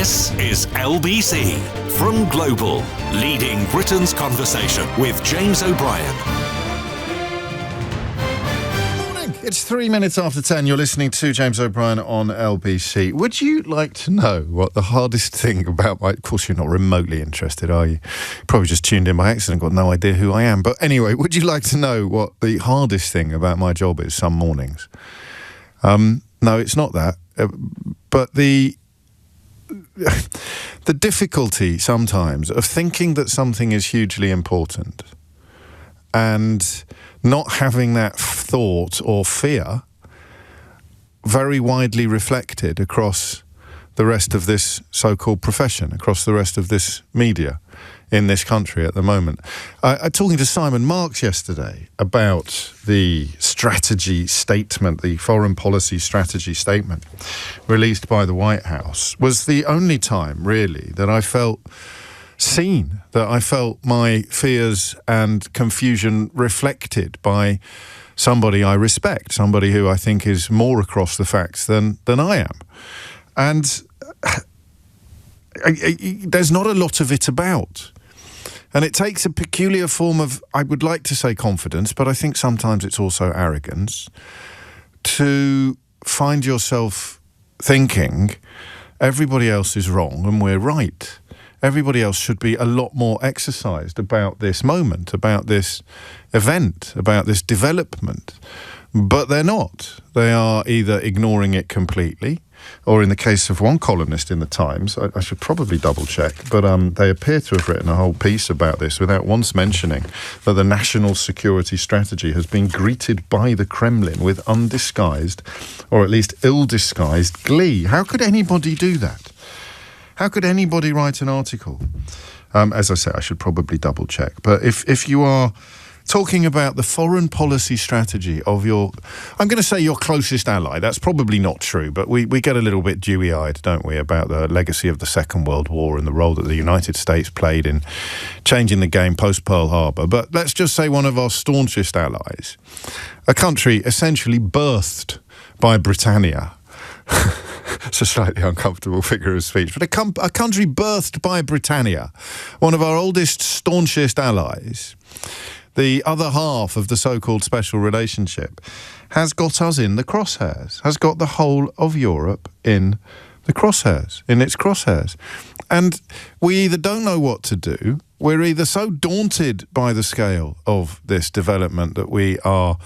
This is LBC from Global, leading Britain's conversation with James O'Brien. It's 3 minutes after 10. You're listening to James O'Brien on LBC. Would you like to know what the hardest thing about my... Of course, you're not remotely interested, are you? Probably just tuned in by accident, got no idea who I am. But anyway, would you like to know what the hardest thing about my job is some mornings? No, it's not that. But the difficulty sometimes of thinking that something is hugely important and not having that thought or fear very widely reflected across the rest of this so-called profession, across the rest of this media in this country at the moment. I'm talking to Simon Marks yesterday about the strategy statement, the foreign policy strategy statement released by the White House. Was the only time, really, that I felt seen, that I felt my fears and confusion reflected by somebody I respect, somebody who I think is more across the facts than I am. And there's not a lot of it about. And it takes a peculiar form of, I would like to say confidence, but I think sometimes it's also arrogance, to find yourself thinking everybody else is wrong and we're right. Everybody else should be a lot more exercised about this moment, about this event, about this development. But they're not. They are either ignoring it completely, or in the case of one columnist in the Times, I should probably double check, but they appear to have written a whole piece about this without once mentioning that the national security strategy has been greeted by the Kremlin with undisguised, or at least ill-disguised, glee. How could anybody do that? How could anybody write an article? As I say, I should probably double check. But if you are talking about the foreign policy strategy of your, I'm going to say your closest ally, that's probably not true, but we get a little bit dewy-eyed, don't we, about the legacy of the Second World War and the role that the United States played in changing the game post-Pearl Harbor. But let's just say one of our staunchest allies, a country essentially birthed by Britannia. It's a slightly uncomfortable figure of speech, but a country birthed by Britannia, one of our oldest, staunchest allies, the other half of the so-called special relationship, has got us in the crosshairs, has got the whole of Europe in the crosshairs, in its crosshairs. And we either don't know what to do, we're either so daunted by the scale of this development that we are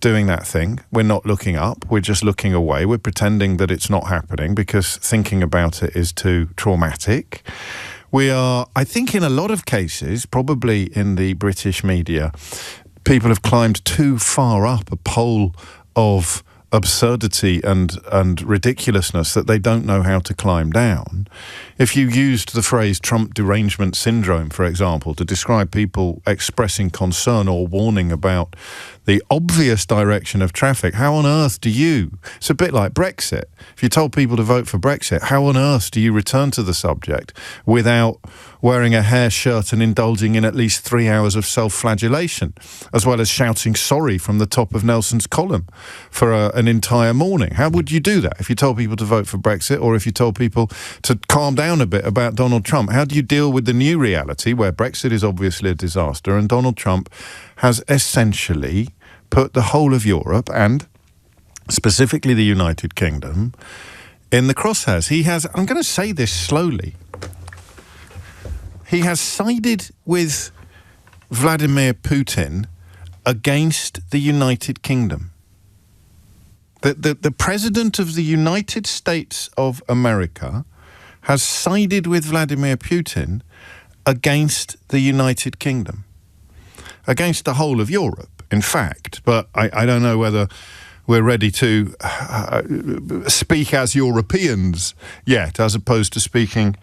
doing that thing. We're not looking up, we're just looking away, we're pretending that it's not happening because thinking about it is too traumatic. We are, I think in a lot of cases, probably in the British media, people have climbed too far up a pole of absurdity and ridiculousness that they don't know how to climb down. If you used the phrase Trump derangement syndrome, for example, to describe people expressing concern or warning about the obvious direction of traffic, how on earth do you... It's a bit like Brexit. If you told people to vote for Brexit, how on earth do you return to the subject without wearing a hair shirt and indulging in at least 3 hours of self-flagellation, as well as shouting sorry from the top of Nelson's column for an entire morning? How would you do that if you told people to vote for Brexit, or if you told people to calm down a bit about Donald Trump? How do you deal with the new reality where Brexit is obviously a disaster and Donald Trump has essentially put the whole of Europe and specifically the United Kingdom in the crosshairs? He has, I'm going to say this slowly, he has sided with Vladimir Putin against the United Kingdom. The President of the United States of America has sided with Vladimir Putin against the United Kingdom, against the whole of Europe, in fact. But I don't know whether we're ready to speak as Europeans yet, as opposed to speaking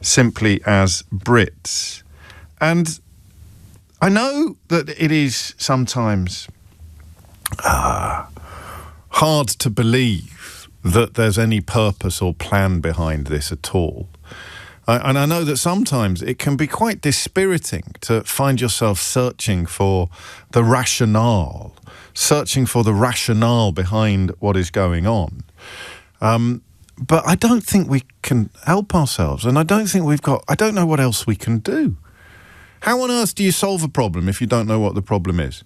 simply as Brits. And I know that it is sometimes hard to believe that there's any purpose or plan behind this at all. And I know that sometimes it can be quite dispiriting to find yourself searching for the rationale behind what is going on. But I don't think we can help ourselves, and I don't know what else we can do. How on earth do you solve a problem if you don't know what the problem is?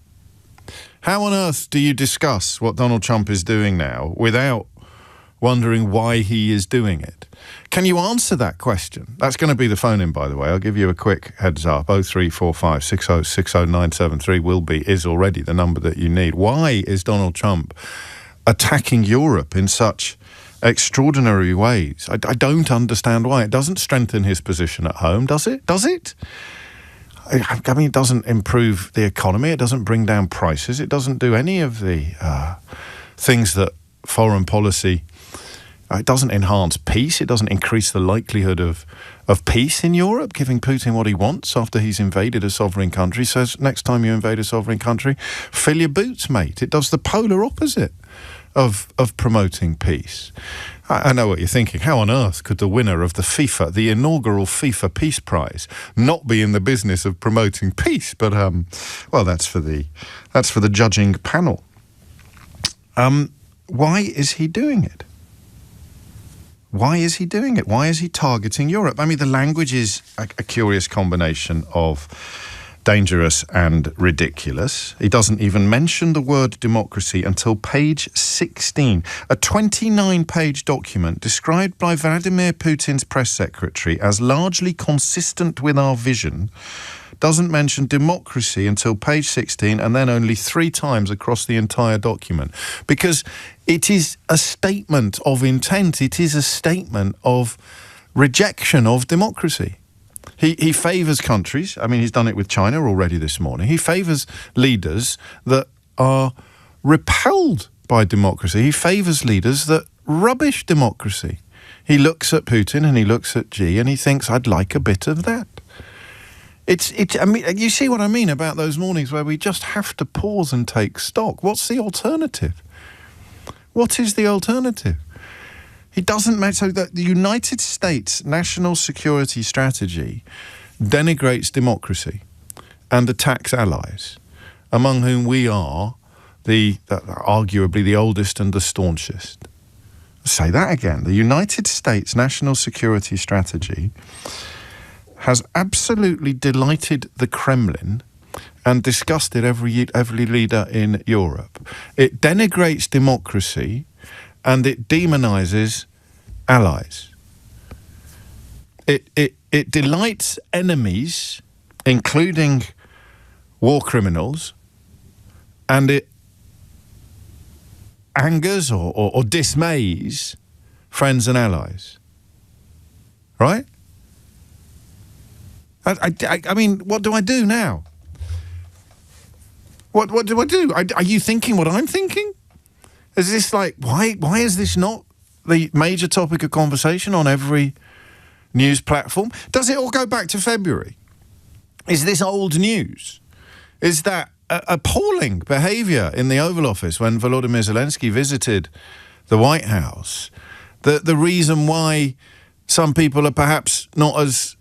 How on earth do you discuss what Donald Trump is doing now without wondering why he is doing it? Can you answer that question? That's going to be the phone-in, by the way. I'll give you a quick heads up. 0345 6060 973 is already the number that you need. Why is Donald Trump attacking Europe in such extraordinary ways? I don't understand why. It doesn't strengthen his position at home, does it? Does it? I mean, it doesn't improve the economy. It doesn't bring down prices. It doesn't do any of the things that foreign policy... It doesn't enhance peace. It doesn't increase the likelihood of peace in Europe, giving Putin what he wants after he's invaded a sovereign country. Says, next time you invade a sovereign country, fill your boots, mate. It does the polar opposite of promoting peace. I know what you're thinking. How on earth could the winner of the inaugural FIFA Peace Prize, not be in the business of promoting peace? But well, that's for the judging panel. Why is he doing it? Why is he doing it? Why is he targeting Europe? I mean, the language is a curious combination of dangerous and ridiculous. He doesn't even mention the word democracy until page 16. A 29-page document described by Vladimir Putin's press secretary as largely consistent with our vision doesn't mention democracy until page 16 and then only 3 times across the entire document. Because it is a statement of intent. It is a statement of rejection of democracy. He favours countries. I mean, he's done it with China already this morning. He favours leaders that are repelled by democracy. He favours leaders that rubbish democracy. He looks at Putin and he looks at Xi and he thinks, I'd like a bit of that. I mean, you see what I mean about those mornings where we just have to pause and take stock. What's the alternative? What is the alternative? It doesn't matter. So the United States national security strategy denigrates democracy and attacks allies, among whom we are arguably the oldest and the staunchest. I'll say that again. The United States national security strategy has absolutely delighted the Kremlin and disgusted every leader in Europe. It denigrates democracy and it demonizes allies. It delights enemies, including war criminals, and it angers or dismays friends and allies. Right? I mean, what do I do now? What do I do? Are you thinking what I'm thinking? Is this like, why is this not the major topic of conversation on every news platform? Does it all go back to February? Is this old news? Is that appalling behaviour in the Oval Office when Volodymyr Zelensky visited the White House the reason why some people are perhaps not as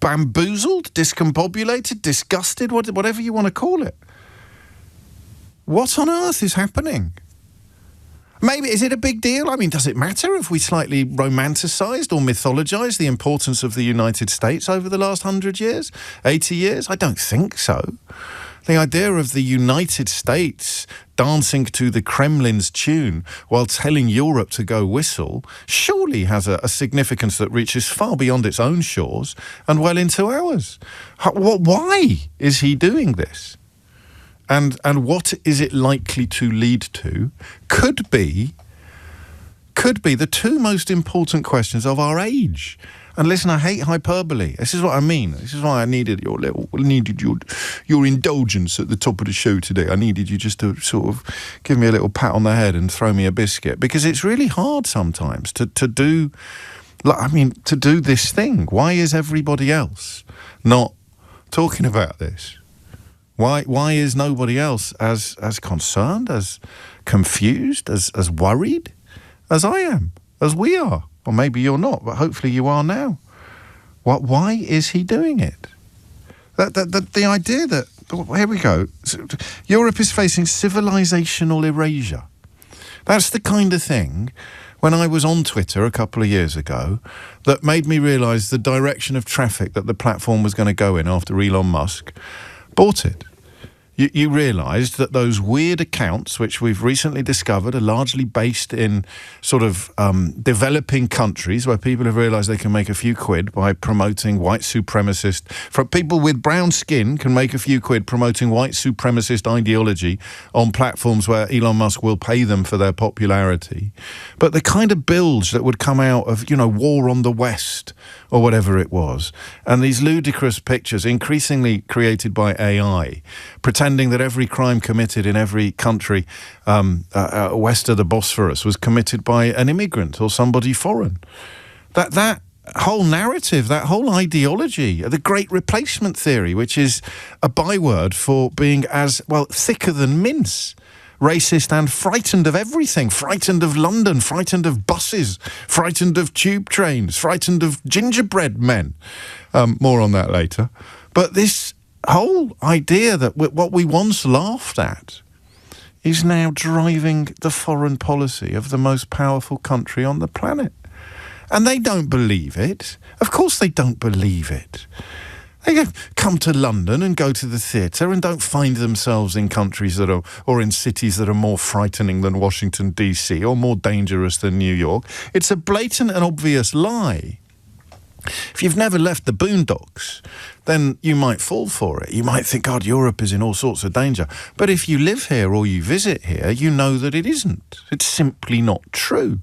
bamboozled, discombobulated, disgusted, whatever you want to call it? What on earth is happening? Maybe, is it a big deal? I mean, does it matter if we slightly romanticised or mythologised the importance of the United States over the last 100 years, 80 years? I don't think so. The idea of the United States dancing to the Kremlin's tune while telling Europe to go whistle surely has a significance that reaches far beyond its own shores and well into ours. Why is he doing this? And what is it likely to lead to? Could be the 2 most important questions of our age. And listen, I hate hyperbole. This is what I mean. This is why I needed your indulgence at the top of the show today. I needed you just to sort of give me a little pat on the head and throw me a biscuit, because it's really hard sometimes to do this thing. Why is everybody else not talking about this? Why is nobody else as concerned, as confused, as worried as I am, as we are? Or maybe you're not, but hopefully you are now. Why is he doing it? The idea that, here we go, Europe is facing civilizational erasure. That's the kind of thing when I was on Twitter a couple of years ago that made me realise the direction of traffic that the platform was going to go in after Elon Musk bought it. You realised that those weird accounts, which we've recently discovered are largely based in sort of developing countries where people have realised they can make a few quid by promoting white supremacist... people with brown skin can make a few quid promoting white supremacist ideology on platforms where Elon Musk will pay them for their popularity. But the kind of bilge that would come out of, War on the West or whatever it was, and these ludicrous pictures increasingly created by AI, pretending that every crime committed in every country west of the Bosphorus was committed by an immigrant or somebody foreign. That whole narrative, that whole ideology, the great replacement theory, which is a byword for being as, thicker than mince, racist and frightened of everything, frightened of London, frightened of buses, frightened of tube trains, frightened of gingerbread men. More on that later. But this whole idea that what we once laughed at is now driving the foreign policy of the most powerful country on the planet. And they don't believe it. Of course they don't believe it. They come to London and go to the theatre and don't find themselves in countries or in cities that are more frightening than Washington, D.C. or more dangerous than New York. It's a blatant and obvious lie. If you've never left the boondocks, then you might fall for it. You might think, God, Europe is in all sorts of danger. But if you live here or you visit here, you know that it isn't. It's simply not true.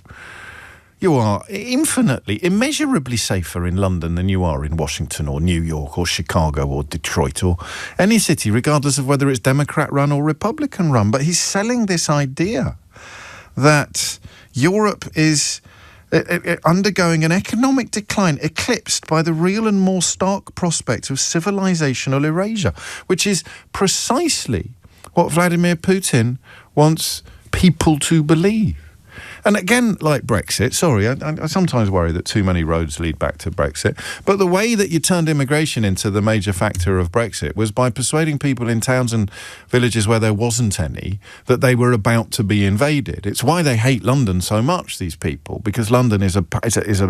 You are infinitely, immeasurably safer in London than you are in Washington or New York or Chicago or Detroit or any city, regardless of whether it's Democrat-run or Republican-run. But he's selling this idea that Europe is undergoing an economic decline eclipsed by the real and more stark prospect of civilizational erasure, which is precisely what Vladimir Putin wants people to believe. And again, like Brexit, sorry, I sometimes worry that too many roads lead back to Brexit, but the way that you turned immigration into the major factor of Brexit was by persuading people in towns and villages where there wasn't any that they were about to be invaded. It's why they hate London so much, these people, because London is an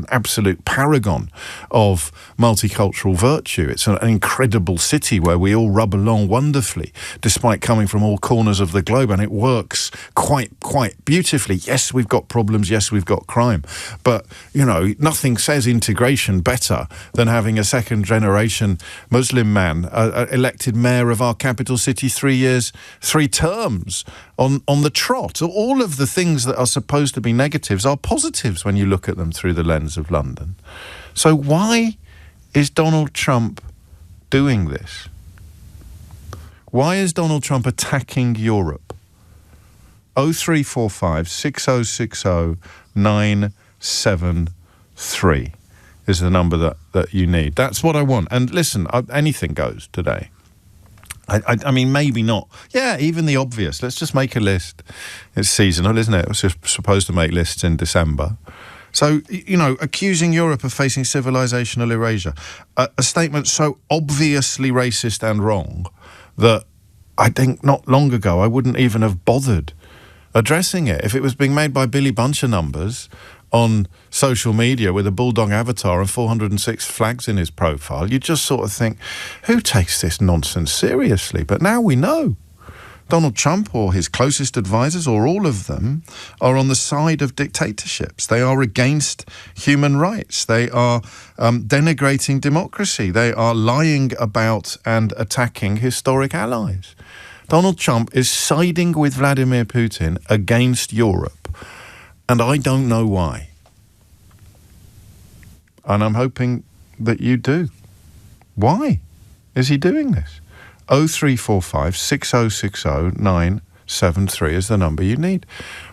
absolute paragon of multicultural virtue. It's an incredible city where we all rub along wonderfully, despite coming from all corners of the globe, and it works quite beautifully. Yes, we've got problems, yes, we've got crime, but nothing says integration better than having a second-generation Muslim man elected mayor of our capital city 3 terms on the trot. All of the things that are supposed to be negatives are positives when you look at them through the lens of London. So why is Donald Trump doing this? Why is Donald Trump attacking Europe? 0345 6060 973 is the number that you need. That's what I want. And listen, anything goes today. I mean, maybe not. Yeah, even the obvious. Let's just make a list. It's seasonal, isn't it? It's just supposed to make lists in December. So, accusing Europe of facing civilizational erasure, a statement so obviously racist and wrong that I think not long ago I wouldn't even have bothered addressing it. If it was being made by Billy Buncher-Numbers on social media with a bulldog avatar and 406 flags in his profile, you just sort of think, who takes this nonsense seriously? But now we know. Donald Trump or his closest advisors, or all of them, are on the side of dictatorships. They are against human rights. They are denigrating democracy. They are lying about and attacking historic allies. Donald Trump is siding with Vladimir Putin against Europe, and I don't know why. And I'm hoping that you do. Why is he doing this? 0345 6060 973 is the number you need.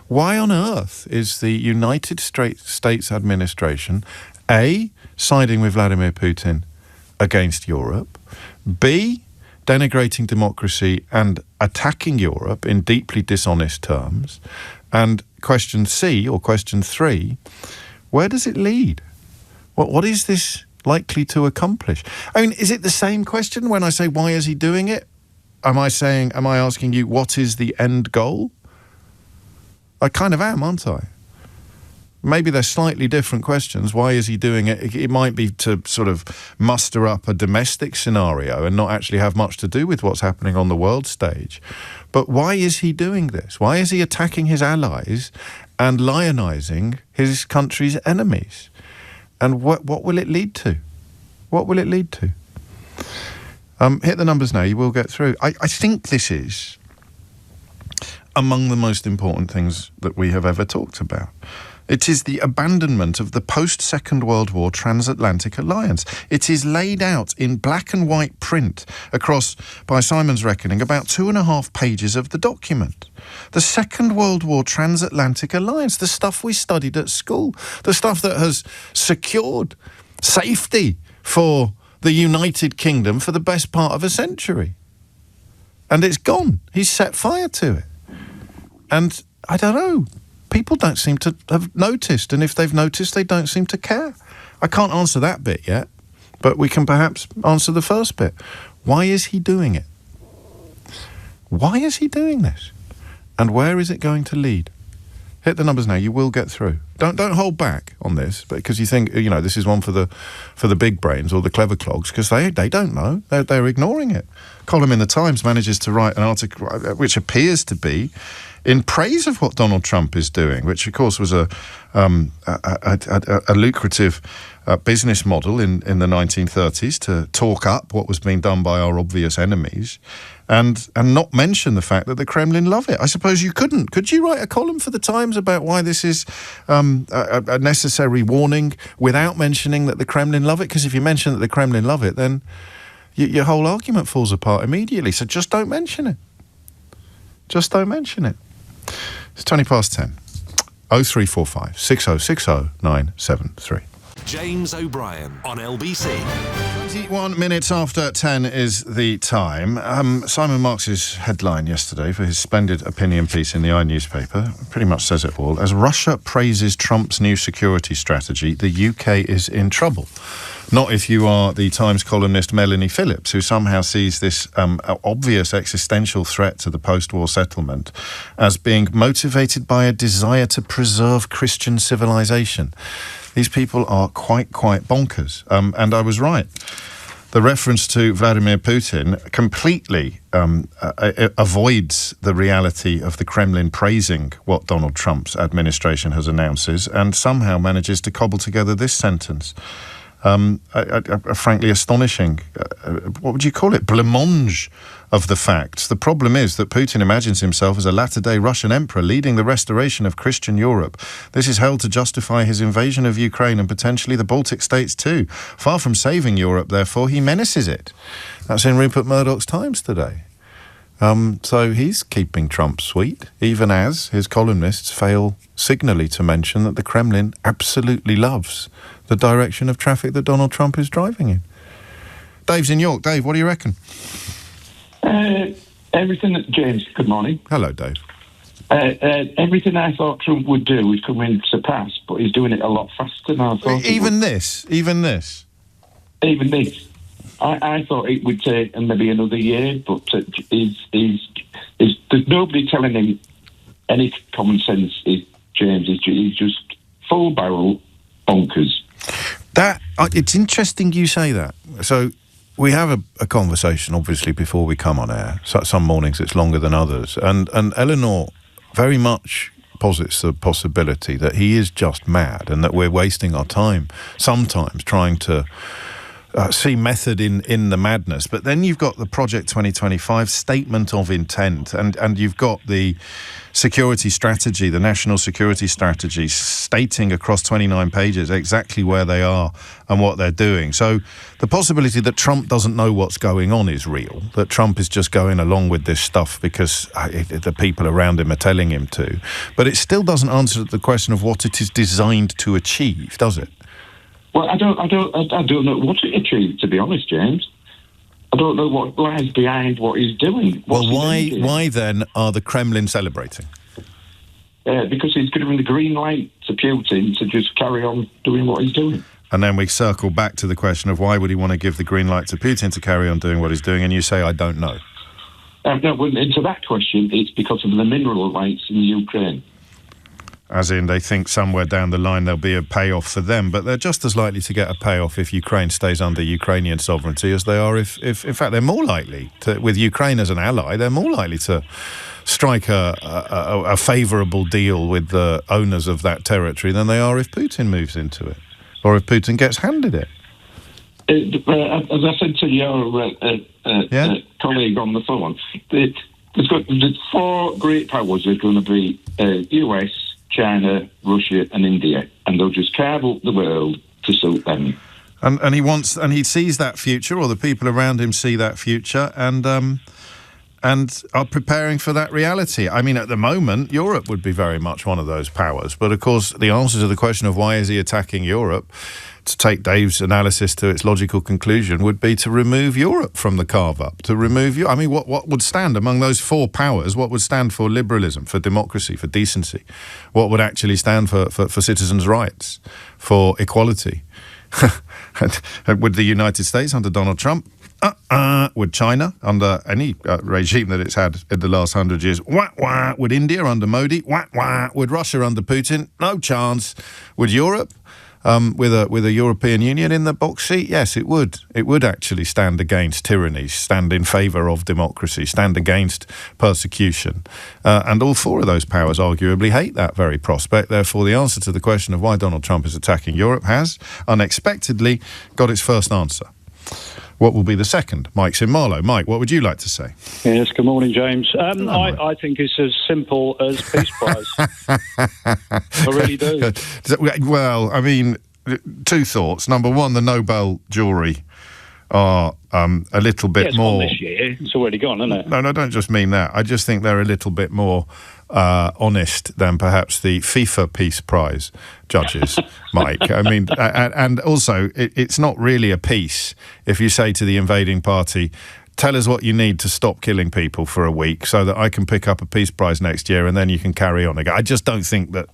Why on earth is the United States administration, A, siding with Vladimir Putin against Europe, B, denigrating democracy and attacking Europe in deeply dishonest terms, and question C, or question 3, where does it lead? What is this likely to accomplish? I mean, is it the same question when I say, why is he doing it? Am I asking you, what is the end goal? I kind of am, aren't I? Maybe they're slightly different questions. Why is he doing it? It might be to sort of muster up a domestic scenario and not actually have much to do with what's happening on the world stage. But why is he doing this? Why is he attacking his allies and lionising his country's enemies? And what will it lead to? What will it lead to? Hit the numbers now. You will get through. I think this is among the most important things that we have ever talked about. It is the abandonment of the post-Second World War transatlantic alliance. It is laid out in black and white print across, by Simon's reckoning, about 2.5 pages of the document. The Second World War transatlantic alliance, the stuff we studied at school, the stuff that has secured safety for the United Kingdom for the best part of a century. And it's gone. He's set fire to it. And I don't know. People don't seem to have noticed, and if they've noticed, they don't seem to care. I can't answer that bit yet, but we can perhaps answer the first bit. Why is he doing it? Why is he doing this? And where is it going to lead? Hit the numbers now. You will get through. Don't hold back on this, because you think, this is one for the big brains or the clever clogs, because they don't know. They're ignoring it. Column in the Times manages to write an article which appears to be in praise of what Donald Trump is doing, which of course was a lucrative business model in the 1930s to talk up what was being done by our obvious enemies, and not mention the fact that the Kremlin love it. I suppose you couldn't. Could you write a column for the Times about why this is a necessary warning without mentioning that the Kremlin love it? Because if you mention that the Kremlin love it, then your whole argument falls apart immediately. So just don't mention it. Just don't mention it. It's 10:20. 0345 6060 973. James O'Brien on LBC. 21 minutes after 10 is the time. Simon Marx's headline yesterday for his splendid opinion piece in the newspaper pretty much says it all. As Russia praises Trump's new security strategy, the UK is in trouble. Not if you are the Times columnist Melanie Phillips, who somehow sees this obvious existential threat to the post-war settlement as being motivated by a desire to preserve Christian civilization. These people are quite bonkers. And I was right. The reference to Vladimir Putin completely avoids the reality of the Kremlin praising what Donald Trump's administration has announced, and somehow manages to cobble together this sentence. A frankly astonishing, what would you call it, blancmange of the facts. The problem is that Putin imagines himself as a latter-day Russian emperor leading the restoration of Christian Europe. This is held to justify his invasion of Ukraine and potentially the Baltic states too. Far from saving Europe, therefore, he menaces it. That's in Rupert Murdoch's Times today. So he's keeping Trump sweet, even as his columnists fail signally to mention that the Kremlin absolutely loves the direction of traffic that Donald Trump is driving in. Dave's in York. Dave, what do you reckon? Everything that James, good morning. Hello, Dave. Everything I thought Trump would do is coming to pass, but he's doing it a lot faster than I thought. Even this. I thought it would take maybe another year, but there's nobody telling him any common sense. James is just full barrel bonkers. It's interesting you say that. So we have a conversation, obviously, before we come on air. So some mornings it's longer than others, and Eleanor very much posits the possibility that he is just mad and that we're wasting our time sometimes trying to see method in the madness. But then you've got the Project 2025 statement of intent, and you've got the security strategy, the national security strategy, stating across 29 pages exactly where they are and what they're doing. So the possibility that Trump doesn't know what's going on is real, that Trump is just going along with this stuff because the people around him are telling him to. But it still doesn't answer the question of what it is designed to achieve, does it? Well, I don't know what it achieved, to be honest, James. I don't know what lies behind what he's doing. Why then are the Kremlin celebrating? Because he's giving the green light to Putin to just carry on doing what he's doing. And then we circle back to the question of why would he want to give the green light to Putin to carry on doing what he's doing, and you say, I don't know. No, into that question, it's because of the mineral rights in Ukraine. as in they think somewhere down the line there'll be a payoff for them, but they're just as likely to get a payoff if Ukraine stays under Ukrainian sovereignty as they are if in fact, they're more likely to, with Ukraine as an ally, they're more likely to strike a favourable deal with the owners of that territory than they are if Putin moves into it, or if Putin gets handed it. As I said to your colleague on the phone, there's 4 great powers. There's going to be US, China, Russia, and India, and they'll just carve up the world to suit them. And he sees that future, or the people around him see that future, and are preparing for that reality. I mean, at the moment, Europe would be very much one of those powers. But of course, the answer to the question of why is he attacking Europe, to take Dave's analysis to its logical conclusion, would be to remove Europe from the carve-up, to remove you. I mean, what would stand among those 4 powers? What would stand for liberalism, for democracy, for decency? What would actually stand for citizens' rights, for equality? Would the United States under Donald Trump? Would China under any regime that it's had in the last 100 years? Wah. Would India under Modi? Wah. Would Russia under Putin? No chance. Would Europe? With a European Union in the box seat, yes, it would. It would actually stand against tyranny, stand in favour of democracy, stand against persecution. And all 4 of those powers arguably hate that very prospect. Therefore, the answer to the question of why Donald Trump is attacking Europe has, unexpectedly, got its first answer. What will be the second? Mike's in Marlow. Mike, what would you like to say? Yes, good morning, James. I think it's as simple as Peace Prize. I really do. Well, I mean, 2 thoughts. Number one, the Nobel jury are a little bit more... It's gone this year. It's already gone, isn't it? No, I don't just mean that. I just think they're a little bit more honest than perhaps the FIFA Peace Prize judges, Mike. I mean, and also, it's not really a peace if you say to the invading party, tell us what you need to stop killing people for a week so that I can pick up a Peace Prize next year and then you can carry on again. I just don't think that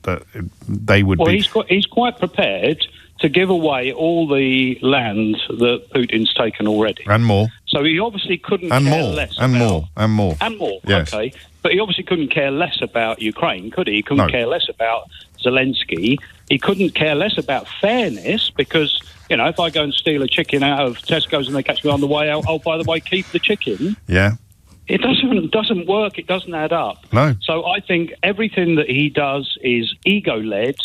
they would be... Well, he's quite prepared to give away all the land that Putin's taken already. And more. So he obviously couldn't care less about... And more. Yes. Okay. But he obviously couldn't care less about Ukraine, could he? He couldn't care less about Zelensky. He couldn't care less about fairness because, you know, if I go and steal a chicken out of Tesco's and they catch me on the way out, oh, by the way, keep the chicken. Yeah. It doesn't work. It doesn't add up. No. So I think everything that he does is ego-led.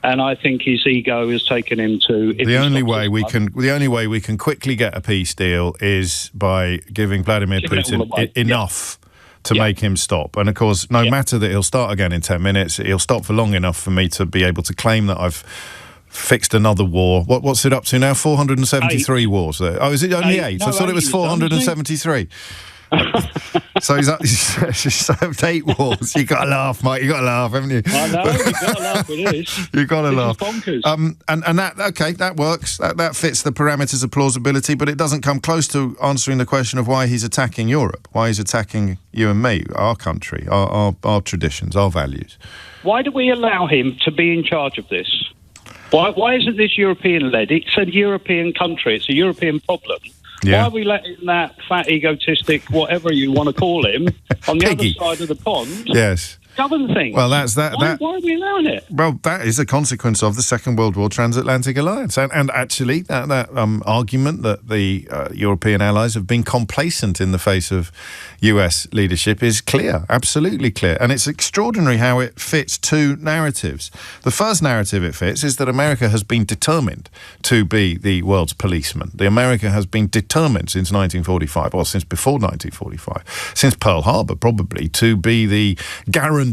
And I think his ego has taken him to... The only way we can quickly get a peace deal is by giving Vladimir Putin enough to make him stop. And of course, no matter that he'll start again in 10 minutes, he'll stop for long enough for me to be able to claim that I've fixed another war. What's it up to now? 473 wars there. Oh, is it only 8? No, I thought it was 473. So he's served 8 wars. You got to laugh, Mike. You got to laugh, haven't you? I know. You got to laugh with this. You got to laugh. Bonkers. And that works. That fits the parameters of plausibility, but it doesn't come close to answering the question of why he's attacking Europe, why he's attacking you and me, our country, our traditions, our values. Why do we allow him to be in charge of this? Why isn't this European-led? It's a European country. It's a European problem. Yeah. Why are we letting that fat, egotistic, whatever you want to call him, on the other side of the pond govern things? Well, that's that. Why are we allowing it? Well, that is a consequence of the Second World War transatlantic alliance. And actually, that argument that the European allies have been complacent in the face of US leadership is clear, absolutely clear. And it's extraordinary how it fits 2 narratives. The first narrative it fits is that America has been determined to be the world's policeman. America has been determined since 1945, or since before 1945, since Pearl Harbor probably, to be the guarantor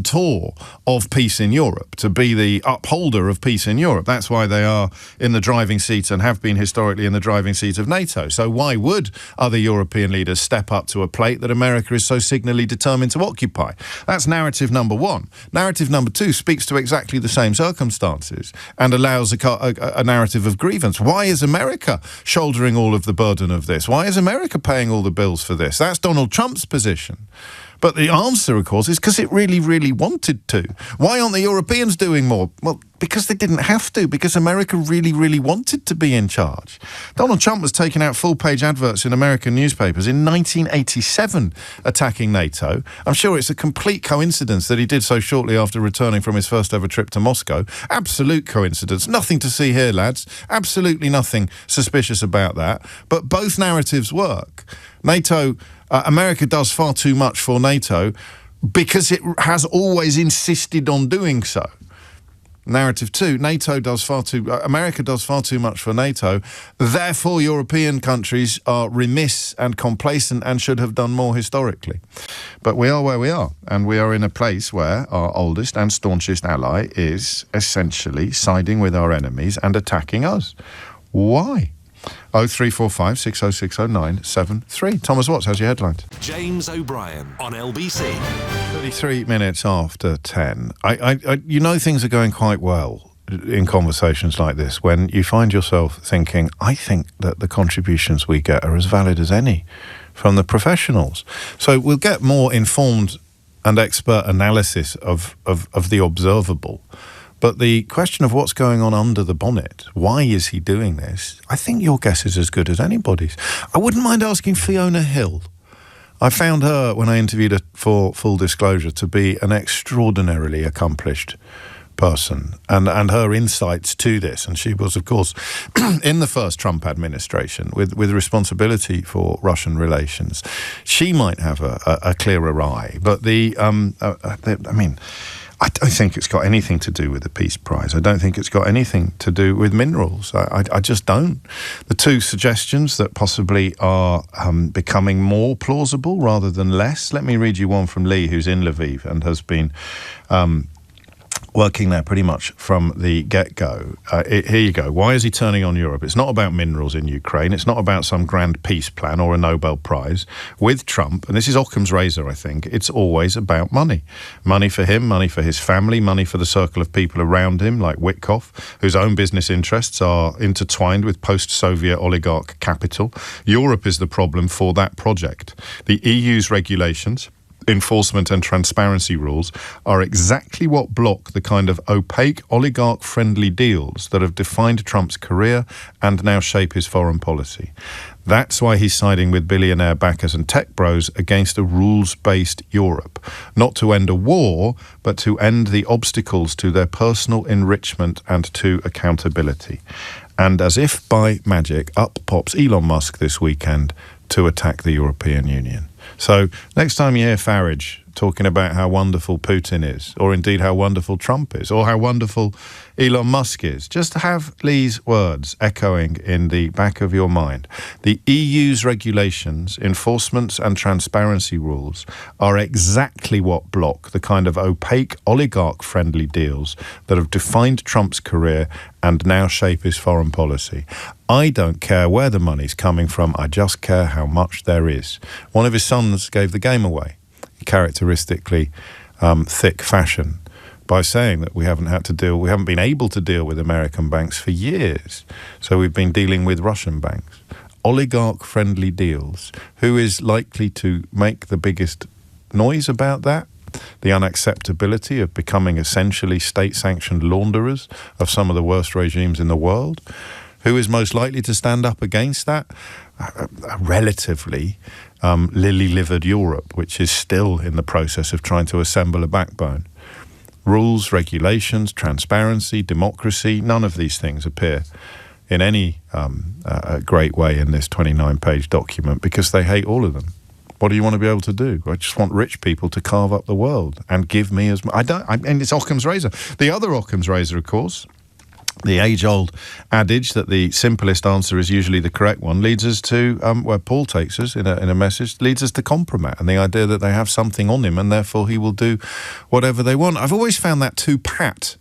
of peace in Europe, to be the upholder of peace in Europe. That's why they are in the driving seat and have been historically in the driving seat of NATO. So why would other European leaders step up to a plate that America is so signally determined to occupy? That's narrative number 1. Narrative number 2 speaks to exactly the same circumstances and allows a narrative of grievance. Why is America shouldering all of the burden of this? Why is America paying all the bills for this? That's Donald Trump's position. But the answer, of course, is because it really, really wanted to. Why aren't the Europeans doing more? Well, because they didn't have to, because America really, really wanted to be in charge. Donald Trump was taking out full-page adverts in American newspapers in 1987 attacking NATO. I'm sure it's a complete coincidence that he did so shortly after returning from his first ever trip to Moscow. Absolute coincidence. Nothing to see here, lads. Absolutely nothing suspicious about that. But both narratives work. America does far too much for NATO because it has always insisted on doing so. Narrative 2, America does far too much for NATO, therefore European countries are remiss and complacent and should have done more historically. But we are where we are, and we are in a place where our oldest and staunchest ally is essentially siding with our enemies and attacking us. Why? 0345 6060973. Thomas Watts, how's your headlines? James O'Brien on LBC. 33 minutes after 10. You know things are going quite well in conversations like this when you find yourself thinking, I think that the contributions we get are as valid as any from the professionals. So we'll get more informed and expert analysis of the observable. But the question of what's going on under the bonnet, why is he doing this, I think your guess is as good as anybody's. I wouldn't mind asking Fiona Hill. I found her, when I interviewed her for Full Disclosure, to be an extraordinarily accomplished person, and her insights to this. And she was, of course, in the first Trump administration with responsibility for Russian relations. She might have a clearer eye, but I don't think it's got anything to do with the Peace Prize. I don't think it's got anything to do with minerals. I just don't. The two suggestions that possibly are becoming more plausible rather than less. Let me read you one from Lee, who's in Lviv and has been working there pretty much from the get-go. Here you go. Why is he turning on Europe? It's not about minerals in Ukraine. It's not about some grand peace plan or a Nobel Prize. With Trump, and this is Occam's razor, I think, it's always about money. Money for him, money for his family, money for the circle of people around him, like Witkoff, whose own business interests are intertwined with post-Soviet oligarch capital. Europe is the problem for that project. The EU's regulations, enforcement and transparency rules are exactly what block the kind of opaque oligarch-friendly deals that have defined Trump's career and now shape his foreign policy. That's why he's siding with billionaire backers and tech bros against a rules-based Europe. Not to end a war, but to end the obstacles to their personal enrichment and to accountability. And as if by magic, up pops Elon Musk this weekend to attack the European Union. So next time you hear Farage talking about how wonderful Putin is, or indeed how wonderful Trump is, or how wonderful Elon Musk is, just have Lee's words echoing in the back of your mind. The EU's regulations, enforcements and transparency rules are exactly what block the kind of opaque oligarch-friendly deals that have defined Trump's career and now shape his foreign policy. I don't care where the money's coming from, I just care how much there is. One of his sons gave the game away, characteristically thick fashion, by saying that we haven't been able to deal with American banks for years. So we've been dealing with Russian banks. Oligarch-friendly deals. Who is likely to make the biggest noise about that? The unacceptability of becoming essentially state-sanctioned launderers of some of the worst regimes in the world. Who is most likely to stand up against that? A relatively lily-livered Europe, which is still in the process of trying to assemble a backbone. Rules, regulations, transparency, democracy, none of these things appear in any great way in this 29-page document because they hate all of them. What do you want to be able to do? I just want rich people to carve up the world and give me as much. And it's Occam's razor. The other Occam's razor, of course, the age-old adage that the simplest answer is usually the correct one, leads us to, where Paul takes us in a message, leads us to compromat and the idea that they have something on him and therefore he will do whatever they want. I've always found that too pat.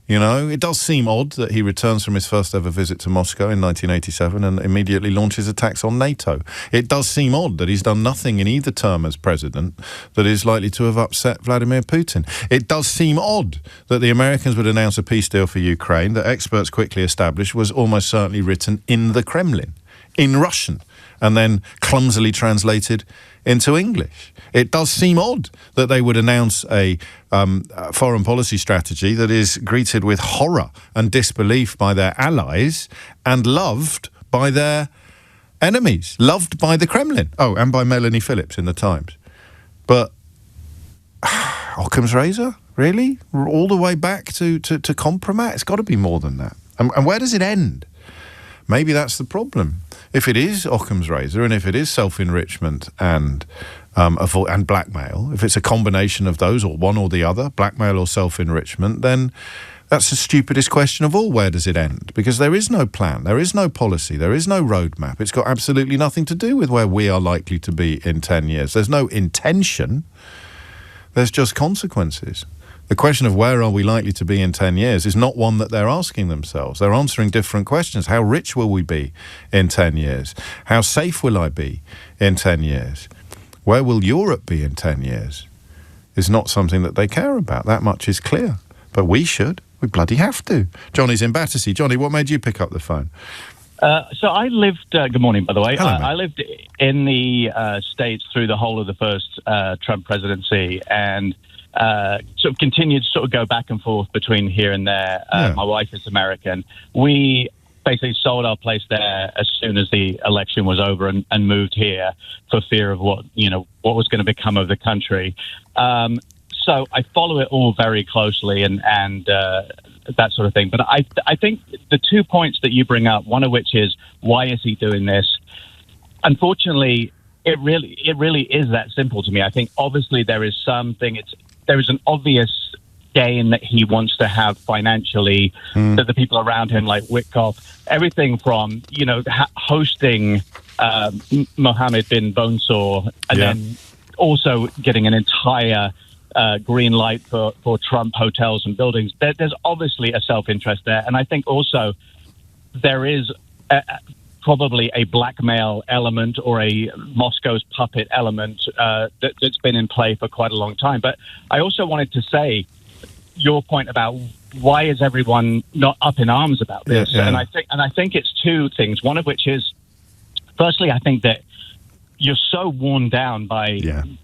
You know, it does seem odd that he returns from his first ever visit to Moscow in 1987 and immediately launches attacks on NATO. It does seem odd that he's done nothing in either term as president that is likely to have upset Vladimir Putin. It does seem odd that the Americans would announce a peace deal for Ukraine that experts quickly established was almost certainly written in the Kremlin, in Russian, and then clumsily translated into English. It does seem odd that they would announce a foreign policy strategy that is greeted with horror and disbelief by their allies and loved by their enemies, loved by the Kremlin. Oh, and by Melanie Phillips in the Times. But Occam's razor? Really? All the way back to compromat? It's got to be more than that. And where does it end? Maybe that's the problem. If it is Occam's razor, and if it is self-enrichment and blackmail, if it's a combination of those, or one or the other, blackmail or self-enrichment, then that's the stupidest question of all. Where does it end? Because there is no plan, there is no policy, there is no roadmap. It's got absolutely nothing to do with where we are likely to be in 10 years. There's no intention, there's just consequences. The question of where are we likely to be in 10 years is not one that they're asking themselves. They're answering different questions. How rich will we be in 10 years? How safe will I be in 10 years? Where will Europe be in 10 years? Is not something that they care about. That much is clear. But we should. We bloody have to. Johnny's in Battersea. Johnny, what made you pick up the phone? So I lived, good morning, by the way. Hello, I lived in the States through the whole of the first Trump presidency, and sort of continued to sort of go back and forth between here and there. My wife is American. We basically sold our place there as soon as the election was over and moved here for fear of what was going to become of the country. So I follow it all very closely and that sort of thing. But I think the 2 points that you bring up, one of which is, why is he doing this? Unfortunately, it really is that simple to me. I think obviously there is an obvious gain that he wants to have financially, that the people around him, like Witkoff, everything from, hosting Mohammed bin Bonsor, and then also getting an entire green light for Trump hotels and buildings. There's obviously a self-interest there. And I think also there is probably a blackmail element or a Moscow's puppet element that's been in play for quite a long time. But I also wanted to say your point about why is everyone not up in arms about this? And I think it's two things. One of which is, firstly, I think that you're so worn down by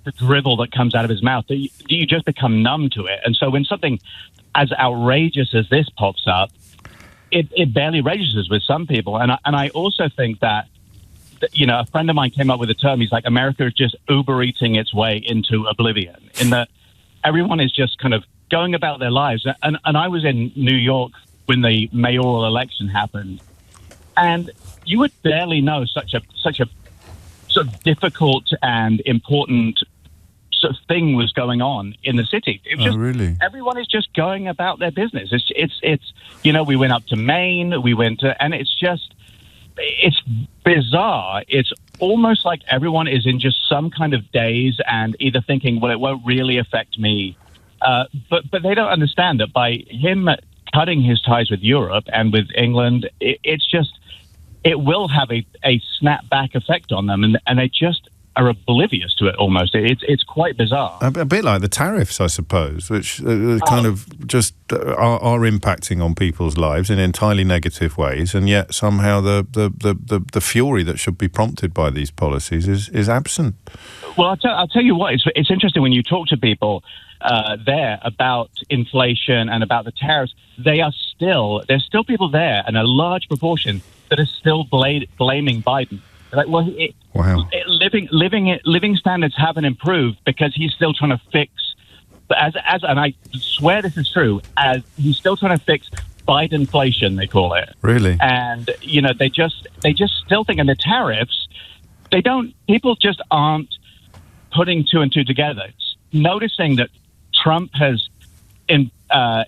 the drivel that comes out of his mouth that you just become numb to it. And so when something as outrageous as this pops up, it barely registers with some people. And I also think that, a friend of mine came up with a term. He's like, America is just Uber eating its way into oblivion, in that everyone is just kind of going about their lives. And I was in New York when the mayoral election happened, and you would barely know such a sort of difficult and important sort of thing was going on in the city. It was really? Everyone is just going about their business. It's we went up to Maine, and it's bizarre. It's almost like everyone is in just some kind of daze and either thinking, well, it won't really affect me. But they don't understand that by him cutting his ties with Europe and with England, it will have a snapback effect on them, and they just are oblivious to it almost. It's quite bizarre. A bit like the tariffs, I suppose, which kind of just are impacting on people's lives in entirely negative ways, and yet somehow the fury that should be prompted by these policies is absent. Well, I'll tell you what, it's interesting when you talk to people there about inflation and about the tariffs. There's still people there, and a large proportion that are still blaming Biden. Like, well, living standards haven't improved because he's still trying to fix. And I swear this is true. As he's still trying to fix Bidenflation, they call it. Really? And they just still think, and the tariffs, people just aren't putting two and two together. It's noticing that Trump has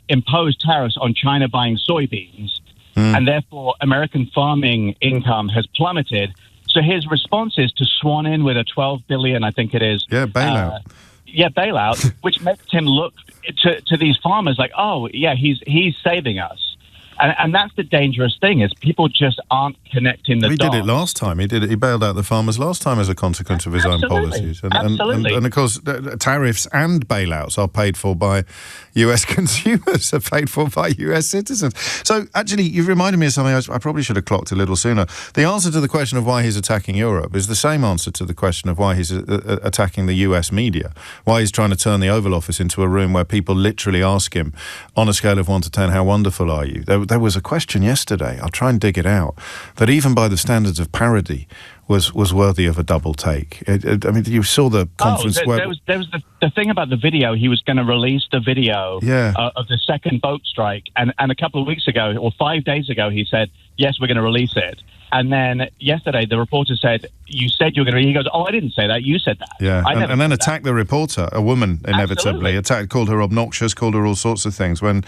imposed tariffs on China buying soybeans, and therefore American farming income has plummeted. So his response is to swan in with a $12 billion, I think it is. Bailout. Bailout, which makes him look to these farmers like, oh, yeah, he's saving us. And that's the dangerous thing, is people just aren't connecting the dots. He did it last time. He bailed out the farmers last time as a consequence of his own policies. And of course, tariffs and bailouts are paid for by US consumers, are paid for by US citizens. So actually, you've reminded me of something I probably should have clocked a little sooner. The answer to the question of why he's attacking Europe is the same answer to the question of why he's attacking the US media, why he's trying to turn the Oval Office into a room where people literally ask him, on a scale of 1 to 10, how wonderful are you? There was a question yesterday, I'll try and dig it out, that even by the standards of parody was worthy of a double take. I mean, you saw the conference where... There was the thing about the video. He was going to release the video of the second boat strike, and a couple of weeks ago, or 5 days ago, he said, yes, we're going to release it. And then yesterday, the reporter said, you said you were going to... He goes, oh, I didn't say that. You said that. Yeah, and then attacked the reporter, a woman, inevitably. Called her obnoxious, called her all sorts of things. When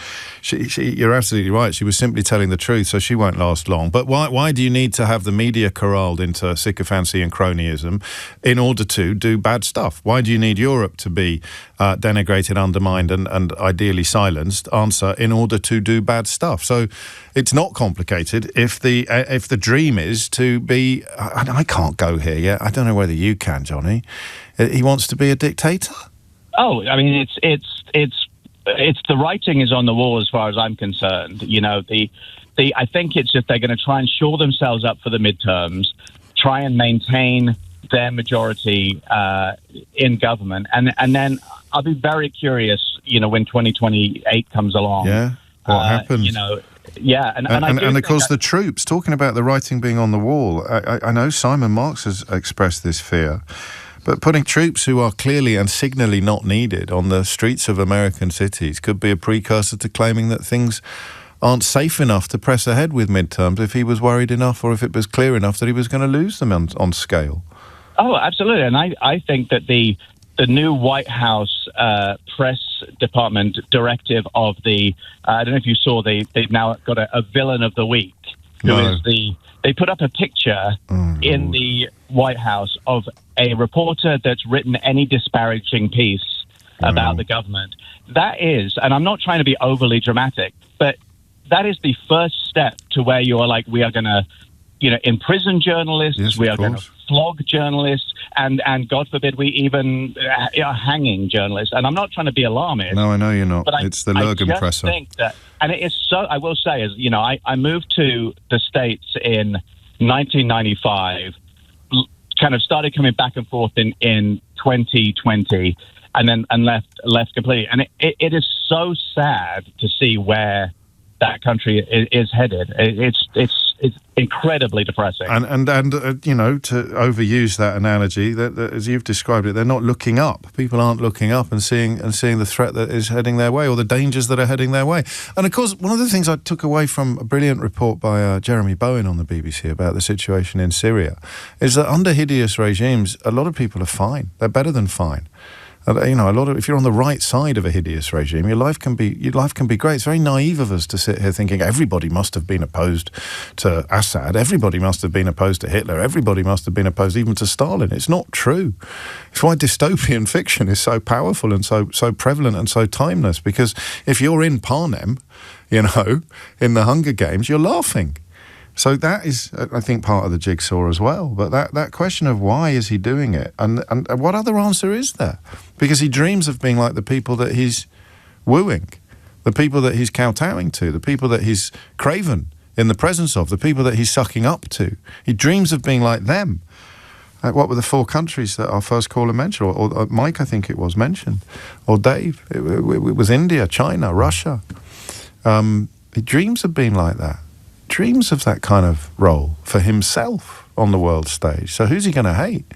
you're absolutely right, she was simply telling the truth, so she won't last long. But why do you need to have the media corralled into sycophancy and cronyism in order to do bad stuff? Why do you need Europe to be denigrated, undermined, and ideally silenced? Answer, in order to do bad stuff. So it's not complicated if the dream is to be... I can't go here yet. I don't know whether you can, Johnny. He wants to be a dictator? Oh, I mean, it's the writing is on the wall as far as I'm concerned. You know, I think it's just they're going to try and shore themselves up for the midterms, try and maintain their majority in government, and then I'll be very curious, you know, when 2028 comes along. Yeah, what happens? You know. Yeah, and of course the troops, talking about the writing being on the wall, I know Simon Marks has expressed this fear, but putting troops who are clearly and signally not needed on the streets of American cities could be a precursor to claiming that things aren't safe enough to press ahead with midterms if he was worried enough, or if it was clear enough that he was going to lose them on scale. Oh, absolutely, and I think that the new White House press department directive of the, I don't know if you saw, they've now got a villain of the week, who is they put up a picture in the White House of a reporter that's written any disparaging piece about the government. That is, and I'm not trying to be overly dramatic, but that is the first step to where you are like, we are going to, you know, imprison journalists, yes, we are going to flog journalists, and God forbid we even are hanging journalists. And I'm not trying to be alarmist. No, I know you're not. But it's the Lurgan presser. I think that, and it is so, I will say, is, you know, I moved to the States in 1995, kind of started coming back and forth in 2020, and left completely. And it is so sad to see where that country is headed. It's incredibly depressing. And you know, to overuse that analogy, that as you've described it, they're not looking up. People aren't looking up and seeing the threat that is heading their way, or the dangers that are heading their way. And of course, one of the things I took away from a brilliant report by Jeremy Bowen on the BBC about the situation in Syria is that under hideous regimes, a lot of people are fine. They're better than fine. You know, if you're on the right side of a hideous regime, your life can be great. It's very naive of us to sit here thinking everybody must have been opposed to Assad, everybody must have been opposed to Hitler, everybody must have been opposed even to Stalin. It's not true. It's why dystopian fiction is so powerful and so prevalent and so timeless. Because if you're in Panem, you know, in the Hunger Games, you're laughing. So that is, I think, part of the jigsaw as well. But that question of why is he doing it, and what other answer is there? Because he dreams of being like the people that he's wooing, the people that he's kowtowing to, the people that he's craven in the presence of, the people that he's sucking up to. He dreams of being like them. What were the 4 countries that our first caller mentioned, or Mike, I think it was, mentioned, or Dave? It was India, China, Russia. He dreams of being like that. Dreams of that kind of role for himself on the world stage. So who's he going to hate?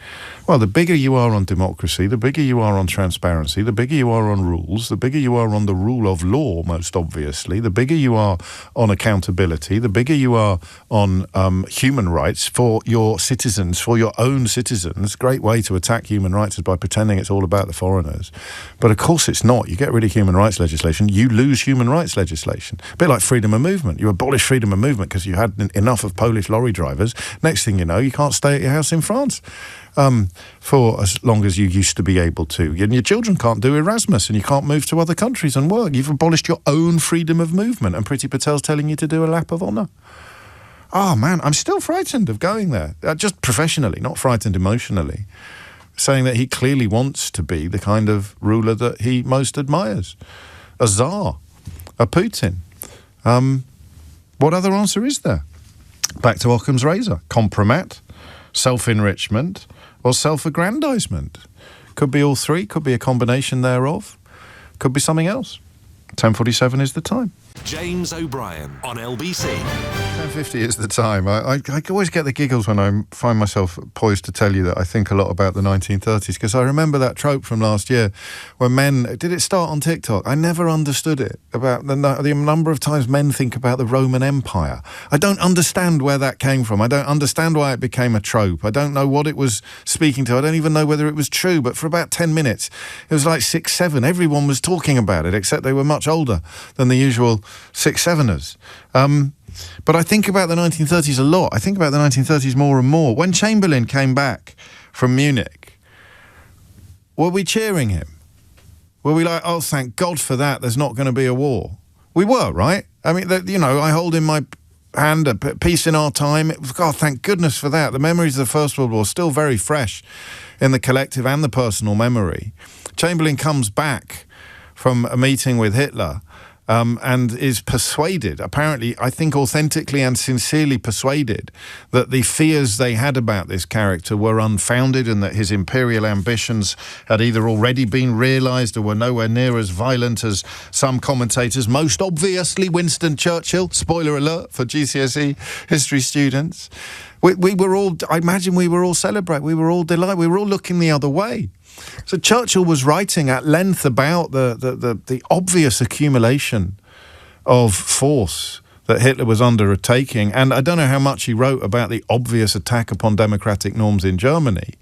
Well, the bigger you are on democracy, the bigger you are on transparency, the bigger you are on rules, the bigger you are on the rule of law, most obviously, the bigger you are on accountability, the bigger you are on human rights for your citizens, for your own citizens. Great way to attack human rights is by pretending it's all about the foreigners. But of course it's not. You get rid of human rights legislation, you lose human rights legislation. A bit like freedom of movement. You abolish freedom of movement because you had enough of Polish lorry drivers. Next thing you know, You can't stay at your house in France for as long as you used to be able to. And your children can't do Erasmus, and you can't move to other countries and work. You've abolished your own freedom of movement, and Priti Patel's telling you to do a lap of honour. Oh, man, I'm still frightened of going there. Just professionally, not frightened emotionally. Saying that he clearly wants to be the kind of ruler that he most admires. A Tsar. A Putin. What other answer is there? Back to Occam's razor. Compromat, self-enrichment, or self-aggrandizement. Could be all three, could be a combination thereof, could be something else. 10:47 is the time. James O'Brien on LBC. 10:50 is the time. I always get the giggles when I find myself poised to tell you that I think a lot about the 1930s, because I remember that trope from last year when men... Did it start on TikTok? I never understood it, about the number of times men think about the Roman Empire. I don't understand where that came from. I don't understand why it became a trope. I don't know what it was speaking to. I don't even know whether it was true, but for about 10 minutes, it was like 6, 7. Everyone was talking about it, except they were much older than the usual 6, 7ers. But I think about the 1930s a lot. I think about the 1930s more and more. When Chamberlain came back from Munich, were we cheering him? Were we like, oh, thank God for that, there's not going to be a war? We were, right? I mean, I hold in my hand a peace in our time. It was, God, thank goodness for that. The memories of the First World War are still very fresh in the collective and the personal memory. Chamberlain comes back from a meeting with Hitler and is persuaded, apparently, I think authentically and sincerely persuaded, that the fears they had about this character were unfounded and that his imperial ambitions had either already been realised or were nowhere near as violent as some commentators, most obviously Winston Churchill, spoiler alert for GCSE history students. We were all, I imagine we were all celebrating, we were all delighted, we were all looking the other way. So Churchill was writing at length about the obvious accumulation of force that Hitler was undertaking, and I don't know how much he wrote about the obvious attack upon democratic norms in Germany,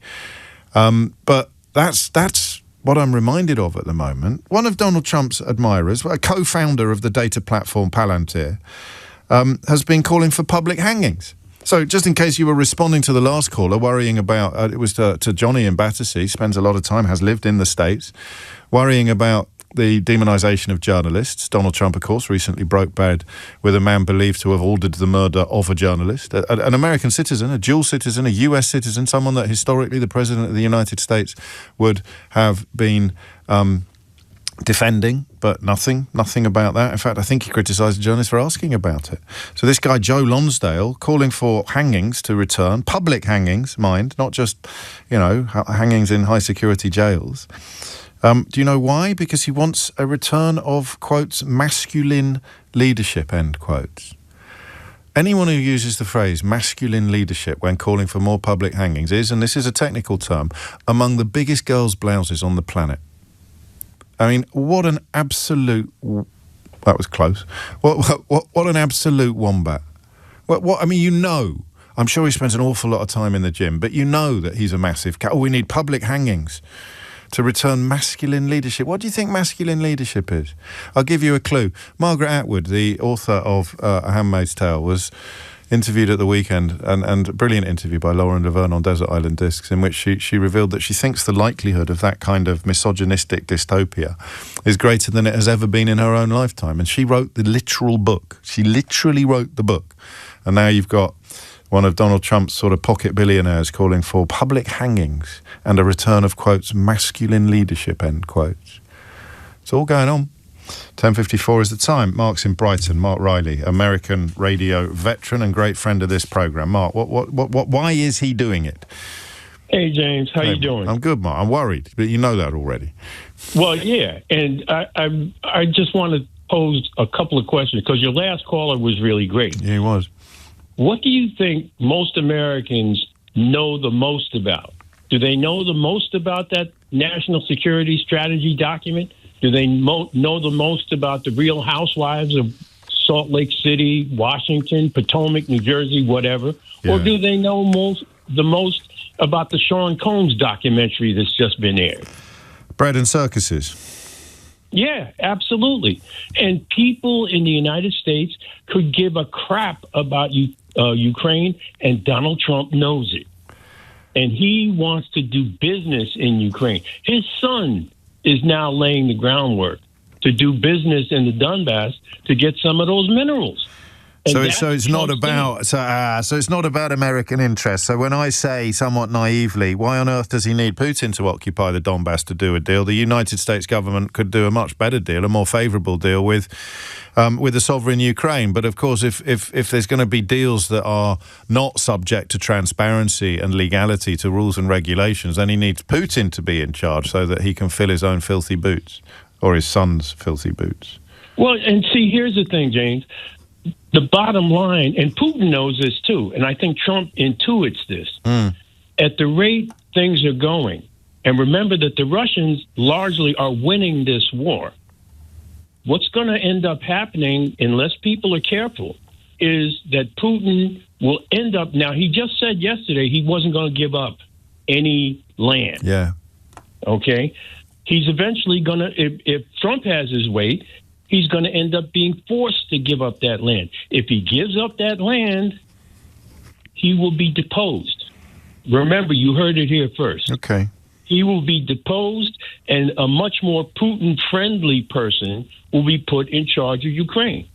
but that's what I'm reminded of at the moment. One of Donald Trump's admirers, a co-founder of the data platform Palantir, has been calling for public hangings. So just in case you were responding to the last caller, worrying about, it was to Johnny in Battersea, spends a lot of time, has lived in the States, worrying about the demonisation of journalists. Donald Trump, of course, recently broke bread with a man believed to have ordered the murder of a journalist, an American citizen, a dual citizen, a US citizen, someone that historically the President of the United States would have been defending, but nothing about that. In fact, I think he criticised the journalist for asking about it. So this guy, Joe Lonsdale, calling for hangings to return, public hangings, mind, not just, hangings in high-security jails. Do you know why? Because he wants a return of, quotes, masculine leadership, end quotes. Anyone who uses the phrase masculine leadership when calling for more public hangings is, and this is a technical term, among the biggest girls' blouses on the planet. I mean, what an absolute... That was close. What an absolute wombat. What? I mean, I'm sure he spends an awful lot of time in the gym, but you know that he's a massive... we need public hangings to return masculine leadership. What do you think masculine leadership is? I'll give you a clue. Margaret Atwood, the author of A Handmaid's Tale, was interviewed at the weekend, and a brilliant interview by Lauren Laverne on Desert Island Discs, in which she revealed that she thinks the likelihood of that kind of misogynistic dystopia is greater than it has ever been in her own lifetime. And she wrote the literal book. She literally wrote the book. And now you've got one of Donald Trump's sort of pocket billionaires calling for public hangings and a return of, quotes, masculine leadership, end quotes. It's all going on. 10:54 is the time. Mark's in Brighton. Mark Riley, American radio veteran and great friend of this programme. Mark, why is he doing it? Hey, James, how you doing? I'm good, Mark. I'm worried, but you know that already. Well, yeah, and I just want to pose a couple of questions, because your last caller was really great. Yeah, he was. What do you think most Americans know the most about? Do they know the most about that national security strategy document? Do they know the most about the Real Housewives of Salt Lake City, Washington, Potomac, New Jersey, whatever? Yeah. Or do they know the most about the Sean Combs documentary that's just been aired? Bread and circuses. Yeah, absolutely. And people in the United States could give a crap about Ukraine, and Donald Trump knows it. And he wants to do business in Ukraine. His son is now laying the groundwork to do business in the Donbass to get some of those minerals. So it's not about American interests. So when I say somewhat naively, why on earth does he need Putin to occupy the Donbass to do a deal? The United States government could do a much better deal, a more favourable deal with a sovereign Ukraine. But of course, if there's going to be deals that are not subject to transparency and legality, to rules and regulations, then he needs Putin to be in charge so that he can fill his own filthy boots, or his son's filthy boots. Well, and see, here's the thing, James. The bottom line, and Putin knows this too, and I think Trump intuits this, at the rate things are going, and remember that the Russians largely are winning this war, what's going to end up happening, unless people are careful, is that Putin will end up, now he just said yesterday he wasn't going to give up any land. Yeah. Okay? He's eventually going to, if Trump has his way, he's going to end up being forced to give up that land. If he gives up that land, he will be deposed. Remember, you heard it here first. Okay. He will be deposed, and a much more Putin-friendly person will be put in charge of Ukraine.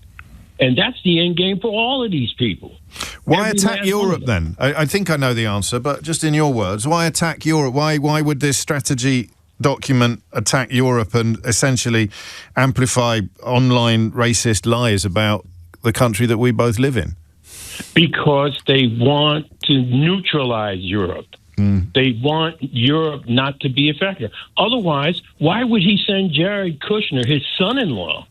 And that's the end game for all of these people. Why attack Europe then? I think I know the answer, but just in your words, why attack Europe? Why would this strategy document attack Europe and essentially amplify online racist lies about the country that we both live in? Because they want to neutralize Europe. They want Europe not to be effective. Otherwise, why would he send Jared Kushner, his son-in-law,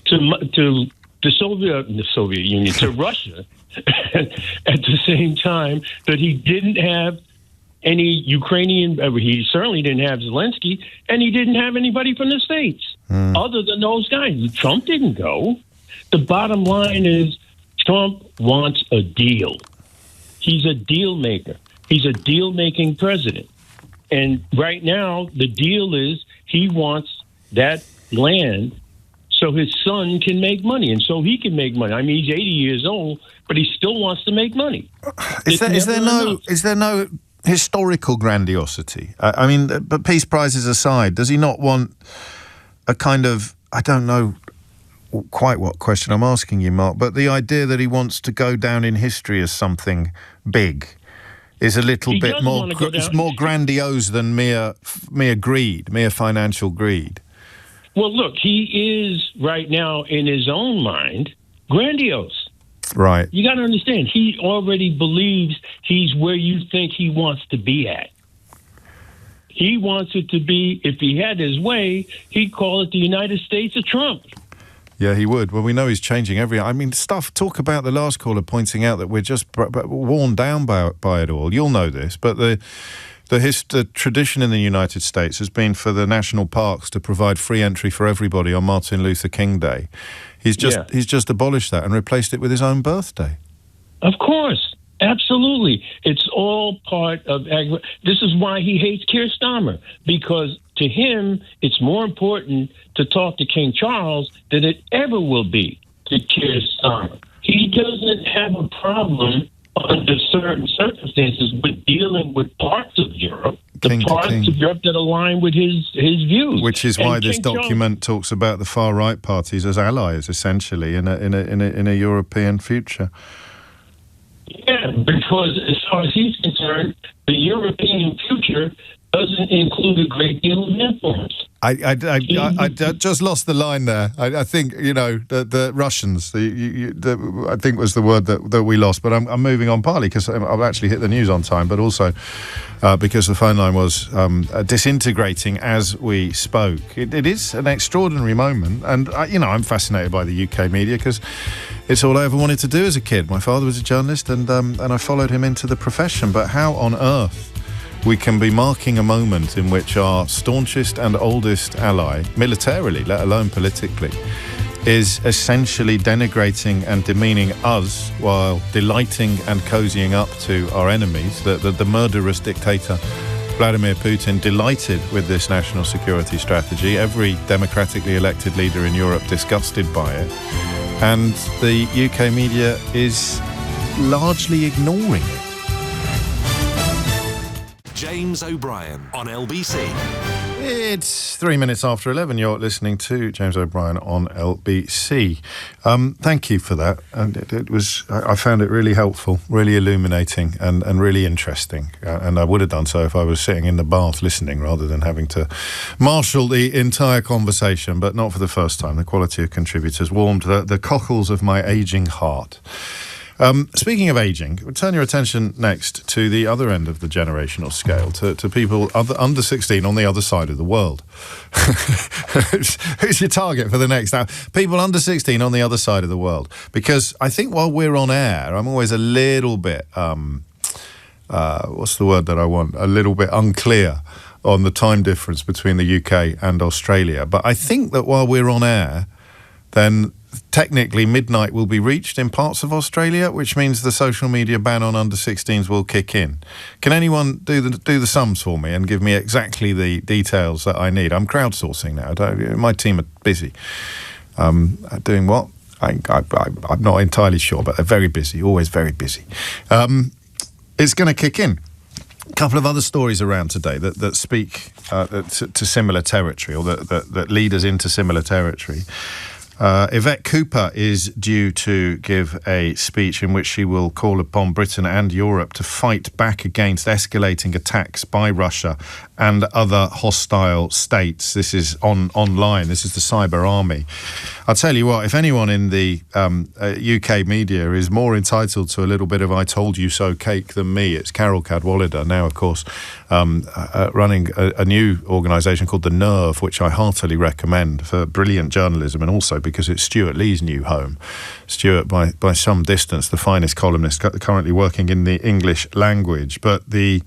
to the Soviet Union, to Russia, at the same time that he didn't have any Ukrainian, he certainly didn't have Zelensky, and he didn't have anybody from the States other than those guys. Trump didn't go. The bottom line is Trump wants a deal. He's a deal maker. He's a deal-making president. And right now, the deal is he wants that land so his son can make money, and so he can make money. I mean, he's 80 years old, but he still wants to make money. Is there no historical grandiosity? I mean, but peace prizes aside, does he not want a kind of, I don't know quite what question I'm asking you, Mark, but the idea that he wants to go down in history as something big is a little bit more, it's more grandiose than mere greed, mere financial greed. Well, look, he is right now in his own mind grandiose. Right. You got to understand, he already believes he's where you think he wants to be at. He wants it to be, if he had his way, he'd call it the United States of Trump. Yeah, he would. Well, we know he's changing I mean, talk about the last caller pointing out that we're just worn down by it all. You'll know this, but the tradition in the United States has been for the national parks to provide free entry for everybody on Martin Luther King Day. He's just abolished that and replaced it with his own birthday. Of course. Absolutely. It's all part of... This is why he hates Keir Starmer, because to him, it's more important to talk to King Charles than it ever will be to Keir Starmer. He doesn't have a problem under certain circumstances with dealing with parts of Europe, the parts of Europe that align with his views. Which is why this document talks about the far-right parties as allies, essentially, in a European future. Yeah, because as far as he's concerned, the European future doesn't include a great deal of influence. I just lost the line there. I think, the Russians, I think was the word that we lost. But I'm moving on, partly because I've actually hit the news on time, but also because the phone line was disintegrating as we spoke. It is an extraordinary moment. And, I'm fascinated by the UK media because it's all I ever wanted to do as a kid. My father was a journalist and I followed him into the profession. But how on earth we can be marking a moment in which our staunchest and oldest ally, militarily, let alone politically, is essentially denigrating and demeaning us while delighting and cozying up to our enemies. The murderous dictator Vladimir Putin delighted with this national security strategy. Every democratically elected leader in Europe disgusted by it. And the UK media is largely ignoring it. James O'Brien on LBC. It's 3 minutes after 11. You're listening to James O'Brien on LBC. Thank you for that. And it was, I found it really helpful, really illuminating, and really interesting. And I would have done so if I was sitting in the bath listening rather than having to marshal the entire conversation, but not for the first time. The quality of contributors warmed the cockles of my ageing heart. Speaking of ageing, we'll turn your attention next to the other end of the generational scale, to people under 16 on the other side of the world. Who's your target for the next hour? People under 16 on the other side of the world. Because I think while we're on air, I'm always a little bit, what's the word that I want? A little bit unclear on the time difference between the UK and Australia. But I think that while we're on air, then technically midnight will be reached in parts of Australia, which means the social media ban on under 16s will kick in. Can anyone do the sums for me and give me exactly the details that I need? I'm crowdsourcing now. My team are busy. Doing what? I'm not entirely sure, but they're very busy, always very busy. It's going to kick in. A couple of other stories around today that speak to similar territory, or that lead us into similar territory. Yvette Cooper is due to give a speech in which she will call upon Britain and Europe to fight back against escalating attacks by Russia and other hostile states. This is online. This is the cyber army. I'll tell you what, if anyone in the UK media is more entitled to a little bit of I told you so cake than me, it's Carol Cadwallader, now, of course, running a new organisation called The Nerve, which I heartily recommend for brilliant journalism, and also because it's Stuart Lee's new home. Stuart, by some distance, the finest columnist currently working in the English language. But the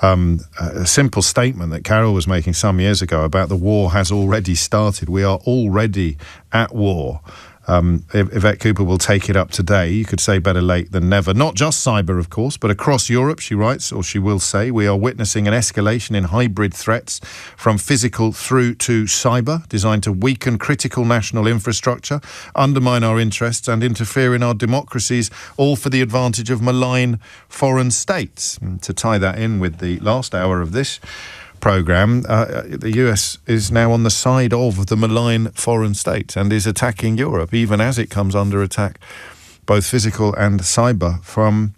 a simple statement that Carol was making some years ago about the war has already started. We are already at war. Yvette Cooper will take it up today. You could say better late than never. Not just cyber, of course, but across Europe, she writes, or she will say, we are witnessing an escalation in hybrid threats from physical through to cyber, designed to weaken critical national infrastructure, undermine our interests and interfere in our democracies, all for the advantage of malign foreign states. And to tie that in with the last hour of this programme, the US is now on the side of the malign foreign state and is attacking Europe, even as it comes under attack, both physical and cyber, from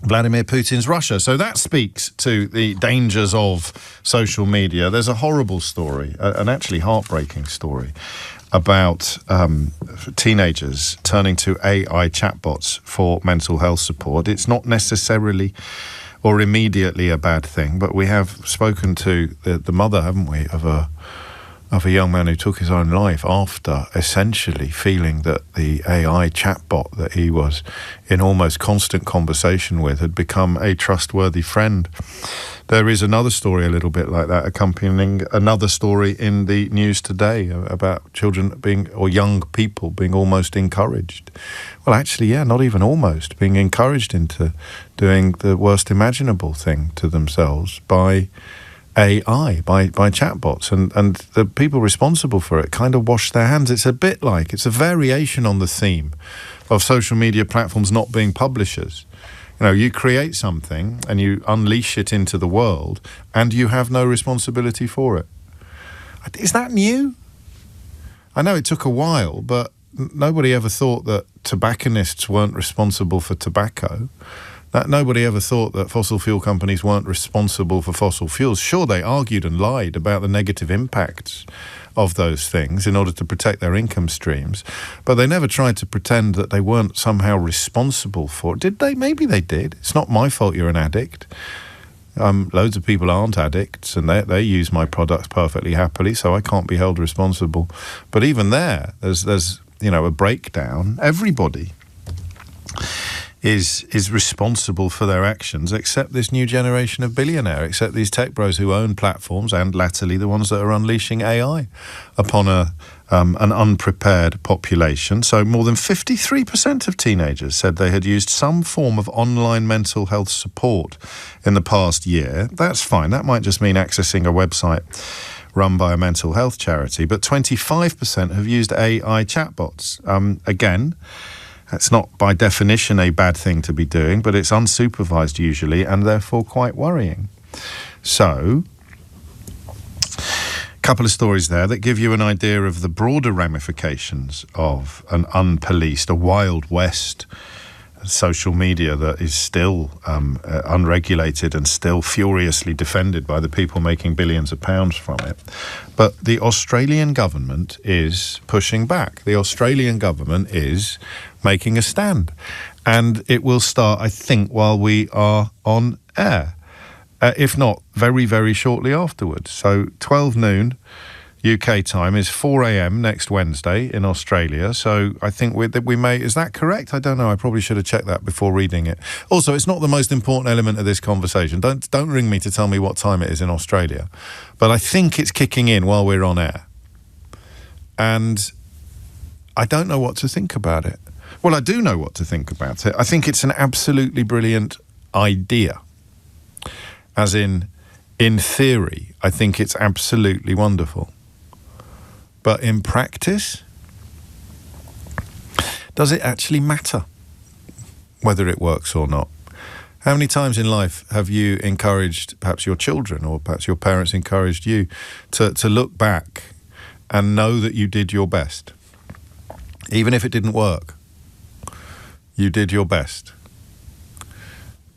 Vladimir Putin's Russia. So that speaks to the dangers of social media. There's a horrible story, an actually heartbreaking story, about teenagers turning to AI chatbots for mental health support. It's not necessarily or immediately a bad thing, but we have spoken to the mother, haven't we, of a young man who took his own life after essentially feeling that the AI chatbot that he was in almost constant conversation with had become a trustworthy friend. There is another story a little bit like that accompanying another story in the news today about children being, or young people being almost encouraged. Well, actually, yeah, not even almost, being encouraged into doing the worst imaginable thing to themselves by AI, by chatbots, and the people responsible for it kind of wash their hands. It's a bit like, it's a variation on the theme of social media platforms not being publishers. You know, you create something and you unleash it into the world and you have no responsibility for it. Is that new? I know it took a while, but nobody ever thought that tobacconists weren't responsible for tobacco. That nobody ever thought that fossil fuel companies weren't responsible for fossil fuels. Sure, they argued and lied about the negative impacts of those things in order to protect their income streams, but they never tried to pretend that they weren't somehow responsible for it. Did they? Maybe they did. It's not my fault you're an addict. Loads of people aren't addicts, and they use my products perfectly happily, so I can't be held responsible. But even there's a breakdown. Everybody is responsible for their actions, except this new generation of billionaire, except these tech bros who own platforms, and latterly the ones that are unleashing AI upon an unprepared population. So more than 53% of teenagers said they had used some form of online mental health support in the past year. That's fine. That might just mean accessing a website run by a mental health charity, but 25% have used AI chatbots. Again, It's not by definition a bad thing to be doing, but it's unsupervised usually and therefore quite worrying. So, a couple of stories there that give you an idea of the broader ramifications of an unpoliced, a Wild West social media that is still unregulated and still furiously defended by the people making billions of pounds from it. But the Australian government is pushing back. The Australian government is making a stand. And it will start, I think, while we are on air, if not very, very shortly afterwards. So 12 noon UK time is 4 a.m. next Wednesday in Australia. So I think we may... Is that correct? I don't know. I probably should have checked that before reading it. Also, it's not the most important element of this conversation. Don't ring me to tell me what time it is in Australia. But I think it's kicking in while we're on air. And I don't know what to think about it. Well, I do know what to think about it. I think it's an absolutely brilliant idea. As in theory, I think it's absolutely wonderful. But in practice, does it actually matter whether it works or not? How many times in life have you encouraged perhaps your children or perhaps your parents encouraged you to look back and know that you did your best? Even if it didn't work, you did your best.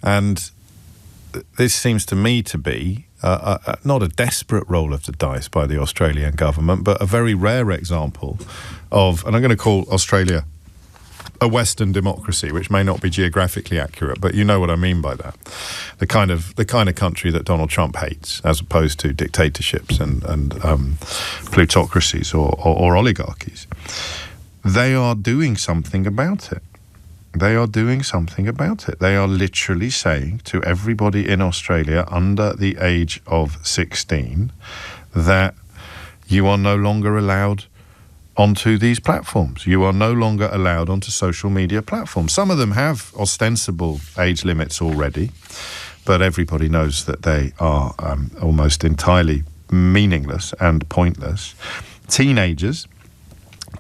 And this seems to me to be not a desperate roll of the dice by the Australian government, but a very rare example of, and I'm going to call Australia a Western democracy, which may not be geographically accurate, but you know what I mean by that. The kind of country that Donald Trump hates, as opposed to dictatorships and plutocracies or oligarchies. They are doing something about it. They are doing something about it. They are literally saying to everybody in Australia under the age of 16 that you are no longer allowed onto these platforms. You are no longer allowed onto social media platforms. Some of them have ostensible age limits already, but everybody knows that they are almost entirely meaningless and pointless. Teenagers,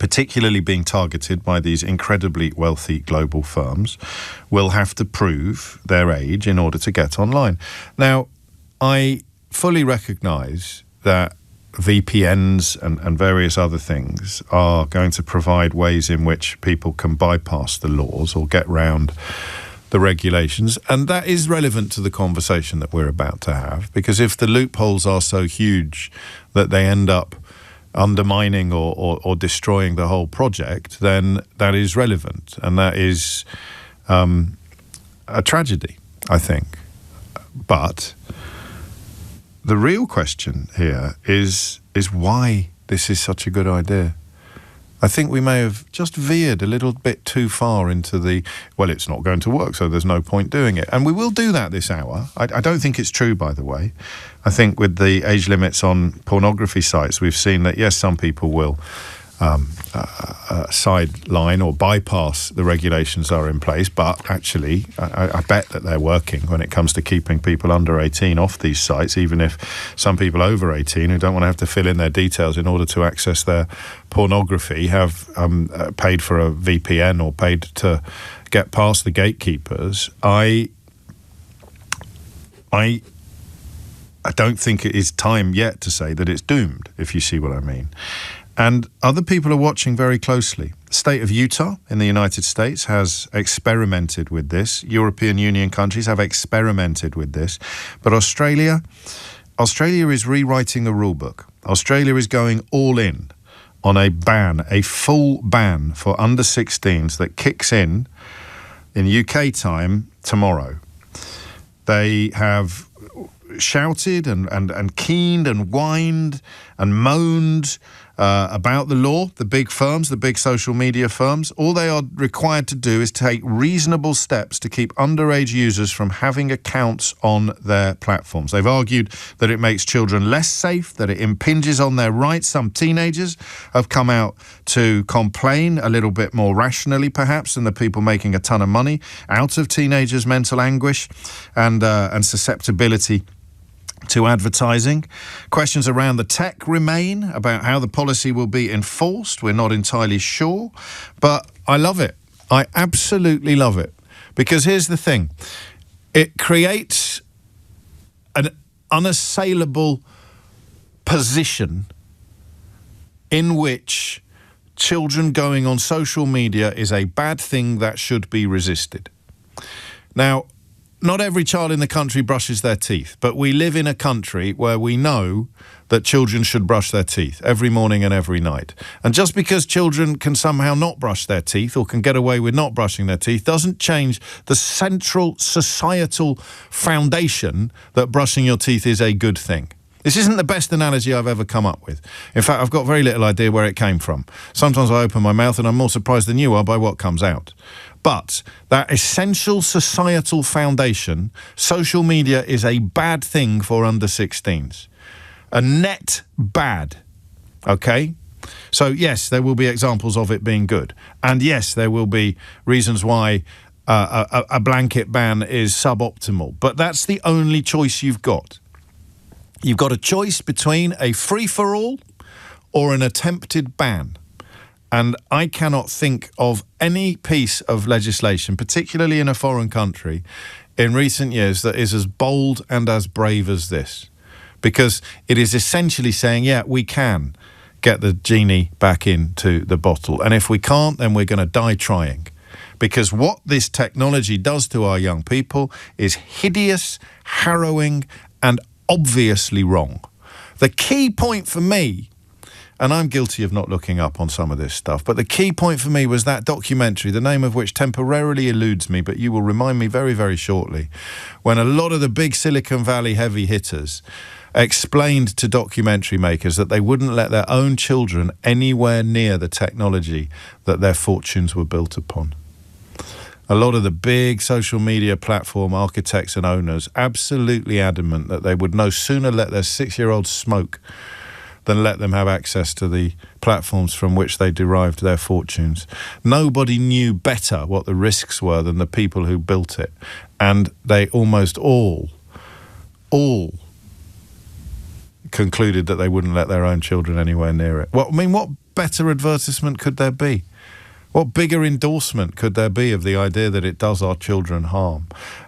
particularly being targeted by these incredibly wealthy global firms, will have to prove their age in order to get online. Now, I fully recognise that VPNs and various other things are going to provide ways in which people can bypass the laws or get round the regulations, and that is relevant to the conversation that we're about to have, because if the loopholes are so huge that they end up undermining or destroying the whole project, then that is relevant, and that is a tragedy, I think. But the real question here is why this is such a good idea. I think we may have just veered a little bit too far into well, it's not going to work, so there's no point doing it. And we will do that this hour. I don't think it's true, by the way. I think with the age limits on pornography sites, we've seen that, yes, some people will sideline or bypass the regulations that are in place, but actually I bet that they're working when it comes to keeping people under 18 off these sites, even if some people over 18 who don't want to have to fill in their details in order to access their pornography have paid for a VPN or paid to get past the gatekeepers. I don't think it is time yet to say that it's doomed, if you see what I mean. And other people are watching very closely. The state of Utah in the United States has experimented with this. European Union countries have experimented with this. But Australia is rewriting the rule book. Australia is going all in on a ban, a full ban for under 16s that kicks in UK time tomorrow. They have shouted and keened and whined and moaned about the law, the big firms, the big social media firms. All they are required to do is take reasonable steps to keep underage users from having accounts on their platforms. They've argued that it makes children less safe, that it impinges on their rights. Some teenagers have come out to complain a little bit more rationally, perhaps, than the people making a ton of money out of teenagers' mental anguish and susceptibility to advertising. Questions around the tech remain about how the policy will be enforced. We're not entirely sure, but I love it. I absolutely love it. Because here's the thing. It creates an unassailable position in which children going on social media is a bad thing that should be resisted. Now, not every child in the country brushes their teeth, but we live in a country where we know that children should brush their teeth every morning and every night. And just because children can somehow not brush their teeth or can get away with not brushing their teeth doesn't change the central societal foundation that brushing your teeth is a good thing. This isn't the best analogy I've ever come up with. In fact, I've got very little idea where it came from. Sometimes I open my mouth and I'm more surprised than you are by what comes out. But that essential societal foundation, social media is a bad thing for under 16s. A net bad, okay? So, yes, there will be examples of it being good. And, yes, there will be reasons why a blanket ban is suboptimal. But that's the only choice you've got. You've got a choice between a free-for-all or an attempted ban. And I cannot think of any piece of legislation, particularly in a foreign country, in recent years that is as bold and as brave as this. Because it is essentially saying, yeah, we can get the genie back into the bottle. And if we can't, then we're going to die trying. Because what this technology does to our young people is hideous, harrowing, and obviously wrong. The key point for me, and I'm guilty of not looking up on some of this stuff, but the key point for me was that documentary, the name of which temporarily eludes me, but you will remind me very, very shortly, when a lot of the big Silicon Valley heavy hitters explained to documentary makers that they wouldn't let their own children anywhere near the technology that their fortunes were built upon. A lot of the big social media platform architects and owners absolutely adamant that they would no sooner let their 6-year-olds smoke than let them have access to the platforms from which they derived their fortunes. Nobody knew better what the risks were than the people who built it. And they almost all concluded that they wouldn't let their own children anywhere near it. Well, I mean, what better advertisement could there be? What bigger endorsement could there be of the idea that it does our children harm?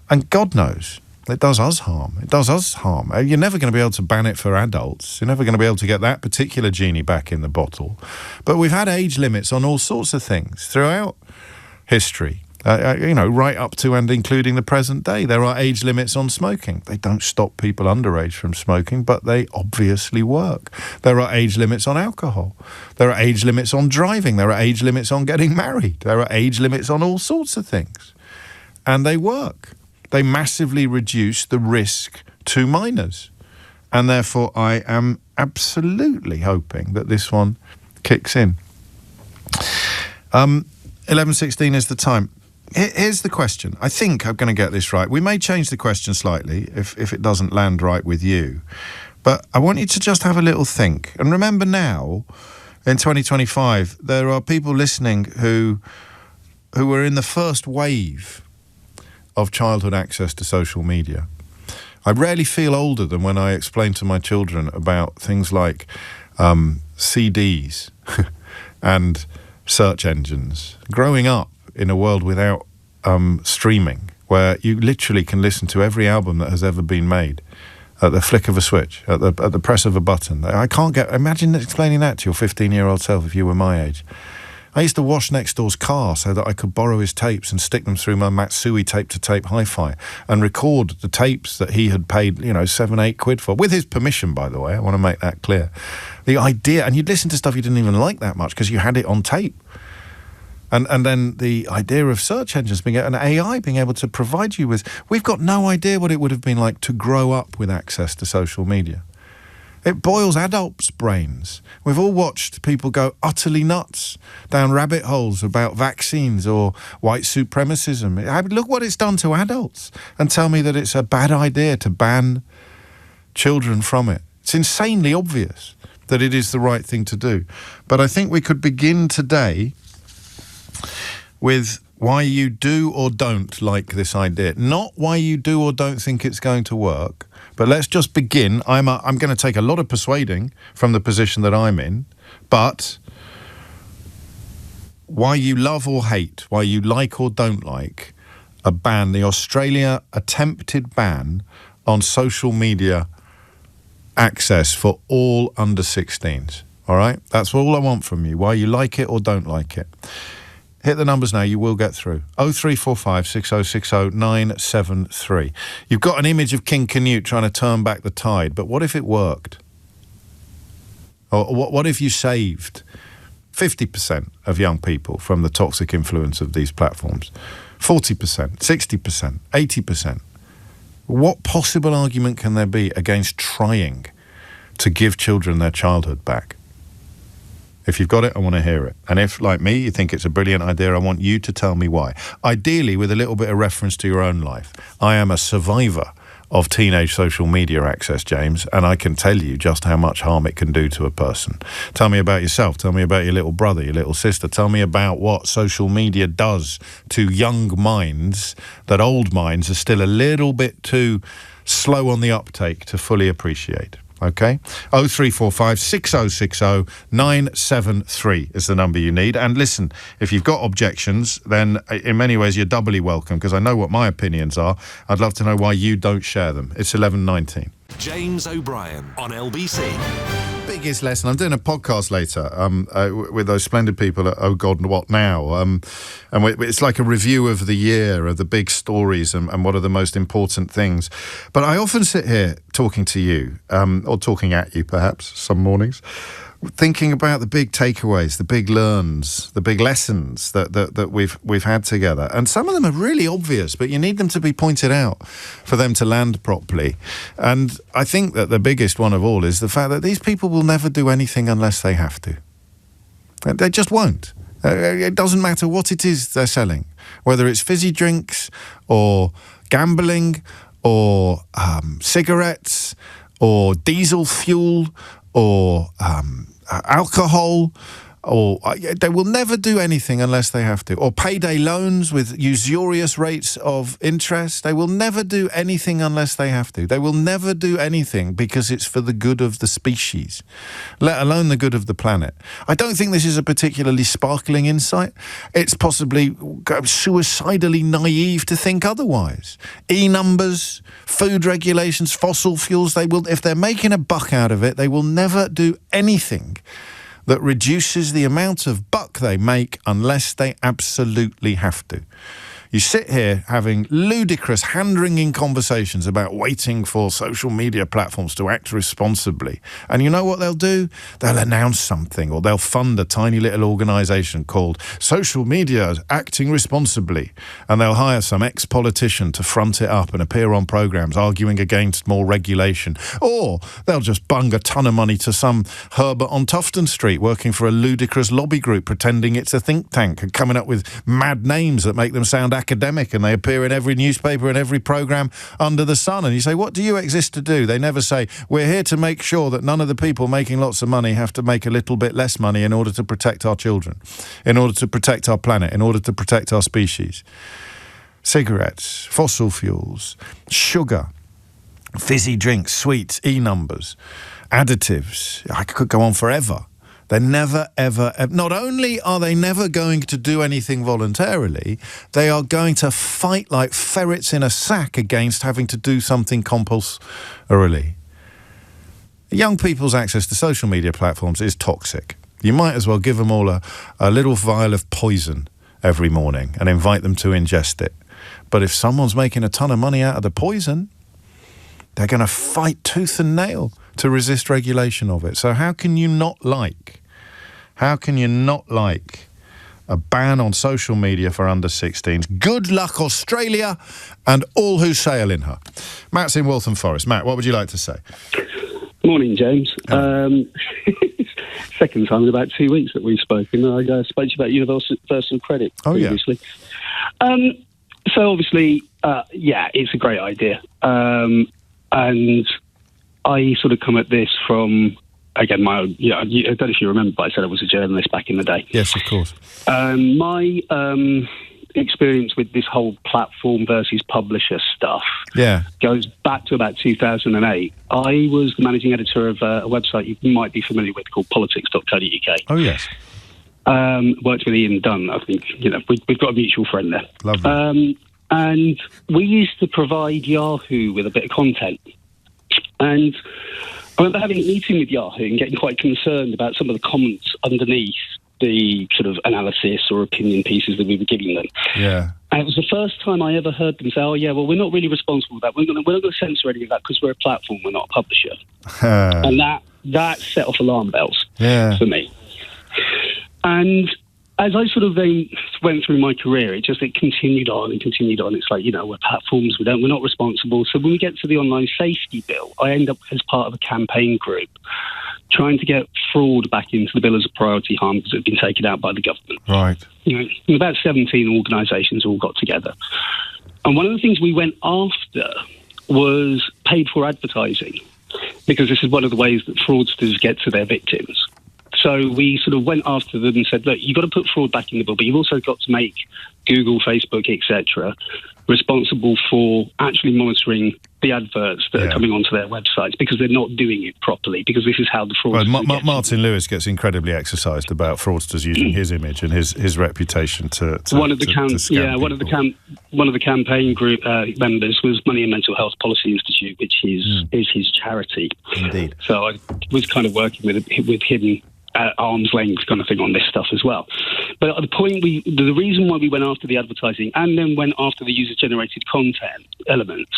And God knows, it does us harm. It does us harm. You're never going to be able to ban it for adults. You're never going to be able to get that particular genie back in the bottle. But we've had age limits on all sorts of things throughout history. Right up to and including the present day. There are age limits on smoking. They don't stop people underage from smoking, but they obviously work. There are age limits on alcohol. There are age limits on driving. There are age limits on getting married. There are age limits on all sorts of things. And they work. They massively reduce the risk to minors. And therefore, I am absolutely hoping that this one kicks in. 11:16 is the time. Here's the question. I think I'm going to get this right. We may change the question slightly if it doesn't land right with you. But I want you to just have a little think. And remember now, in 2025, there are people listening who were in the first wave of childhood access to social media. I rarely feel older than when I explain to my children about things like CDs and search engines. Growing up in a world without streaming, where you literally can listen to every album that has ever been made at the flick of a switch, at the press of a button. Imagine explaining that to your 15-year-old self if you were my age. I used to wash next door's car so that I could borrow his tapes and stick them through my Matsui tape-to-tape hi-fi and record the tapes that he had paid, £7-8 for, with his permission, by the way. I want to make that clear. The idea, and you'd listen to stuff you didn't even like that much because you had it on tape. And then the idea of search engines and AI being able to provide you with... We've got no idea what it would have been like to grow up with access to social media. It boils adults' brains. We've all watched people go utterly nuts down rabbit holes about vaccines or white supremacism. Look what it's done to adults, and tell me that it's a bad idea to ban children from it. It's insanely obvious that it is the right thing to do. But I think we could begin today with why you do or don't like this idea. Not why you do or don't think it's going to work, but let's just begin. I'm going to take a lot of persuading from the position that I'm in, but why you love or hate, why you like or don't like a ban, the Australia attempted ban on social media access for all under 16s. All right? That's all I want from you, why you like it or don't like it. Hit the numbers now, you will get through. 0345 6060 973. You've got an image of King Canute trying to turn back the tide, but what if it worked? Or what if you saved 50% of young people from the toxic influence of these platforms? 40%, 60%, 80%. What possible argument can there be against trying to give children their childhood back? If you've got it, I want to hear it. And if, like me, you think it's a brilliant idea, I want you to tell me why. Ideally, with a little bit of reference to your own life. I am a survivor of teenage social media access, James, and I can tell you just how much harm it can do to a person. Tell me about yourself. Tell me about your little brother, your little sister. Tell me about what social media does to young minds that old minds are still a little bit too slow on the uptake to fully appreciate. Okay? 0345 6060 973 is the number you need. And listen, if you've got objections, then in many ways you're doubly welcome, because I know what my opinions are. I'd love to know why you don't share them. It's 11:19. James O'Brien on LBC. Biggest lesson. I'm doing a podcast later with those splendid people at Oh God, What Now? And it's like a review of the year, of the big stories and what are the most important things. But I often sit here talking to you, or talking at you perhaps some mornings, thinking about the big takeaways, the big learns, the big lessons that we've had together. And some of them are really obvious, but you need them to be pointed out for them to land properly. And I think that the biggest one of all is the fact that these people will never do anything unless they have to. They just won't. It doesn't matter what it is they're selling, whether it's fizzy drinks or gambling or cigarettes or diesel fuel or alcohol, or they will never do anything unless they have to. Or payday loans with usurious rates of interest. They will never do anything unless they have to. They will never do anything because it's for the good of the species, let alone the good of the planet. I don't think this is a particularly sparkling insight. It's possibly suicidally naive to think otherwise. E-numbers, food regulations, fossil fuels, they will, if they're making a buck out of it, they will never do anything that reduces the amount of buck they make unless they absolutely have to. You sit here having ludicrous, hand-wringing conversations about waiting for social media platforms to act responsibly. And you know what they'll do? They'll announce something, or they'll fund a tiny little organisation called Social Media Acting Responsibly. And they'll hire some ex-politician to front it up and appear on programmes arguing against more regulation. Or they'll just bung a ton of money to some Herbert on Tufton Street working for a ludicrous lobby group pretending it's a think tank and coming up with mad names that make them sound academic, and they appear in every newspaper and every programme under the sun. And you say, what do you exist to do? They never say, we're here to make sure that none of the people making lots of money have to make a little bit less money in order to protect our children, in order to protect our planet, in order to protect our species. Cigarettes, fossil fuels, sugar, fizzy drinks, sweets, e-numbers, additives. I could go on forever. They're never, ever, not only are they never going to do anything voluntarily, they are going to fight like ferrets in a sack against having to do something compulsorily. Young people's access to social media platforms is toxic. You might as well give them all a little vial of poison every morning and invite them to ingest it. But if someone's making a ton of money out of the poison, they're going to fight tooth and nail to resist regulation of it. So how can you not like a ban on social media for under 16s? Good luck, Australia, and all who sail in her. Matt's in Waltham Forest. Matt, what would you like to say? Morning, James. Second time in about 2 weeks that we've spoken. I spoke to you about universal credit previously. Yeah. So obviously, it's a great idea. And I sort of come at this from, again, I don't know if you remember, but I said I was a journalist back in the day. Yes, of course. My experience with this whole platform versus publisher stuff goes back to about 2008. I was the managing editor of a website you might be familiar with called politics.co.uk. Oh, yes. Worked with Ian Dunn. I think we've got a mutual friend there. Lovely. And we used to provide Yahoo with a bit of content. And I remember having a meeting with Yahoo and getting quite concerned about some of the comments underneath the sort of analysis or opinion pieces that we were giving them. Yeah. And it was the first time I ever heard them say, "Oh yeah, well, we're not really responsible for that. We're not going to censor any of that because we're a platform, we're not a publisher." And that set off alarm bells for me. And as I sort of then went through my career, it continued on and continued on. It's like, we're platforms, we're not responsible. So when we get to the online safety bill, I end up as part of a campaign group trying to get fraud back into the bill as a priority harm because it had been taken out by the government. Right. About 17 organisations all got together. And one of the things we went after was paid for advertising, because this is one of the ways that fraudsters get to their victims. So we sort of went after them and said, look, you've got to put fraud back in the bill, but you've also got to make Google, Facebook, etc. responsible for actually monitoring the adverts that are coming onto their websites, because they're not doing it properly, because this is how the fraudsters Martin Lewis gets incredibly exercised about fraudsters using his image and his reputation to one of the campaign group members was Money and Mental Health Policy Institute, which is his charity. Indeed. So I was kind of working with him at arm's length kind of thing on this stuff as well. But at the reason why we went after the advertising and then went after the user-generated content elements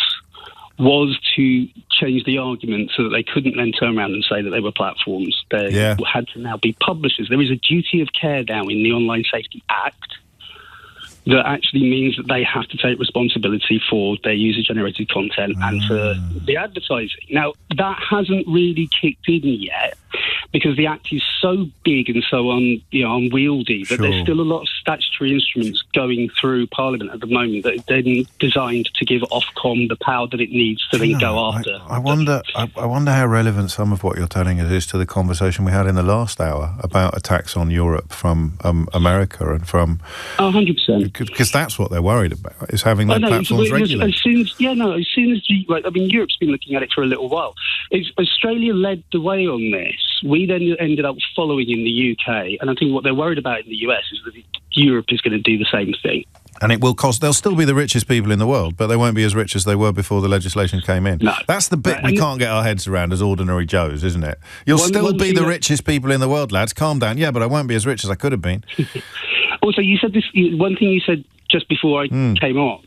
was to change the argument so that they couldn't then turn around and say that they were platforms. They had to now be publishers. There is a duty of care now in the Online Safety Act that actually means that they have to take responsibility for their user-generated content and for the advertising. Now, that hasn't really kicked in yet, because the Act is so big and so unwieldy that there's still a lot of statutory instruments going through Parliament at the moment that are then designed to give Ofcom the power that it needs to then go after. I wonder how relevant some of what you're telling us is to the conversation we had in the last hour about attacks on Europe from America and from... 100%. Because that's what they're worried about, is having their platforms regulated. As soon as Europe's been looking at it for a little while. Australia led the way on this. We then ended up following in the UK, and I think what they're worried about in the US is that Europe is going to do the same thing. And it will cost... They'll still be the richest people in the world, but they won't be as rich as they were before the legislation came in. No. That's the bit we can't get our heads around as ordinary Joes, isn't it? You'll still be the richest people in the world, lads. Calm down. Yeah, but I won't be as rich as I could have been. Also, you said this... One thing you said just before I came on,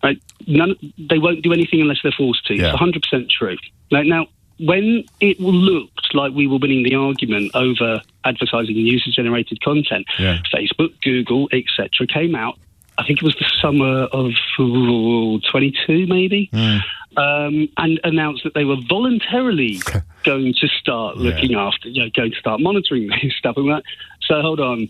right? They won't do anything unless they're forced to. Yeah. It's 100% true. Now, when it looked like we were winning the argument over advertising and user-generated content, Facebook, Google, etc. came out, I think it was the summer of 22, maybe, and announced that they were voluntarily going to start looking after, going to start monitoring this stuff. And so hold on.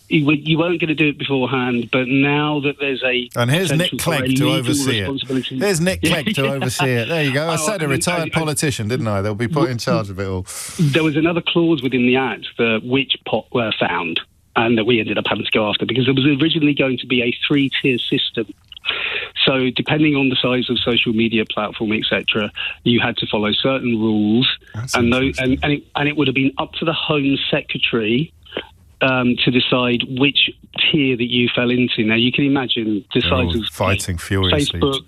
You weren't going to do it beforehand, but now that there's a... And here's Nick Clegg to oversee it. Here's Nick Clegg to oversee it. There you go. I said a retired politician, didn't I? They'll be put in charge of it all. There was another clause within the Act that which pot were found, and that we ended up having to go after, because there was originally going to be a 3-tier system. So depending on the size of social media platform, etc., you had to follow certain rules, and it would have been up to the Home Secretary to decide which tier that you fell into. Now you can imagine the size of fighting furiously. Facebook.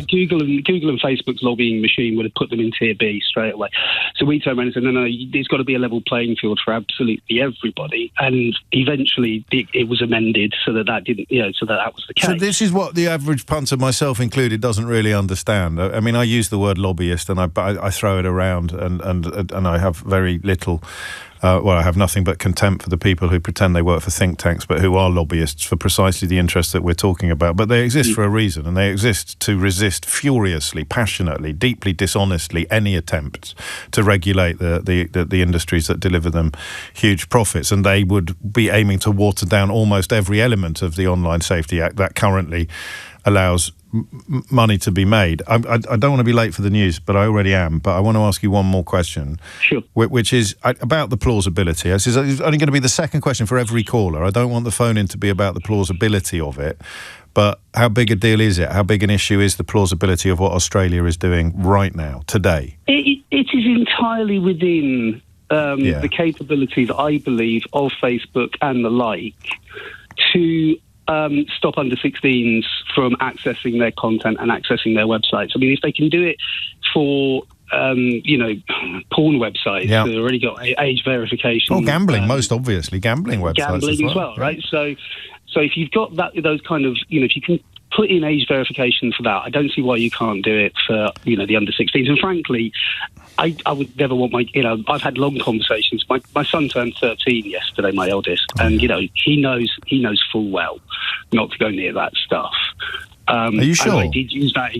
Google and Facebook's lobbying machine would have put them in tier B straight away. So we turned around and said, no, there's got to be a level playing field for absolutely everybody. And eventually it was amended so that didn't, so that was the case. So this is what the average punter, myself included, doesn't really understand. I mean, I use the word lobbyist and I throw it around and I have very little. I have nothing but contempt for the people who pretend they work for think tanks but who are lobbyists for precisely the interests that we're talking about. But they exist for a reason, and they exist to resist furiously, passionately, deeply dishonestly any attempts to regulate the industries that deliver them huge profits. And they would be aiming to water down almost every element of the Online Safety Act that currently allows money to be made. I don't want to be late for the news, but I already am. But I want to ask you one more question, which is about the plausibility. This is only going to be the second question for every caller. I don't want the phone-in to be about the plausibility of it, but how big a deal is it? How big an issue is the plausibility of what Australia is doing right now, today? It is entirely within the capabilities, I believe, of Facebook and the like to stop under 16s from accessing their content and accessing their websites. I mean, if they can do it for porn websites that have already got age verification. Or gambling, most obviously, gambling websites. Gambling as well, right? So if you've got those kind of, if you can put in age verification for that, I don't see why you can't do it for, the under 16s. And frankly, I would never want I've had long conversations. My son turned 13 yesterday, my eldest, and, he knows full well not to go near that stuff. Are you sure? I did use that.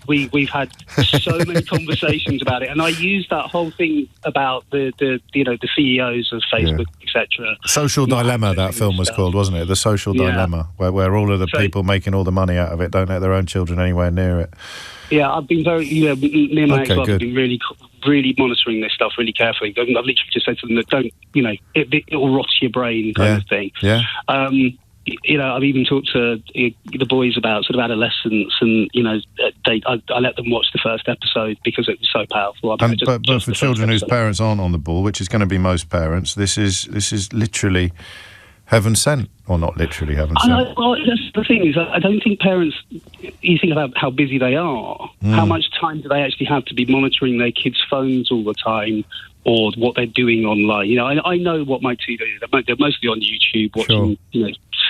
We've had so many conversations about it, and I used that whole thing about the CEOs of Facebook, etc. Social Dilemma, that film was called, wasn't it? The Social Dilemma, where all of the people making all the money out of it don't let their own children anywhere near it. Yeah, I've been very, me and my ex-wife have been really monitoring this stuff really carefully. I've literally just said to them that don't, it will rot your brain kind of thing. Yeah. I've even talked to the boys about sort of adolescence, and I let them watch the first episode because it was so powerful. But for children whose parents aren't on the ball, which is going to be most parents, this is literally heaven sent, or not literally heaven sent. Well, that's the thing is, I don't think parents. You think about how busy they are. How much time do they actually have to be monitoring their kids' phones all the time? Or what they're doing online. I know what my two do. They're mostly on YouTube watching,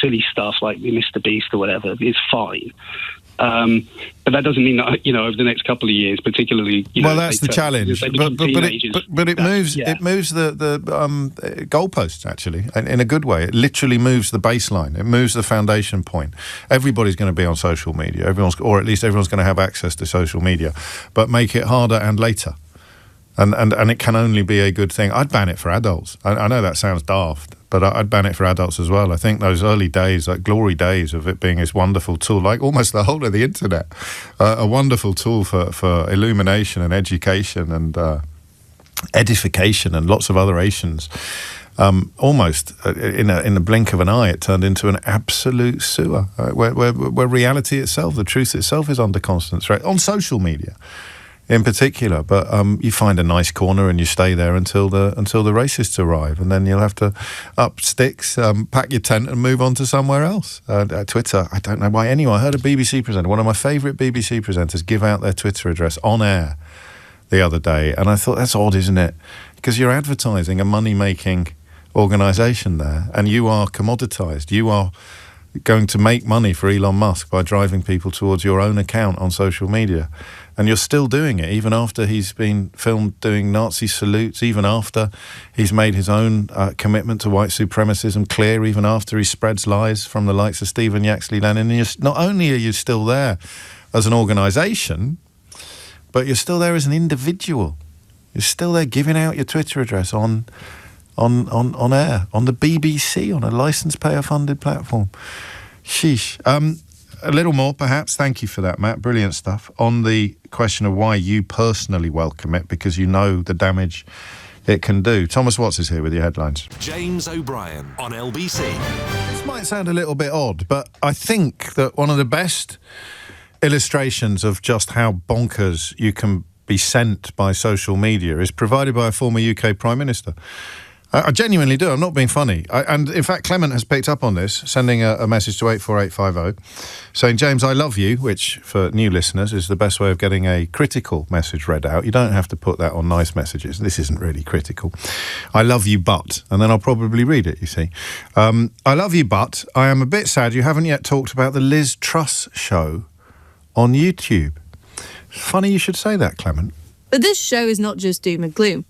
silly stuff like Mr. Beast or whatever. It's fine. But that doesn't mean that, over the next couple of years, particularly... well, that's the challenge. But it moves the goalposts, actually, in a good way. It literally moves the baseline. It moves the foundation point. Everybody's going to be on social media. Or at least everyone's going to have access to social media. But make it harder and later. And it can only be a good thing. I'd ban it for adults. I know that sounds daft, but I'd ban it for adults as well. I think those early days, like glory days of it being this wonderful tool, like almost the whole of the internet, a wonderful tool for illumination and education and edification and lots of other Asians. Almost in the blink of an eye, it turned into an absolute sewer, where reality itself, the truth itself, is under constant threat on social media. In particular, but you find a nice corner and you stay there until the racists arrive, and then you'll have to up sticks, pack your tent, and move on to somewhere else. Twitter, I don't know why. Anyway, I heard a BBC presenter, one of my favourite BBC presenters, give out their Twitter address on air the other day, and I thought that's odd, isn't it? Because you're advertising a money-making organisation there, and you are commoditised. You are going to make money for Elon Musk by driving people towards your own account on social media. And you're still doing it, even after he's been filmed doing Nazi salutes, even after he's made his own commitment to white supremacism clear, even after he spreads lies from the likes of Stephen Yaxley Lennon. And not only are you still there as an organisation, but you're still there as an individual. You're still there giving out your Twitter address on air, on the BBC, on a licensed payer-funded platform. Sheesh. A little more, perhaps. Thank you for that, Matt. Brilliant stuff. On the question of why you personally welcome it, because you know the damage it can do. Thomas Watts is here with your headlines. James O'Brien on LBC. This might sound a little bit odd, but I think that one of the best illustrations of just how bonkers you can be sent by social media is provided by a former UK Prime Minister. I genuinely do. I'm not being funny. And in fact, Clement has picked up on this, sending a message to 84850, saying, James, I love you, which for new listeners is the best way of getting a critical message read out. You don't have to put that on nice messages. This isn't really critical. I love you, but, and then I'll probably read it, you see. I love you, but I am a bit sad you haven't yet talked about the Liz Truss show on YouTube. Funny you should say that, Clement. But this show is not just doom and gloom.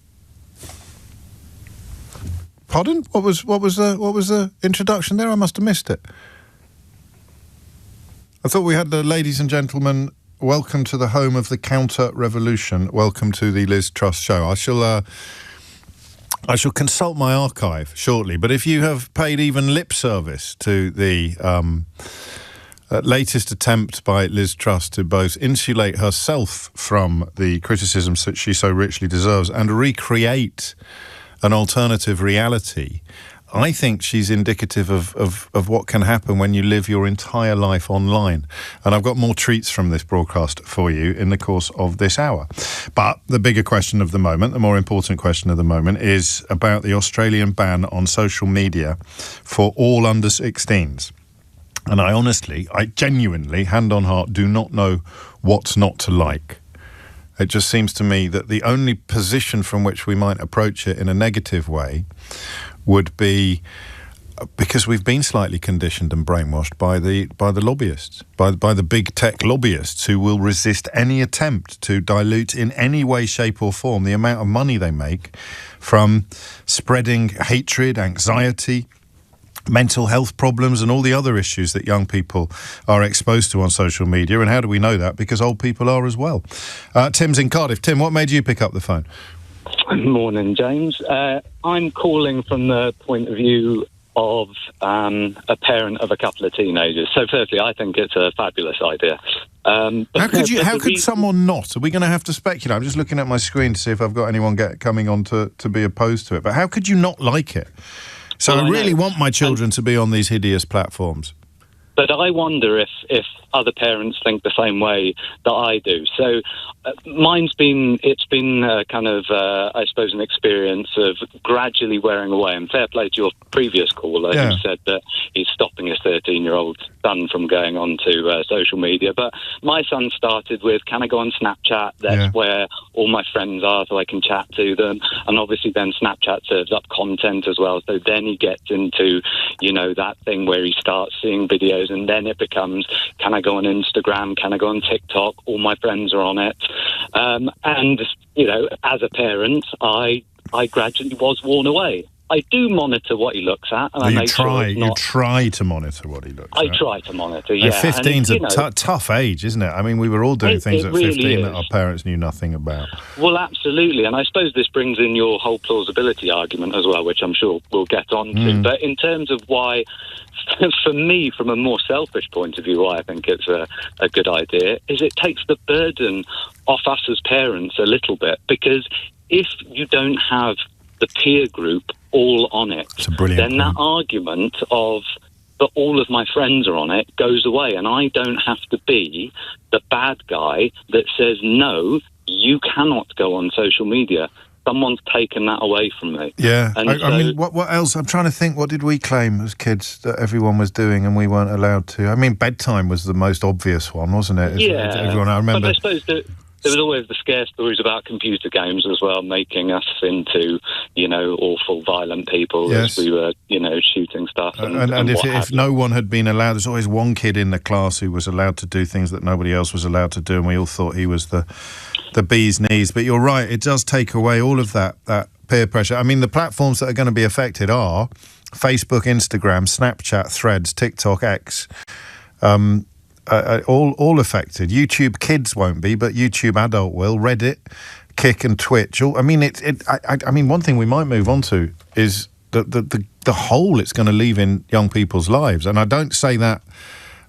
Pardon? What was the introduction there? I must have missed it. I thought we had the ladies and gentlemen, welcome to the home of the counter-revolution. Welcome to the Liz Truss show. I shall consult my archive shortly, but if you have paid even lip service to the latest attempt by Liz Truss to both insulate herself from the criticisms that she so richly deserves and recreate an alternative reality, I think she's indicative of what can happen when you live your entire life online. And I've got more treats from this broadcast for you in the course of this hour. But the bigger question of the moment, the more important question of the moment, is about the Australian ban on social media for all under 16s. And I genuinely, hand on heart, do not know what's not to like. It just seems to me that the only position from which we might approach it in a negative way would be because we've been slightly conditioned and brainwashed by the lobbyists, by the big tech lobbyists who will resist any attempt to dilute in any way, shape or form the amount of money they make from spreading hatred, anxiety, mental health problems and all the other issues that young people are exposed to on social media. And how do we know that? Because old people are as well. Tim's in Cardiff. Tim, what made you pick up the phone? Morning, James. I'm calling from the point of view of a parent of a couple of teenagers. So firstly, I think it's a fabulous idea. How could someone not? Are we going to have to speculate? I'm just looking at my screen to see if I've got anyone coming on to be opposed to it. But how could you not like it? So I really want my children to be on these hideous platforms. But I wonder if other parents think the same way that I do. So it's been kind of, I suppose, an experience of gradually wearing away. And fair play to your previous caller who said that he's stopping his 13-year-old son from going on to social media. But my son started with, can I go on Snapchat? That's where all my friends are so I can chat to them. And obviously then Snapchat serves up content as well. So then he gets into, that thing where he starts seeing videos, and then it becomes, can I go on Instagram? Can I go on TikTok? All my friends are on it. And, as a parent, I gradually was worn away. I do monitor what he looks at. And you try to monitor what he looks at. I try to monitor, yeah. 15's a tough age, isn't it? I mean, we were all doing things at 15 really that our parents knew nothing about. Well, absolutely. And I suppose this brings in your whole plausibility argument as well, which I'm sure we'll get on to. But in terms of why, for me, from a more selfish point of view, why I think it's a good idea, is it takes the burden off us as parents a little bit. Because if you don't have the peer group all on it, then that argument of that all of my friends are on it goes away, and I don't have to be the bad guy that says, no, you cannot go on social media. Someone's taken that away from me. Yeah. I mean, what else? I'm trying to think, what did we claim as kids that everyone was doing and we weren't allowed to? I mean, bedtime was the most obvious one, wasn't it? Everyone, I remember. But I suppose that there was always the scare stories about computer games as well, making us into, awful, violent people as we were, shooting stuff. And if no one had been allowed, there's always one kid in the class who was allowed to do things that nobody else was allowed to do, and we all thought he was the bee's knees. But you're right, it does take away all of that peer pressure. I mean, the platforms that are going to be affected are Facebook, Instagram, Snapchat, Threads, TikTok, X, all affected. YouTube Kids won't be, but YouTube Adult will. Reddit, Kick, and Twitch. I mean, one thing we might move on to is the hole it's going to leave in young people's lives. And I don't say that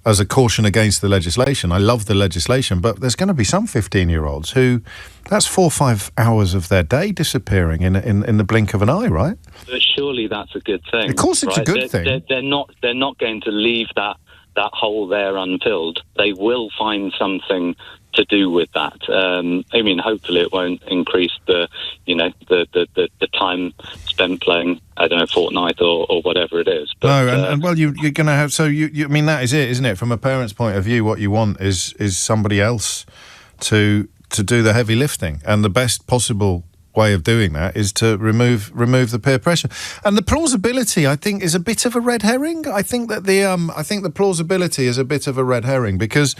as a caution against the legislation. I love the legislation, but there's going to be some 15-year-olds who, that's 4 or 5 hours of their day disappearing in the blink of an eye, right? But surely that's a good thing. Of course, it's a good thing. They're not going to leave that hole there unfilled. They will find something to do with that. I mean, hopefully it won't increase the time spent playing, I don't know, Fortnite or whatever it is. But, you're going to have, I mean, that is it, isn't it? From a parent's point of view, what you want is somebody else to do the heavy lifting. And the best possible way of doing that is to remove the peer pressure. And the plausibility, I think, is a bit of a red herring. I think that the plausibility is a bit of a red herring because,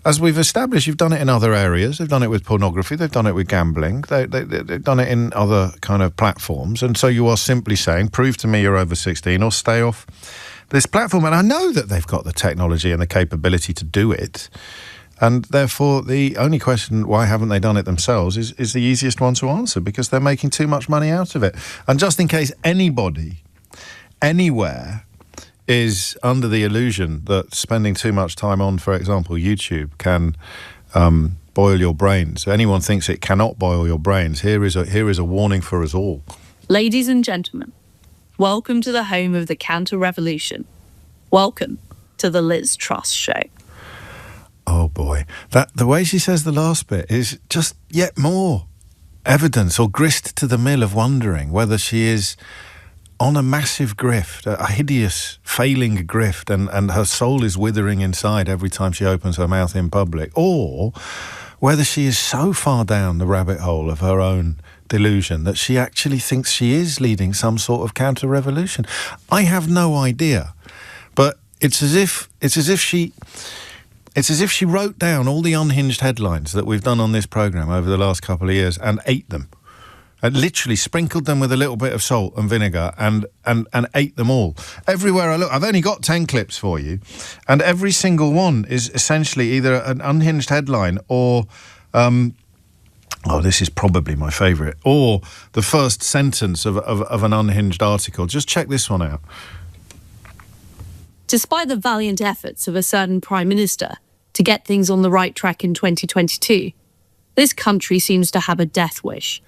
as we've established, you've done it in other areas. They've done it with pornography. They've done it with gambling. They've done it in other kind of platforms. And so you are simply saying, prove to me you're over 16 or stay off this platform. And I know that they've got the technology and the capability to do it. And therefore, the only question, why haven't they done it themselves, is the easiest one to answer, because they're making too much money out of it. And just in case anybody, anywhere, is under the illusion that spending too much time on, for example, YouTube can boil your brains, anyone thinks it cannot boil your brains, here is a warning for us all. Ladies and gentlemen, Welcome to the home of the counter-revolution. Welcome to the Liz Truss Show. Oh boy, the way she says the last bit is just yet more evidence or grist to the mill of wondering whether she is on a massive grift, a hideous, failing grift, and her soul is withering inside every time she opens her mouth in public, or whether she is so far down the rabbit hole of her own delusion that she actually thinks she is leading some sort of counter-revolution. I have no idea, but it's as if she wrote down all the unhinged headlines that we've done on this programme over the last couple of years and ate them. And literally sprinkled them with a little bit of salt and vinegar and ate them all. Everywhere I look, I've only got 10 clips for you, and every single one is essentially either an unhinged headline or, this is probably my favourite, or the first sentence of an unhinged article. Just check this one out. Despite the valiant efforts of a certain Prime Minister to get things on the right track in 2022, this country seems to have a death wish.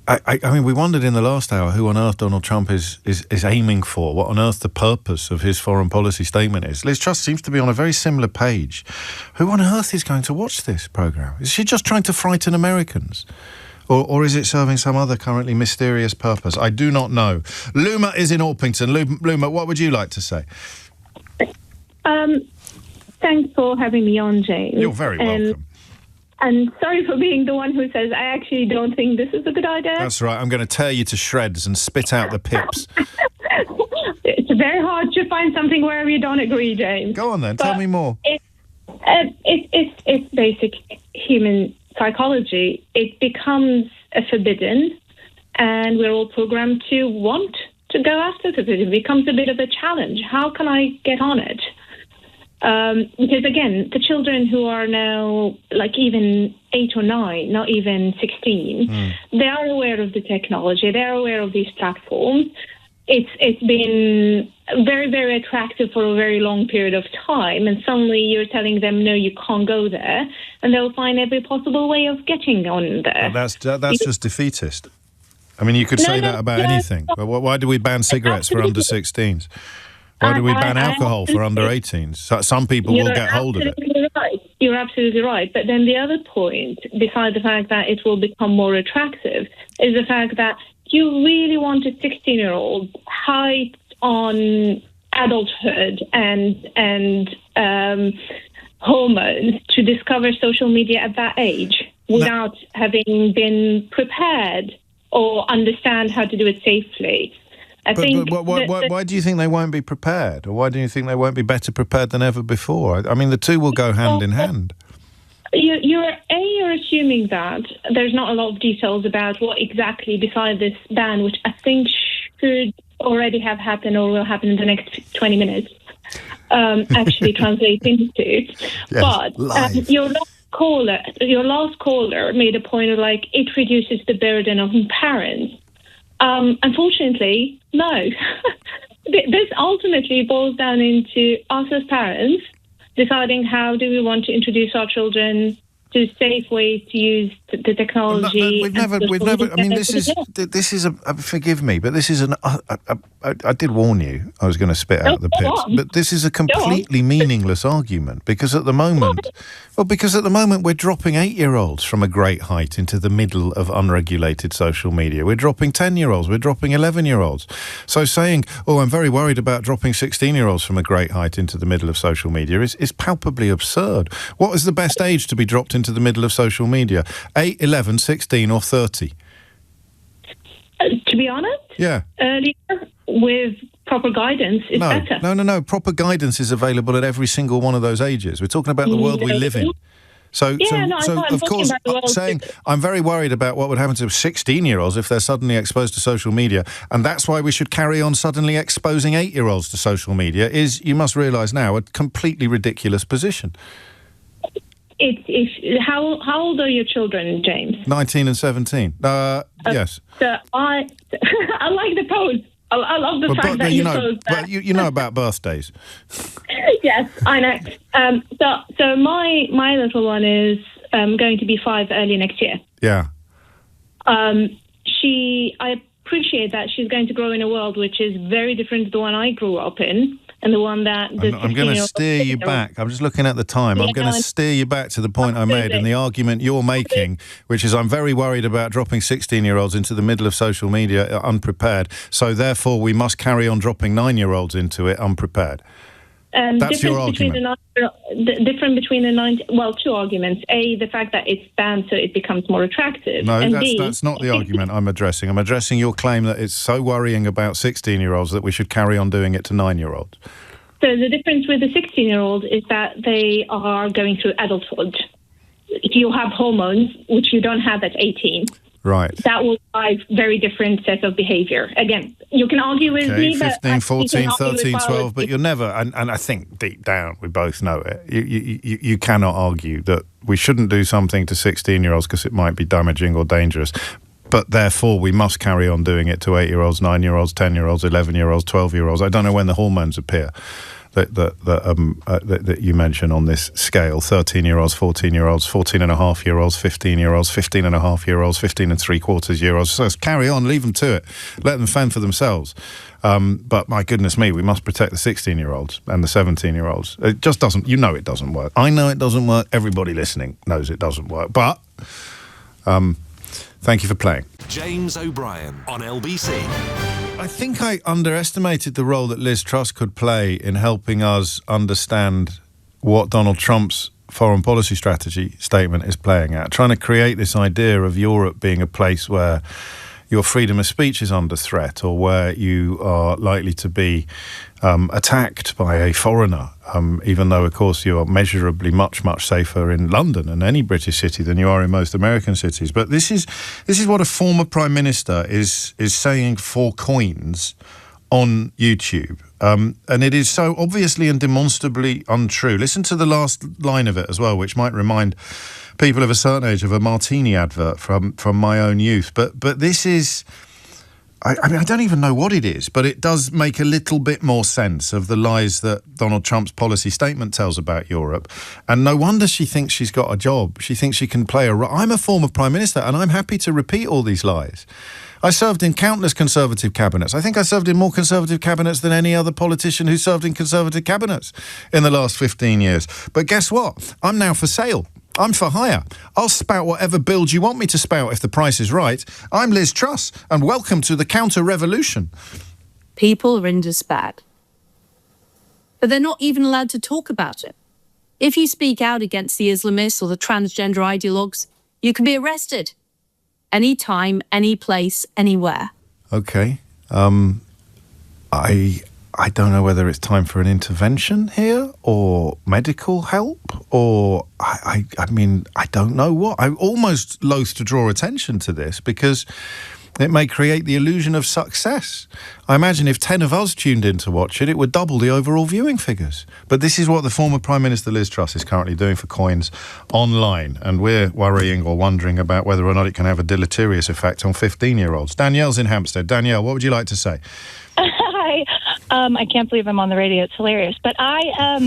I mean, we wondered in the last hour who on earth Donald Trump is aiming for, what on earth the purpose of his foreign policy statement is. Liz Truss seems to be on a very similar page. Who on earth is going to watch this programme? Is she just trying to frighten Americans? Or is it serving some other currently mysterious purpose? I do not know. Luma is in Orpington. Luma, what would you like to say? Thanks for having me on, James. You're very welcome. And sorry for being the one who says I actually don't think this is a good idea. That's right. I'm going to tear you to shreds and spit out the pips. It's very hard to find something where you don't agree, James. Go on then. Tell me more. It's basic human psychology. It becomes a forbidden, and we're all programmed to want to go after forbidden. It becomes a bit of a challenge. How can I get on it? Because, again, the children who are now, like, even 8 or 9, not even 16, they are aware of the technology. They're aware of these platforms. It's been very, very attractive for a very long period of time, and suddenly you're telling them, no, you can't go there, and they'll find every possible way of getting on there. Well, that's just defeatist. I mean, you could say that about anything. But why do we ban cigarettes for under 16s? Why do we ban alcohol for under 18s? Some people will get hold of it. Right. You're absolutely right. But then the other point, besides the fact that it will become more attractive, is the fact that you really want a 16-year-old high on adulthood and hormones to discover social media at that age without having been prepared or understand how to do it safely. Why do you think they won't be prepared? Or why do you think they won't be better prepared than ever before? I mean, the two will go hand in hand. You're assuming that there's not a lot of details about what exactly, besides this ban, which I think should already have happened or will happen in the next 20 minutes, actually translate into. Yes, but your last caller made a point of, like, it reduces the burden on parents. Unfortunately, no. This ultimately boils down into us as parents deciding how do we want to introduce our children to safe ways to use the technology. We've never. I mean, this is forgive me, but this is I did warn you I was going to spit out the pips, but this is a completely meaningless argument because at the moment, we're dropping 8-year-olds from a great height into the middle of unregulated social media. We're dropping 10-year-olds. We're dropping 11-year-olds. So saying, I'm very worried about dropping 16-year-olds from a great height into the middle of social media is palpably absurd. What is the best age to be dropped into the middle of social media? 8, 11, 16 or 30? To be honest? Yeah. Earlier, with proper guidance, is better. No. Proper guidance is available at every single one of those ages. We're talking about the world we live in. So of course, saying I'm very worried about what would happen to 16-year-olds if they're suddenly exposed to social media, and that's why we should carry on suddenly exposing 8-year-olds to social media, is, you must realise now, a completely ridiculous position. How old are your children, James? 19 and 17. Yes. So I like the pose. I love the fact that you posed that. You know about birthdays. Yes, I know. So my little one is going to be 5 early next year. Yeah. I appreciate that she's going to grow in a world which is very different to the one I grew up in. And the one that... I'm going to steer you back. I'm just looking at the time. I'm going to steer you back to the point I made and the argument you're making, which is I'm very worried about dropping 16-year-olds into the middle of social media unprepared. So, therefore, we must carry on dropping 9-year-olds into it unprepared. That's your argument. Different between the 9... Well, two arguments. A, the fact that it's banned so it becomes more attractive. No, and that's not the argument I'm addressing. I'm addressing your claim that it's so worrying about 16-year-olds that we should carry on doing it to 9-year-olds. So the difference with the 16-year-old is that they are going through adulthood. You have hormones, which you don't have at 18. Right. That will drive very different set of behavior. Again, you can argue with me, 15, 14, 13, 12, but you're never, and I think deep down we both know it, you cannot argue that we shouldn't do something to 16-year-olds because it might be damaging or dangerous, but therefore we must carry on doing it to 8-year-olds, 9-year-olds, 10-year-olds, 11-year-olds, 12-year-olds. I don't know when the hormones appear that you mention on this scale. 13-year-olds, 14-year-olds, 14-and-a-half-year-olds, 15-year-olds, 15-and-a-half-year-olds, 15-and-three-quarters-year-olds. So carry on, leave them to it. Let them fend for themselves. But my goodness me, we must protect the 16-year-olds and the 17-year-olds. It just doesn't, it doesn't work. I know it doesn't work. Everybody listening knows it doesn't work. But thank you for playing. James O'Brien on LBC. I think I underestimated the role that Liz Truss could play in helping us understand what Donald Trump's foreign policy strategy statement is playing at, trying to create this idea of Europe being a place where your freedom of speech is under threat or where you are likely to be attacked by a foreigner, even though, of course, you are measurably much, much safer in London and any British city than you are in most American cities. But this is what a former Prime Minister is saying for coins on YouTube. And it is so obviously and demonstrably untrue. Listen to the last line of it as well, which might remind people of a certain age of a Martini advert from my own youth. But this is... I mean, I don't even know what it is, but it does make a little bit more sense of the lies that Donald Trump's policy statement tells about Europe. And no wonder she thinks she's got a job. She thinks she can play a role. I'm a former Prime Minister, and I'm happy to repeat all these lies. I served in countless Conservative cabinets. I think I served in more Conservative cabinets than any other politician who served in Conservative cabinets in the last 15 years. But guess what? I'm now for sale. I'm for hire. I'll spout whatever bilge you want me to spout if the price is right. I'm Liz Truss, and welcome to the counter-revolution. People are in despair. But they're not even allowed to talk about it. If you speak out against the Islamists or the transgender ideologues, you can be arrested. Anytime, any place, anywhere. Okay. I don't know whether it's time for an intervention here or medical help or I mean, I don't know what. I'm almost loath to draw attention to this because it may create the illusion of success. I imagine if 10 of us tuned in to watch it, it would double the overall viewing figures. But this is what the former Prime Minister Liz Truss is currently doing for coins online. And we're worrying or wondering about whether or not it can have a deleterious effect on 15-year-olds. Danielle's in Hampstead. Danielle, what would you like to say? Hi. I can't believe I'm on the radio. It's hilarious. But I have,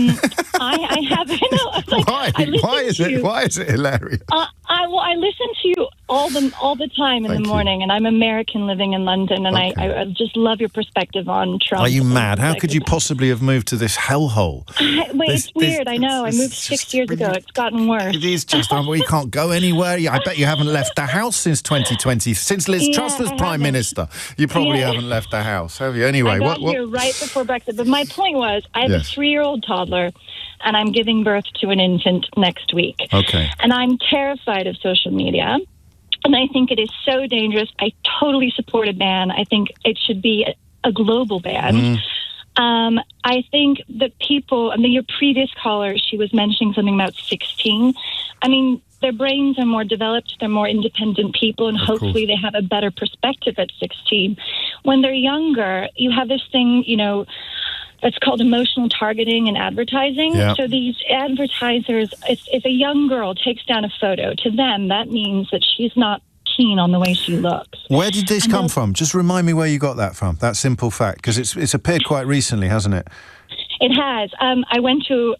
Why is it hilarious? I listen to you all the time in the morning, and I'm American living in London, and okay. I just love your perspective on Trump. Are you mad? How could you possibly have moved to this hellhole? It's weird. I know. I moved 6 years ago. It's gotten worse. It is just we can't go anywhere. I bet you haven't left the house since 2020. Since Liz Truss was Prime Minister, you probably haven't left the house, have you? Anyway, I got here right before Brexit. But my point was, I have a 3-year-old toddler, and I'm giving birth to an infant next week. Okay. And I'm terrified of social media. And I think it is so dangerous. I totally support a ban. I think it should be a global ban. I think that people, your previous caller, she was mentioning something about 16. I mean, their brains are more developed. They're more independent people, and hopefully they have a better perspective at 16. When they're younger, you have this thing, it's called emotional targeting and advertising. Yeah. So these advertisers, if a young girl takes down a photo, to them, that means that she's not keen on the way she looks. Where did this come from? Just remind me where you got that from, that simple fact, because it's appeared quite recently, hasn't it? It has. I went to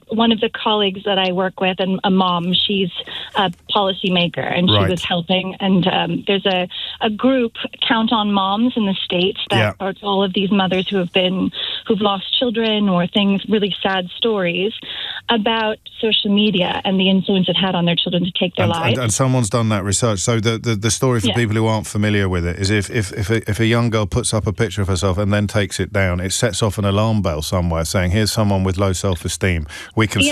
one of the colleagues that I work with, and a mom. She's a policymaker, and she was helping. And there's a group, Count on Moms, in the States that are all of these mothers who've lost children or really sad stories about social media and the influence it had on their children to take their lives. And someone's done that research. So the story for people who aren't familiar with it is if a young girl puts up a picture of herself and then takes it down, it sets off an alarm bell somewhere saying, here's someone with low self-esteem. We can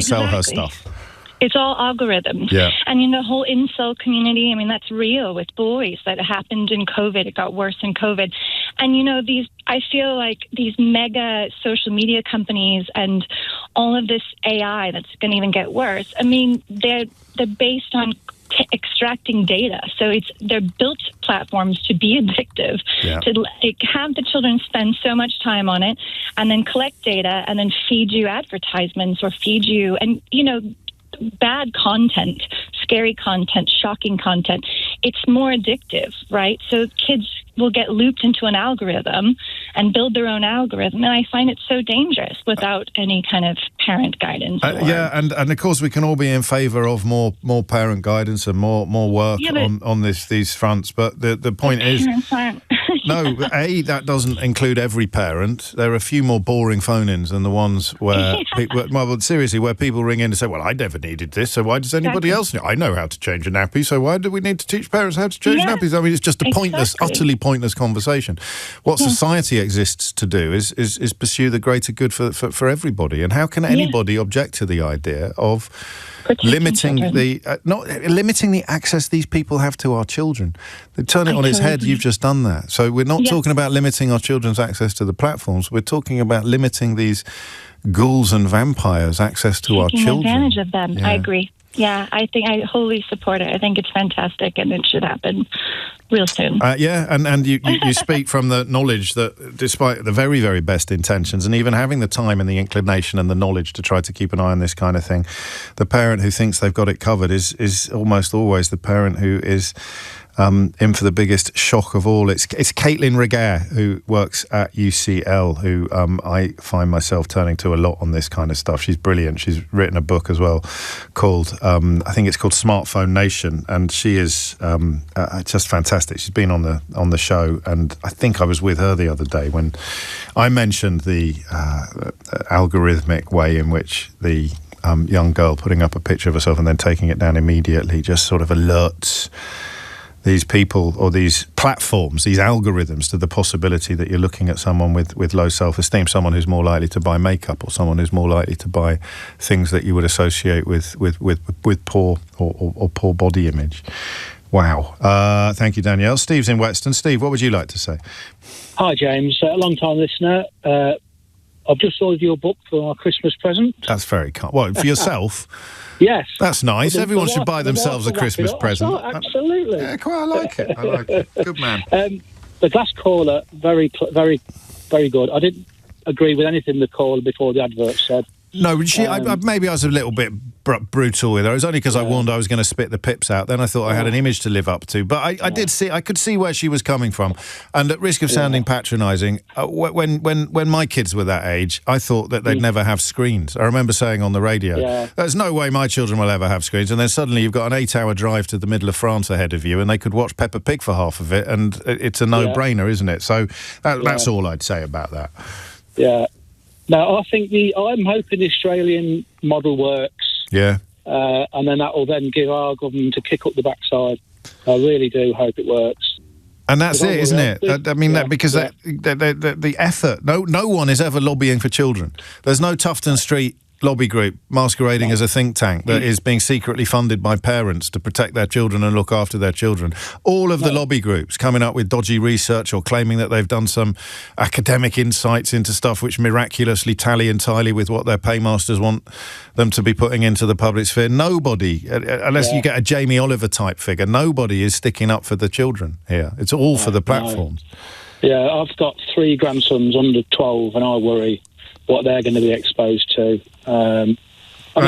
sell her stuff. It's all algorithms. Yeah. And the whole incel community, I mean, that's real with boys. That happened in COVID. It got worse in COVID. And, I feel like these mega social media companies and all of this AI that's going to even get worse, I mean, they're based on extracting data. So they're built platforms to be addictive, to have the children spend so much time on it and then collect data and then feed you advertisements or feed you, and, bad content, scary content, shocking content. It's more addictive, right? So kids will get looped into an algorithm and build their own algorithm. And I find it so dangerous without any kind of parent guidance. And of course we can all be in favour of more parent guidance and more work on these fronts. But the point is, no, that doesn't include every parent. There are a few more boring phone-ins than the ones where, where people ring in and say, well, I never needed this, so why does anybody else know? I know how to change a nappy, so why do we need to teach parents how to change nappies? I mean, it's just a pointless, utterly pointless conversation. What society exists to do is pursue the greater good for everybody. And how can anybody object to the idea of limiting the access these people have to our children? They turn it on its head. You've just done that. So we're not talking about limiting our children's access to the platforms. We're talking about limiting these ghouls and vampires' access to our children. Taking advantage of them. Yeah. I agree. Yeah, I wholly support it. I think it's fantastic, and it should happen real soon. And you speak from the knowledge that despite the very, very best intentions and even having the time and the inclination and the knowledge to try to keep an eye on this kind of thing, the parent who thinks they've got it covered is almost always the parent who is in for the biggest shock of all. It's Caitlin Regair, who works at UCL, who I find myself turning to a lot on this kind of stuff. She's brilliant. She's written a book as well called, I think it's called Smartphone Nation, and she is just fantastic. She's been on the show, and I think I was with her the other day when I mentioned the algorithmic way in which the young girl putting up a picture of herself and then taking it down immediately just sort of alerts these people or these platforms, these algorithms, to the possibility that you're looking at someone with low self-esteem, someone who's more likely to buy makeup or someone who's more likely to buy things that you would associate with poor or poor body image. Wow. Thank you, Danielle. Steve's in Whetstone. Steve, what would you like to say? Hi, James. A long-time listener. I've just ordered your book for our Christmas present. That's very kind. What, for yourself? Yes. That's nice. Everyone should buy themselves a Christmas present. Absolutely. Yeah, I like it. I like it. Good man. The glass caller, very, very, very good. I didn't agree with anything the caller before the advert said. No, maybe I was a little bit brutal with her. It was only because I warned I was going to spit the pips out. Then I thought I had an image to live up to. But I could see where she was coming from. And at risk of sounding patronising, when my kids were that age, I thought that they'd never have screens. I remember saying on the radio, there's no way my children will ever have screens. And then suddenly you've got an 8-hour drive to the middle of France ahead of you, and they could watch Peppa Pig for half of it. And it's a no-brainer, isn't it? So that's all I'd say about that. Yeah. Now, I think I'm hoping the Australian model works. Yeah. And then that will then give our government a kick up the backside. I really do hope it works. And that's it, isn't it? I mean, because the effort, no one is ever lobbying for children. There's no Tufton Street lobby group masquerading as a think tank that is being secretly funded by parents to protect their children and look after their children. All of the lobby groups coming up with dodgy research or claiming that they've done some academic insights into stuff which miraculously tally entirely with what their paymasters want them to be putting into the public sphere. Nobody, unless you get a Jamie Oliver type figure, nobody is sticking up for the children here. It's all for the platforms. Yeah, I've got 3 grandsons under 12 and I worry what they're going to be exposed to. I mean,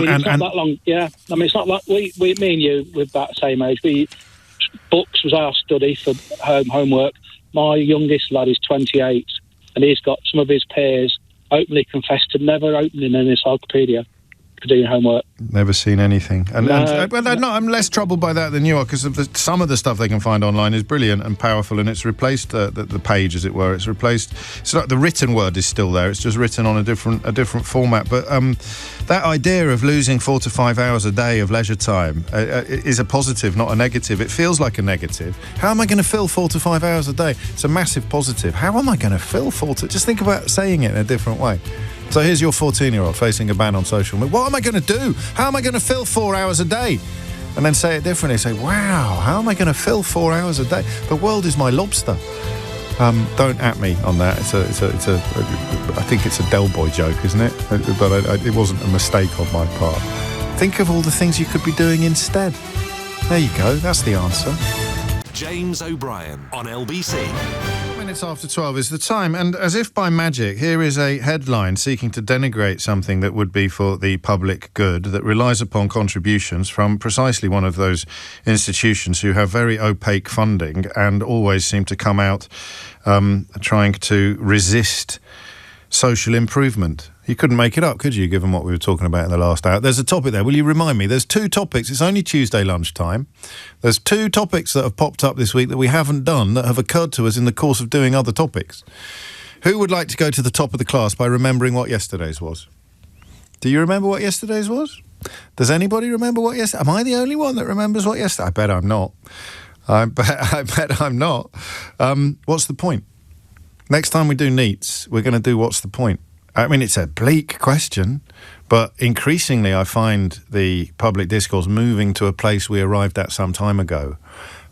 it's not that long. Yeah, I mean, it's not like me and you, we're about the same age. Books was our study for homework. My youngest lad is 28, and he's got some of his peers openly confessed to never opening an encyclopedia for doing homework. Never seen anything. I'm less troubled by that than you are, because some of the stuff they can find online is brilliant and powerful, and it's replaced the page, as it were. It's replaced. It's like the written word is still there. It's just written on a different format. But that idea of losing 4 to 5 hours a day of leisure time is a positive, not a negative. It feels like a negative. How am I going to fill 4 to 5 hours a day? It's a massive positive. How am I going to fill 4 to... Just think about saying it in a different way. So here's your 14-year-old facing a ban on social media. What am I going to do? How am I going to fill 4 hours a day? And then say it differently. Say, wow, how am I going to fill 4 hours a day? The world is my lobster. Don't at me on that. I think it's a Del Boy joke, isn't it? But it wasn't a mistake on my part. Think of all the things you could be doing instead. There you go. That's the answer. James O'Brien on LBC. Minutes after 12 is the time, and as if by magic, here is a headline seeking to denigrate something that would be for the public good, that relies upon contributions from precisely one of those institutions who have very opaque funding and always seem to come out trying to resist social improvement. You couldn't make it up, could you, given what we were talking about in the last hour? There's a topic there. Will you remind me? There's 2 topics. It's only Tuesday lunchtime. There's 2 topics that have popped up this week that we haven't done, that have occurred to us in the course of doing other topics. Who would like to go to the top of the class by remembering what yesterday's was? Do you remember what yesterday's was? Does anybody remember what yesterday? Am I the only one that remembers what yesterday? I bet I'm not. I bet I'm not. What's the point? Next time we do NEETs, we're going to do what's the point? I mean, it's a bleak question, but increasingly I find the public discourse moving to a place we arrived at some time ago,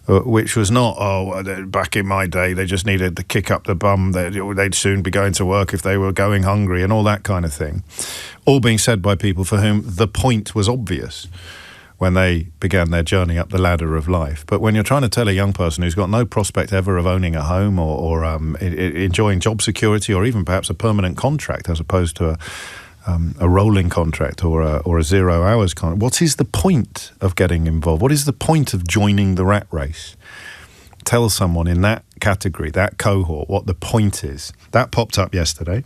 which was not, back in my day, they just needed to kick up the bum, they'd soon be going to work if they were going hungry and all that kind of thing. All being said by people for whom the point was obvious when they began their journey up the ladder of life. But when you're trying to tell a young person who's got no prospect ever of owning a home or enjoying job security or even perhaps a permanent contract as opposed to a rolling contract or a 0 hours contract, what is the point of getting involved? What is the point of joining the rat race? Tell someone in that category, that cohort, what the point is. That popped up yesterday.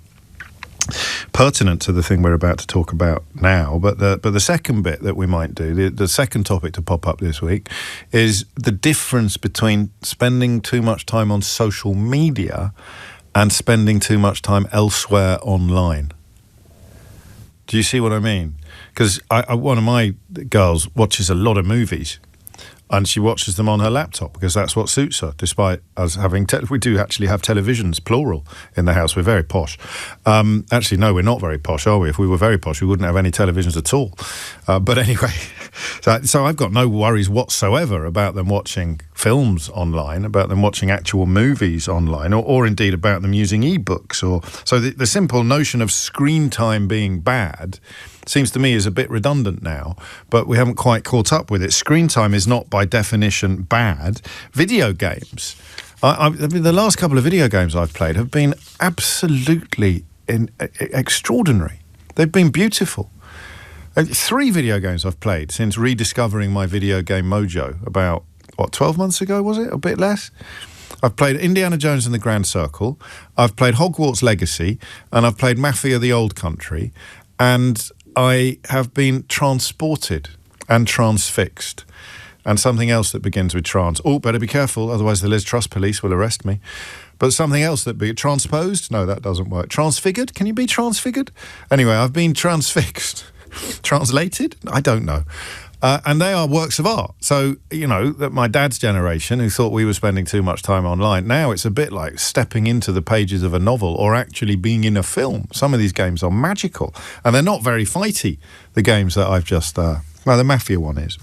Pertinent to the thing we're about to talk about now, but the second bit that we might do, the second topic to pop up this week, is the difference between spending too much time on social media and spending too much time elsewhere online. Do you see what I mean? Because one of my girls watches a lot of movies, and she watches them on her laptop because that's what suits her, despite us having... we do actually have televisions, plural, in the house. We're very posh. Actually, no, we're not very posh, are we? If we were very posh, we wouldn't have any televisions at all. But anyway, so I've got no worries whatsoever about them watching films online, about them watching actual movies online, or indeed about them using ebooks. So the simple notion of screen time being bad seems to me is a bit redundant now, but we haven't quite caught up with it. Screen time is not by definition bad. Video games, I mean, the last couple of video games I've played have been absolutely extraordinary. They've been beautiful. 3 video games I've played since rediscovering my video game mojo about, 12 months ago, was it? A bit less? I've played Indiana Jones and the Grand Circle, I've played Hogwarts Legacy, and I've played Mafia the Old Country, and I have been transported and transfixed. And something else that begins with trans. Oh, better be careful, otherwise the Liz Truss police will arrest me. But something else that be transposed? No, that doesn't work. Transfigured? Can you be transfigured? Anyway, I've been transfixed. Translated? I don't know. And they are works of art. So, you know, that my dad's generation, who thought we were spending too much time online, now it's a bit like stepping into the pages of a novel or actually being in a film. Some of these games are magical. And they're not very fighty, the games that I've just... the Mafia one is.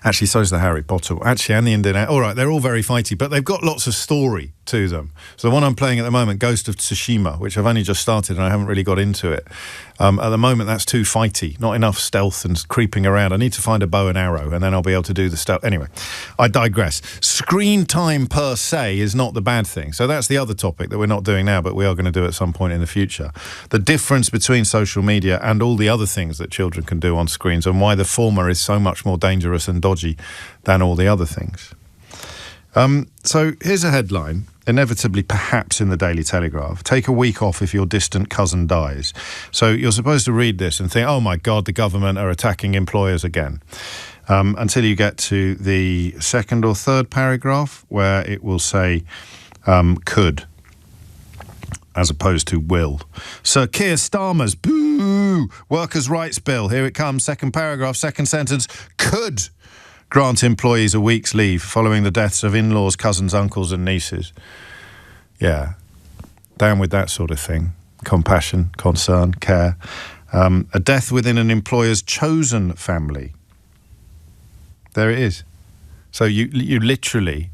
Actually, so is the Harry Potter. Actually, and the Indiana... All right, they're all very fighty, but they've got lots of story to them. So the one I'm playing at the moment, Ghost of Tsushima, which I've only just started and I haven't really got into it. At the moment, that's too fighty. Not enough stealth and creeping around. I need to find a bow and arrow, and then I'll be able to do the stealth. Anyway, I digress. Screen time per se is not the bad thing. So that's the other topic that we're not doing now, but we are going to do at some point in the future. The difference between social media and all the other things that children can do on screens, and why the former is so much more dangerous and dodgy than all the other things. So here's a headline, inevitably perhaps in the Daily Telegraph. Take a week off if your distant cousin dies. So you're supposed to read this and think, oh my God, the government are attacking employers again. Until you get to the second or third paragraph where it will say could, as opposed to will. Sir Keir Starmer's boo workers' rights bill. Here it comes, second paragraph, second sentence, could grant employees a week's leave following the deaths of in-laws, cousins, uncles and nieces. Yeah, down with that sort of thing. Compassion, concern, care. A death within an employer's chosen family. There it is. So you literally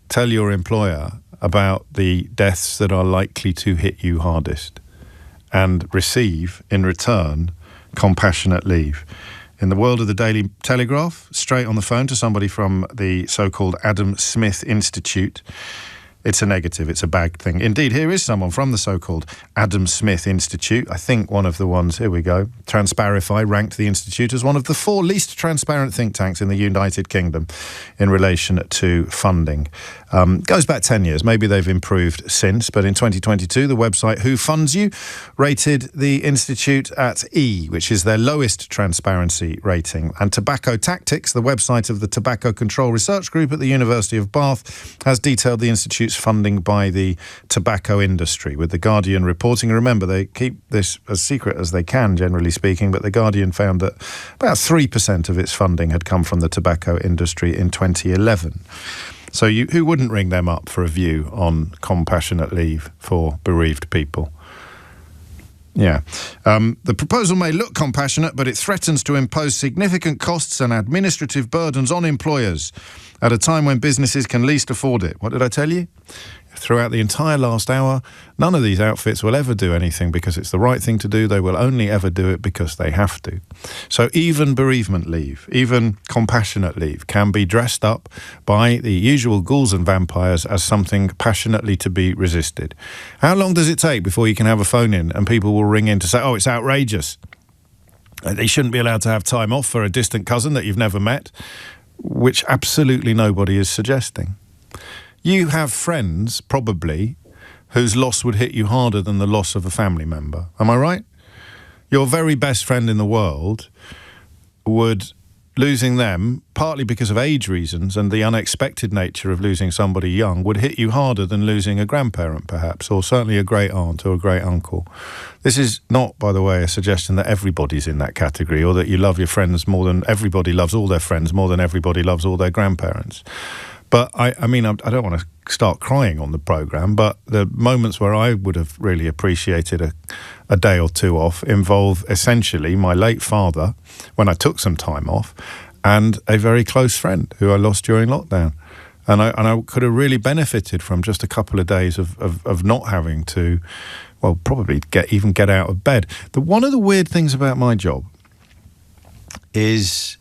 tell your employer about the deaths that are likely to hit you hardest and receive, in return, compassionate leave. In the world of the Daily Telegraph, straight on the phone to somebody from the so-called Adam Smith Institute, it's a negative, it's a bad thing. Indeed, here is someone from the so-called Adam Smith Institute. I think one of the ones, here we go, Transparify ranked the Institute as one of the 4 least transparent think tanks in the United Kingdom in relation to funding. Goes back 10 years. Maybe they've improved since, but in 2022, the website Who Funds You rated the Institute at E, which is their lowest transparency rating. And Tobacco Tactics, the website of the Tobacco Control Research Group at the University of Bath, has detailed the Institute's funding by the tobacco industry, with The Guardian reporting. Remember, they keep this as secret as they can, generally speaking, but The Guardian found that about 3% of its funding had come from the tobacco industry in 2011. So who wouldn't ring them up for a view on compassionate leave for bereaved people? Yeah. The proposal may look compassionate, but it threatens to impose significant costs and administrative burdens on employers at a time when businesses can least afford it. What did I tell you? Throughout the entire last hour, none of these outfits will ever do anything because it's the right thing to do. They will only ever do it because they have to. So even bereavement leave, even compassionate leave can be dressed up by the usual ghouls and vampires as something passionately to be resisted. How long does it take before you can have a phone in and people will ring in to say, oh, it's outrageous. They shouldn't be allowed to have time off for a distant cousin that you've never met, which absolutely nobody is suggesting. You have friends, probably, whose loss would hit you harder than the loss of a family member. Am I right? Your very best friend in the world would, losing them, partly because of age reasons and the unexpected nature of losing somebody young, would hit you harder than losing a grandparent, perhaps, or certainly a great aunt or a great uncle. This is not, by the way, a suggestion that everybody's in that category or that you love your friends more than everybody loves all their friends, more than everybody loves all their grandparents. But, I mean, I don't want to start crying on the programme, but the moments where I would have really appreciated a day or two off involve essentially my late father, when I took some time off, and a very close friend who I lost during lockdown. And I could have really benefited from just a couple of days of not having to, well, probably get out of bed. One of the weird things about my job is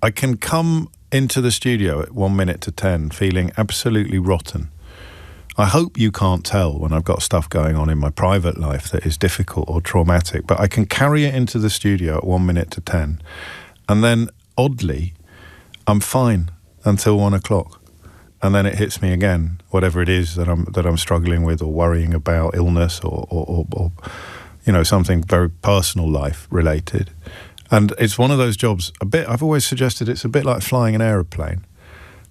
I can come into the studio at 1 minute to 10 feeling absolutely rotten. I hope you can't tell when I've got stuff going on in my private life that is difficult or traumatic, but I can carry it into the studio at 1 minute to 10, and then oddly I'm fine until 1 o'clock, and then it hits me again, whatever it is that I'm struggling with or worrying about, illness or you know, something very personal life related. And it's one of those jobs, I've always suggested it's a bit like flying an aeroplane,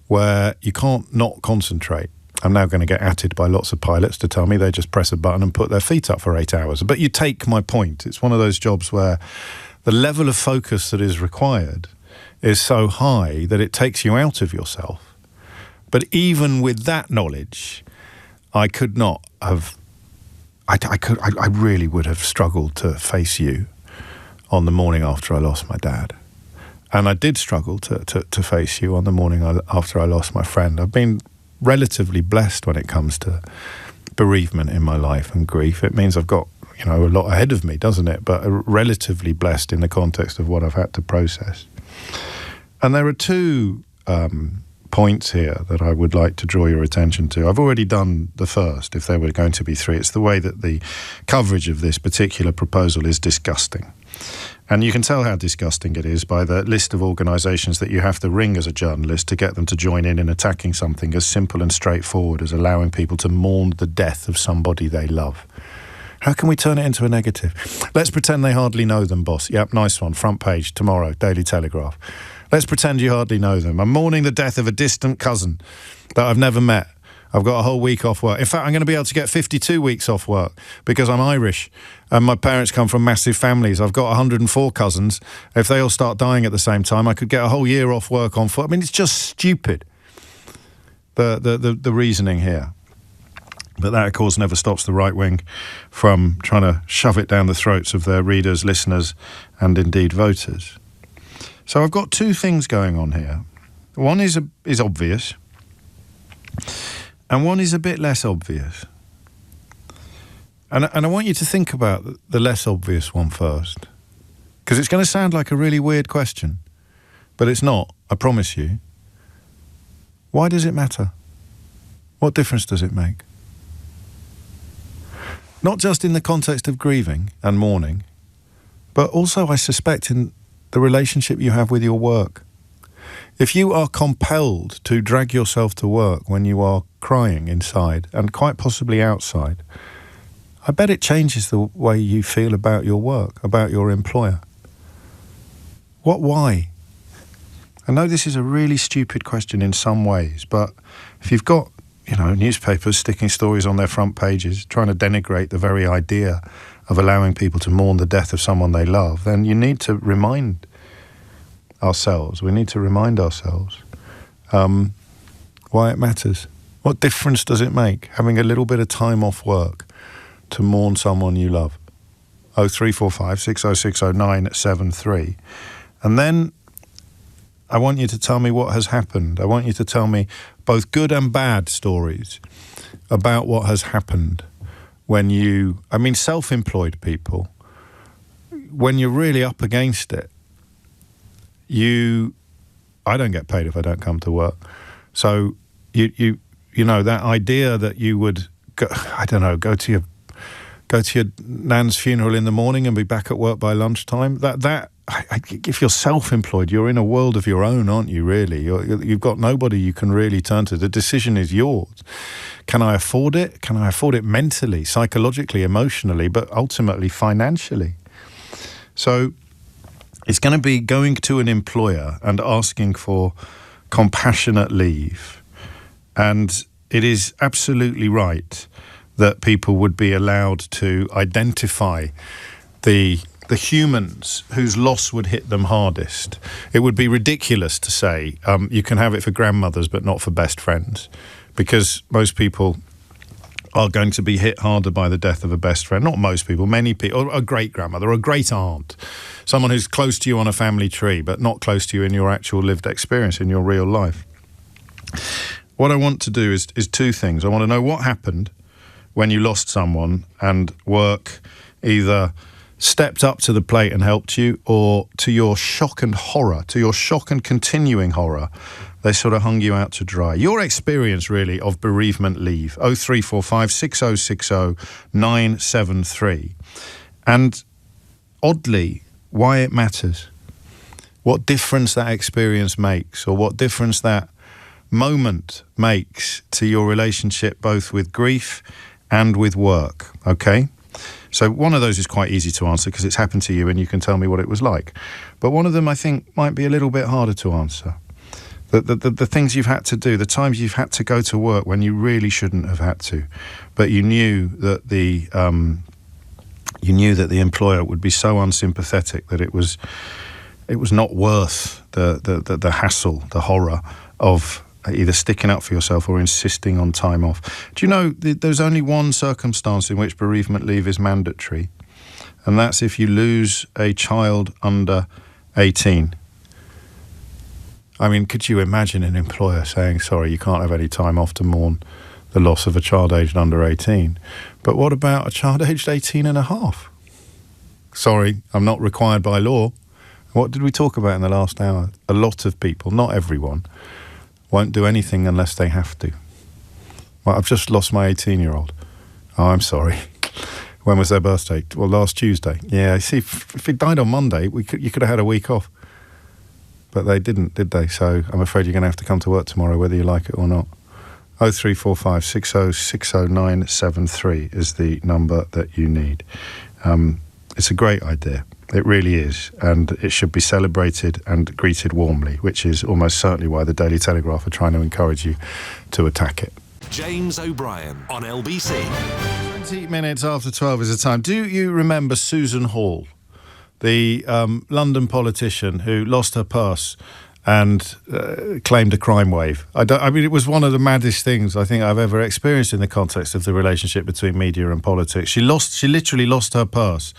where you can't not concentrate. I'm now going to get atted by lots of pilots to tell me they just press a button and put their feet up for 8 hours. But you take my point. It's one of those jobs where the level of focus that is required is so high that it takes you out of yourself. But even with that knowledge, I could not have, I really would have struggled to face you on the morning after I lost my dad. And I did struggle to face you on the morning after I lost my friend. I've been relatively blessed when it comes to bereavement in my life and grief. It means I've got, you know, a lot ahead of me, doesn't it? But relatively blessed in the context of what I've had to process. And there are two points here that I would like to draw your attention to. I've already done the first, if there were going to be three. It's the way that the coverage of this particular proposal is disgusting. And you can tell how disgusting it is by the list of organisations that you have to ring as a journalist to get them to join in attacking something as simple and straightforward as allowing people to mourn the death of somebody they love. How can we turn it into a negative? Let's pretend they hardly know them, boss. Yep, nice one. Front page, tomorrow, Daily Telegraph. Let's pretend you hardly know them. I'm mourning the death of a distant cousin that I've never met. I've got a whole week off work. In fact, I'm going to be able to get 52 weeks off work because I'm Irish and my parents come from massive families. I've got 104 cousins. If they all start dying at the same time, I could get a whole year off work on foot. I mean, it's just stupid, the reasoning here. But that, of course, never stops the right wing from trying to shove it down the throats of their readers, listeners, and indeed voters. So I've got two things going on here. One is obvious, and one is a bit less obvious. And I want you to think about the less obvious one first, because it's going to sound like a really weird question, but it's not, I promise you. Why does it matter? What difference does it make? Not just in the context of grieving and mourning, but also, I suspect, in the relationship you have with your work. If you are compelled to drag yourself to work when you are crying inside and quite possibly outside, I bet it changes the way you feel about your work, about your employer. Why? I know this is a really stupid question in some ways, but if you've got, newspapers sticking stories on their front pages, trying to denigrate the very idea of allowing people to mourn the death of someone they love, then you need to remind ourselves, why it matters. What difference does it make having a little bit of time off work to mourn someone you love? 0345 6060 973. And then I want you to tell me what has happened. I want you to tell me both good and bad stories about what has happened when self-employed people, when you're really up against it, I don't get paid if I don't come to work. So you that idea that you would go to your nan's funeral in the morning and be back at work by lunchtime, if you're self-employed, you're in a world of your own, aren't you, really? You've got nobody you can really turn to. The decision is yours. Can I afford it? Can I afford it mentally, psychologically, emotionally, but ultimately financially? So it's going to be going to an employer and asking for compassionate leave. And it is absolutely right that people would be allowed to identify the humans whose loss would hit them hardest. It would be ridiculous to say you can have it for grandmothers but not for best friends, because most people are going to be hit harder by the death of a best friend. Not most people, many people, or a great-grandmother, or a great-aunt, someone who's close to you on a family tree but not close to you in your actual lived experience, in your real life. What I want to do is two things. I want to know what happened when you lost someone and work either stepped up to the plate and helped you, or to your shock and horror, to your shock and continuing horror, they sort of hung you out to dry. Your experience, really, of bereavement leave, 0345 6060 973. And oddly, why it matters. What difference that experience makes, or what difference that moment makes to your relationship, both with grief and with work, okay? So one of those is quite easy to answer because it's happened to you and you can tell me what it was like. But one of them, I think, might be a little bit harder to answer. The things you've had to do, the times you've had to go to work when you really shouldn't have had to, but you knew that the employer would be so unsympathetic that it was not worth the hassle, the horror of either sticking up for yourself or insisting on time off. Do you know there's only one circumstance in which bereavement leave is mandatory, and that's if you lose a child under 18. I mean, could you imagine an employer saying, sorry, you can't have any time off to mourn the loss of a child aged under 18? But what about a child aged 18 and a half? Sorry, I'm not required by law. What did we talk about in the last hour? A lot of people, not everyone, won't do anything unless they have to. Well, I've just lost my 18-year-old. Oh, I'm sorry. When was their birthday? Well, last Tuesday. Yeah, see, if he died on Monday, you could have had a week off. But they didn't, did they? So I'm afraid you're going to have to come to work tomorrow, whether you like it or not. 0345 6060973 is the number that you need. It's a great idea. It really is. And it should be celebrated and greeted warmly, which is almost certainly why the Daily Telegraph are trying to encourage you to attack it. James O'Brien on LBC. 20 minutes after 12 is the time. Do you remember Susan Hall, the London politician who lost her purse and claimed a crime wave? I mean, it was one of the maddest things I think I've ever experienced in the context of the relationship between media and politics. She literally lost her purse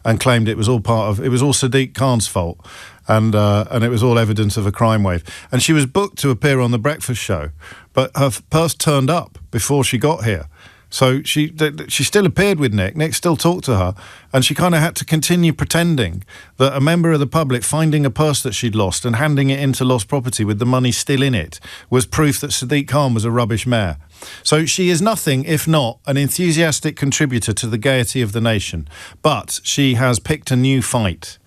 and claimed it was all Sadiq Khan's fault, and it was all evidence of a crime wave. And she was booked to appear on The Breakfast Show, but her purse turned up before she got here. So she still appeared with Nick. Nick still talked to her, and she kind of had to continue pretending that a member of the public finding a purse that she'd lost and handing it into lost property with the money still in it was proof that Sadiq Khan was a rubbish mayor. So she is nothing if not an enthusiastic contributor to the gaiety of the nation. But she has picked a new fight.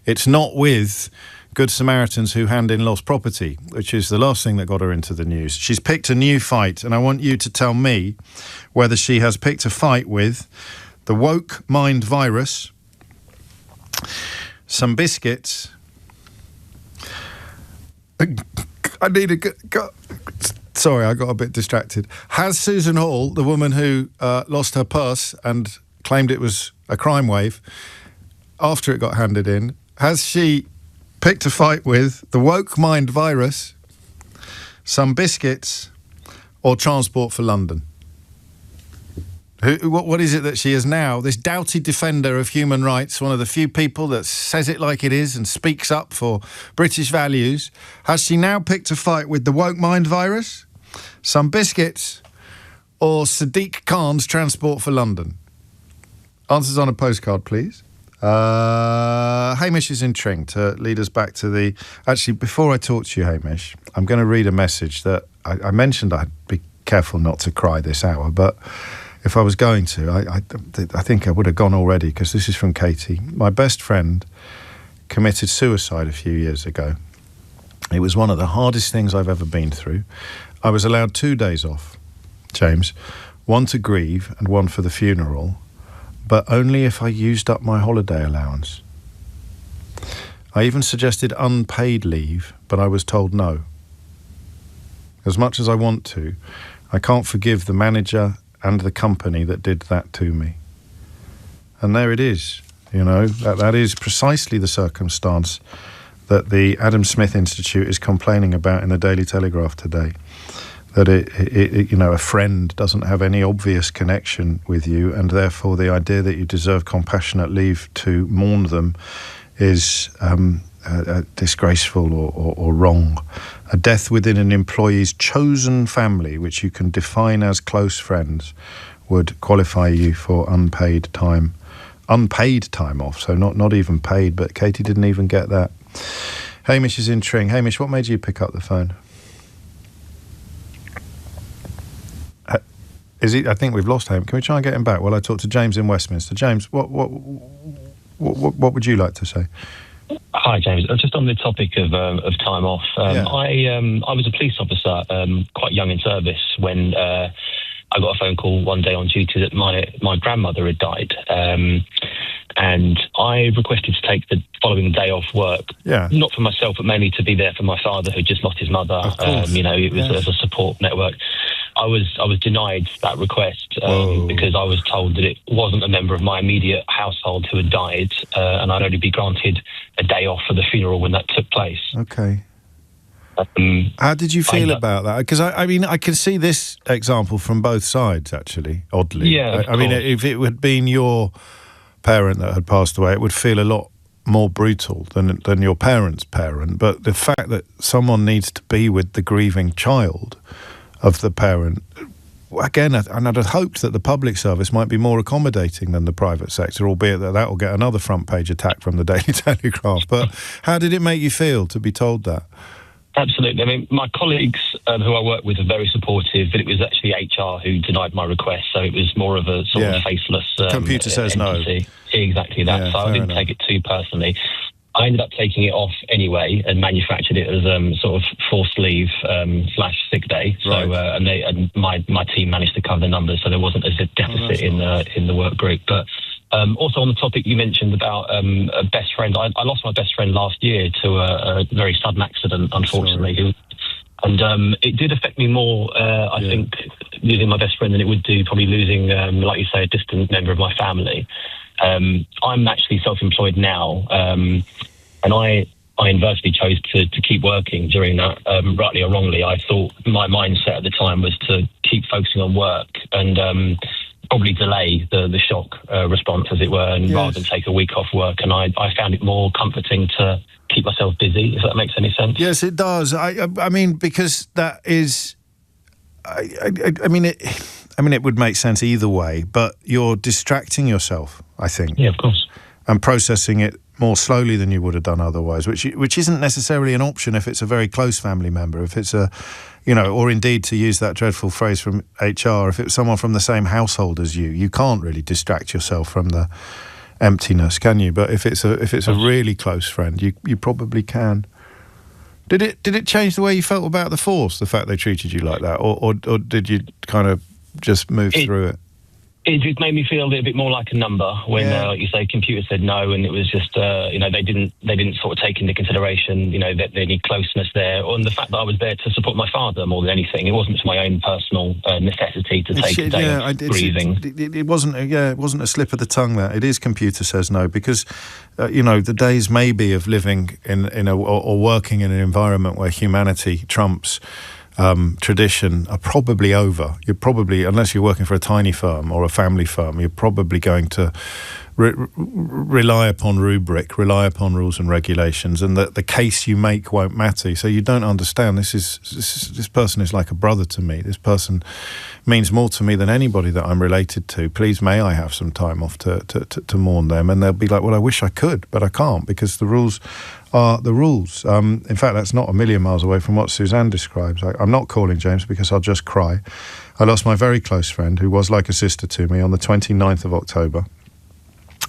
It's not with Good Samaritans who hand in lost property, which is the last thing that got her into the news. She's picked a new fight, and I want you to tell me whether she has picked a fight with the woke mind virus, some biscuits. Sorry, I got a bit distracted. Has Susan Hall, the woman who lost her purse and claimed it was a crime wave after it got handed in, has she picked a fight with the woke mind virus, some biscuits, or Transport for London? What is it that she is now? This doughty defender of human rights, one of the few people that says it like it is and speaks up for British values. Has she now picked a fight with the woke mind virus, some biscuits, or Sadiq Khan's Transport for London? Answers on a postcard, please. Hamish is in Tring to lead us back to the... Actually, before I talk to you, Hamish, I'm going to read a message that I mentioned I'd be careful not to cry this hour, but if I was going to, I think I would have gone already, because this is from Katie. My best friend committed suicide a few years ago. It was one of the hardest things I've ever been through. I was allowed 2 days off, James, one to grieve and one for the funeral, but only if I used up my holiday allowance. I even suggested unpaid leave, but I was told no. As much as I want to, I can't forgive the manager and the company that did that to me. And there it is, you know, that is precisely the circumstance that the Adam Smith Institute is complaining about in the Daily Telegraph today. That it, you know, a friend doesn't have any obvious connection with you, and therefore the idea that you deserve compassionate leave to mourn them is disgraceful or wrong. A death within an employee's chosen family, which you can define as close friends, would qualify you for unpaid time off. So not even paid, but Katie didn't even get that. Hamish is in Tring. Hamish, what made you pick up the phone? I think we've lost him. Can we try and get him back while I talk to James in Westminster? James, what would you like to say? Hi, James. Just on the topic of time off. I was a police officer, quite young in service, when I got a phone call one day on duty that my grandmother had died. And I requested to take the following day off work, not for myself, but mainly to be there for my father who just lost his mother. You know, it was as a support network. I was denied that request because I was told that it wasn't a member of my immediate household who had died, and I'd only be granted a day off for the funeral when that took place. Okay. How did you feel about that? Because I mean, I can see this example from both sides, actually, oddly. Yeah, I mean, if it had been your parent that had passed away, it would feel a lot more brutal than your parent's parent. But the fact that someone needs to be with the grieving child of the parent, again, and I'd have hoped that the public service might be more accommodating than the private sector, albeit that will get another front page attack from the Daily Telegraph. But how did it make you feel to be told that? Absolutely. I mean, my colleagues who I work with are very supportive, but it was actually HR who denied my request, so it was more of a sort of faceless computer says entity. No. Exactly that. Yeah, so I didn't take it too personally. I ended up taking it off anyway and manufactured it as sort of forced leave / sick day. So and my team managed to cover the numbers, so there wasn't a deficit in the work group. But also on the topic you mentioned about a best friend, I lost my best friend last year to a very sudden accident, unfortunately. And it did affect me more, I think, losing my best friend than it would do probably losing, like you say, a distant member of my family. I'm actually self-employed now, and I inversely chose to keep working during that, rightly or wrongly. I thought my mindset at the time was to keep focusing on work and probably delay the shock response, as it were, and rather than take a week off work. And I found it more comforting to keep myself busy, if that makes any sense. Yes, it does. I mean, because that is... I mean, it would make sense either way, but you're distracting yourself, I think. Yeah, of course. And processing it more slowly than you would have done otherwise, which isn't necessarily an option if it's a very close family member, if it's a, or indeed, to use that dreadful phrase from HR, if it's someone from the same household as you can't really distract yourself from the emptiness, can you? But if it's a really close friend, you probably can. Did it change the way you felt about the force, the fact they treated you like that, or did you kind of just move through it? It made me feel a little bit more like a number when, like you say, computer said no, and it was just, they didn't sort of take into consideration, that any closeness there, and the fact that I was there to support my father more than anything. It wasn't for my own personal necessity to take a day of breathing. It wasn't a slip of the tongue. That it is computer says no, because the days maybe of living in or working in an environment where humanity trumps tradition are probably over. You're probably, unless you're working for a tiny firm or a family firm, you're probably going to rely upon rubric, rely upon rules and regulations, and that the case you make won't matter. So you don't understand. This person is like a brother to me. This person means more to me than anybody that I'm related to. Please, may I have some time off to mourn them? And they'll be like, well, I wish I could, but I can't, because the rules are the rules. In fact, that's not a million miles away from what Suzanne describes. I'm not calling James because I'll just cry. I lost my very close friend, who was like a sister to me, on the 29th of October.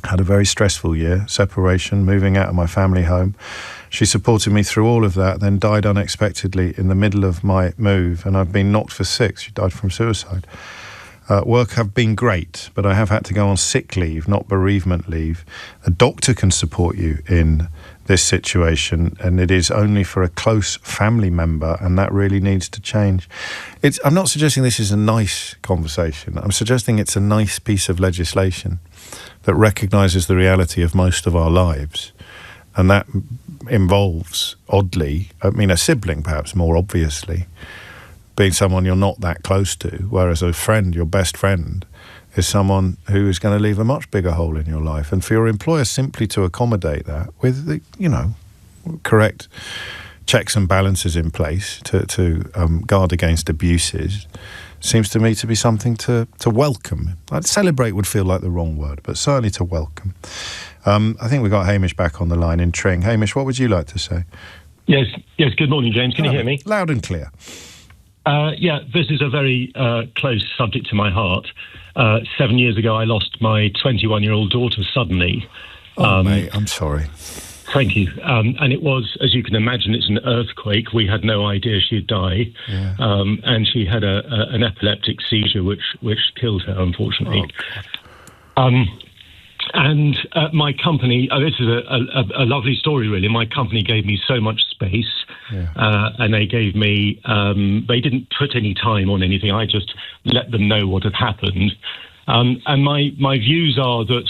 Had a very stressful year, separation, moving out of my family home. She supported me through all of that, then died unexpectedly in the middle of my move, and I've been knocked for 6. She died from suicide. Work have been great, but I have had to go on sick leave, not bereavement leave. A doctor can support you in this situation, and it is only for a close family member, and that really needs to change. I'm not suggesting this is a nice conversation. I'm suggesting it's a nice piece of legislation that recognises the reality of most of our lives, and that involves, oddly, a sibling perhaps more obviously, being someone you're not that close to, whereas a friend, your best friend, is someone who is going to leave a much bigger hole in your life. And for your employer simply to accommodate that with the, correct checks and balances in place to guard against abuses seems to me to be something to welcome. I'd celebrate would feel like the wrong word, but certainly to welcome. I think we've got Hamish back on the line in Tring. Hamish, what would you like to say? Yes. Good morning, James. Can you hear me? Loud and clear. This is a very close subject to my heart. 7 years ago, I lost my 21-year-old daughter suddenly. Mate, I'm sorry. Thank you. And it was, as you can imagine, it's an earthquake. We had no idea she'd die. Yeah. And she had an epileptic seizure, which killed her, unfortunately. And my company, this is a lovely story, really. My company gave me so much space, and they gave me, they didn't put any time on anything. I just let them know what had happened. And my views are that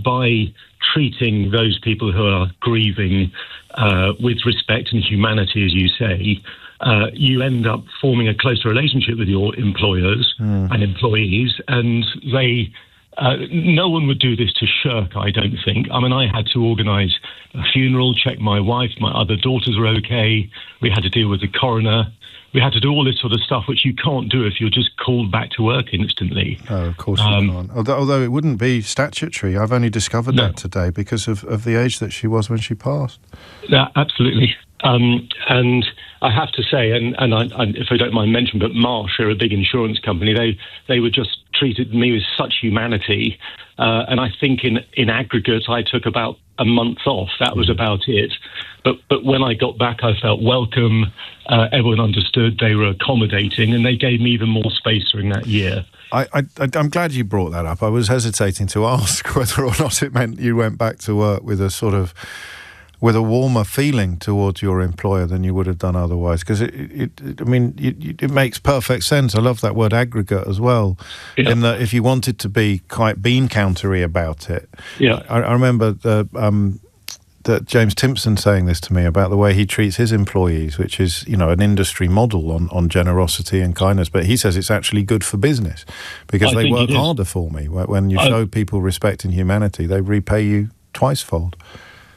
by treating those people who are grieving with respect and humanity, as you say, you end up forming a closer relationship with your employers and employees, and they... no one would do this to shirk, I don't think. I had to organise a funeral, check my wife, my other daughters were okay. We had to deal with the coroner. We had to do all this sort of stuff, which you can't do if you're just called back to work instantly. No, of course you can't. Although it wouldn't be statutory. I've only discovered that today because of the age that she was when she passed. Yeah, absolutely. And I have to say, and if I don't mind mentioning, but Marsh are a big insurance company. They were just treated me with such humanity, and I think in aggregate I took about a month off. That was about it. But when I got back, I felt welcome. Everyone understood. They were accommodating, and they gave me even more space during that year. I'm glad you brought that up. I was hesitating to ask whether or not it meant you went back to work with a warmer feeling towards your employer than you would have done otherwise, because it makes perfect sense. I love that word aggregate as well, in that if you wanted to be quite bean countery about it. Yeah, I remember that James Timpson saying this to me about the way he treats his employees, which is, an industry model on generosity and kindness. But he says it's actually good for business because they work harder for me. When you show people respect and humanity, they repay you twicefold.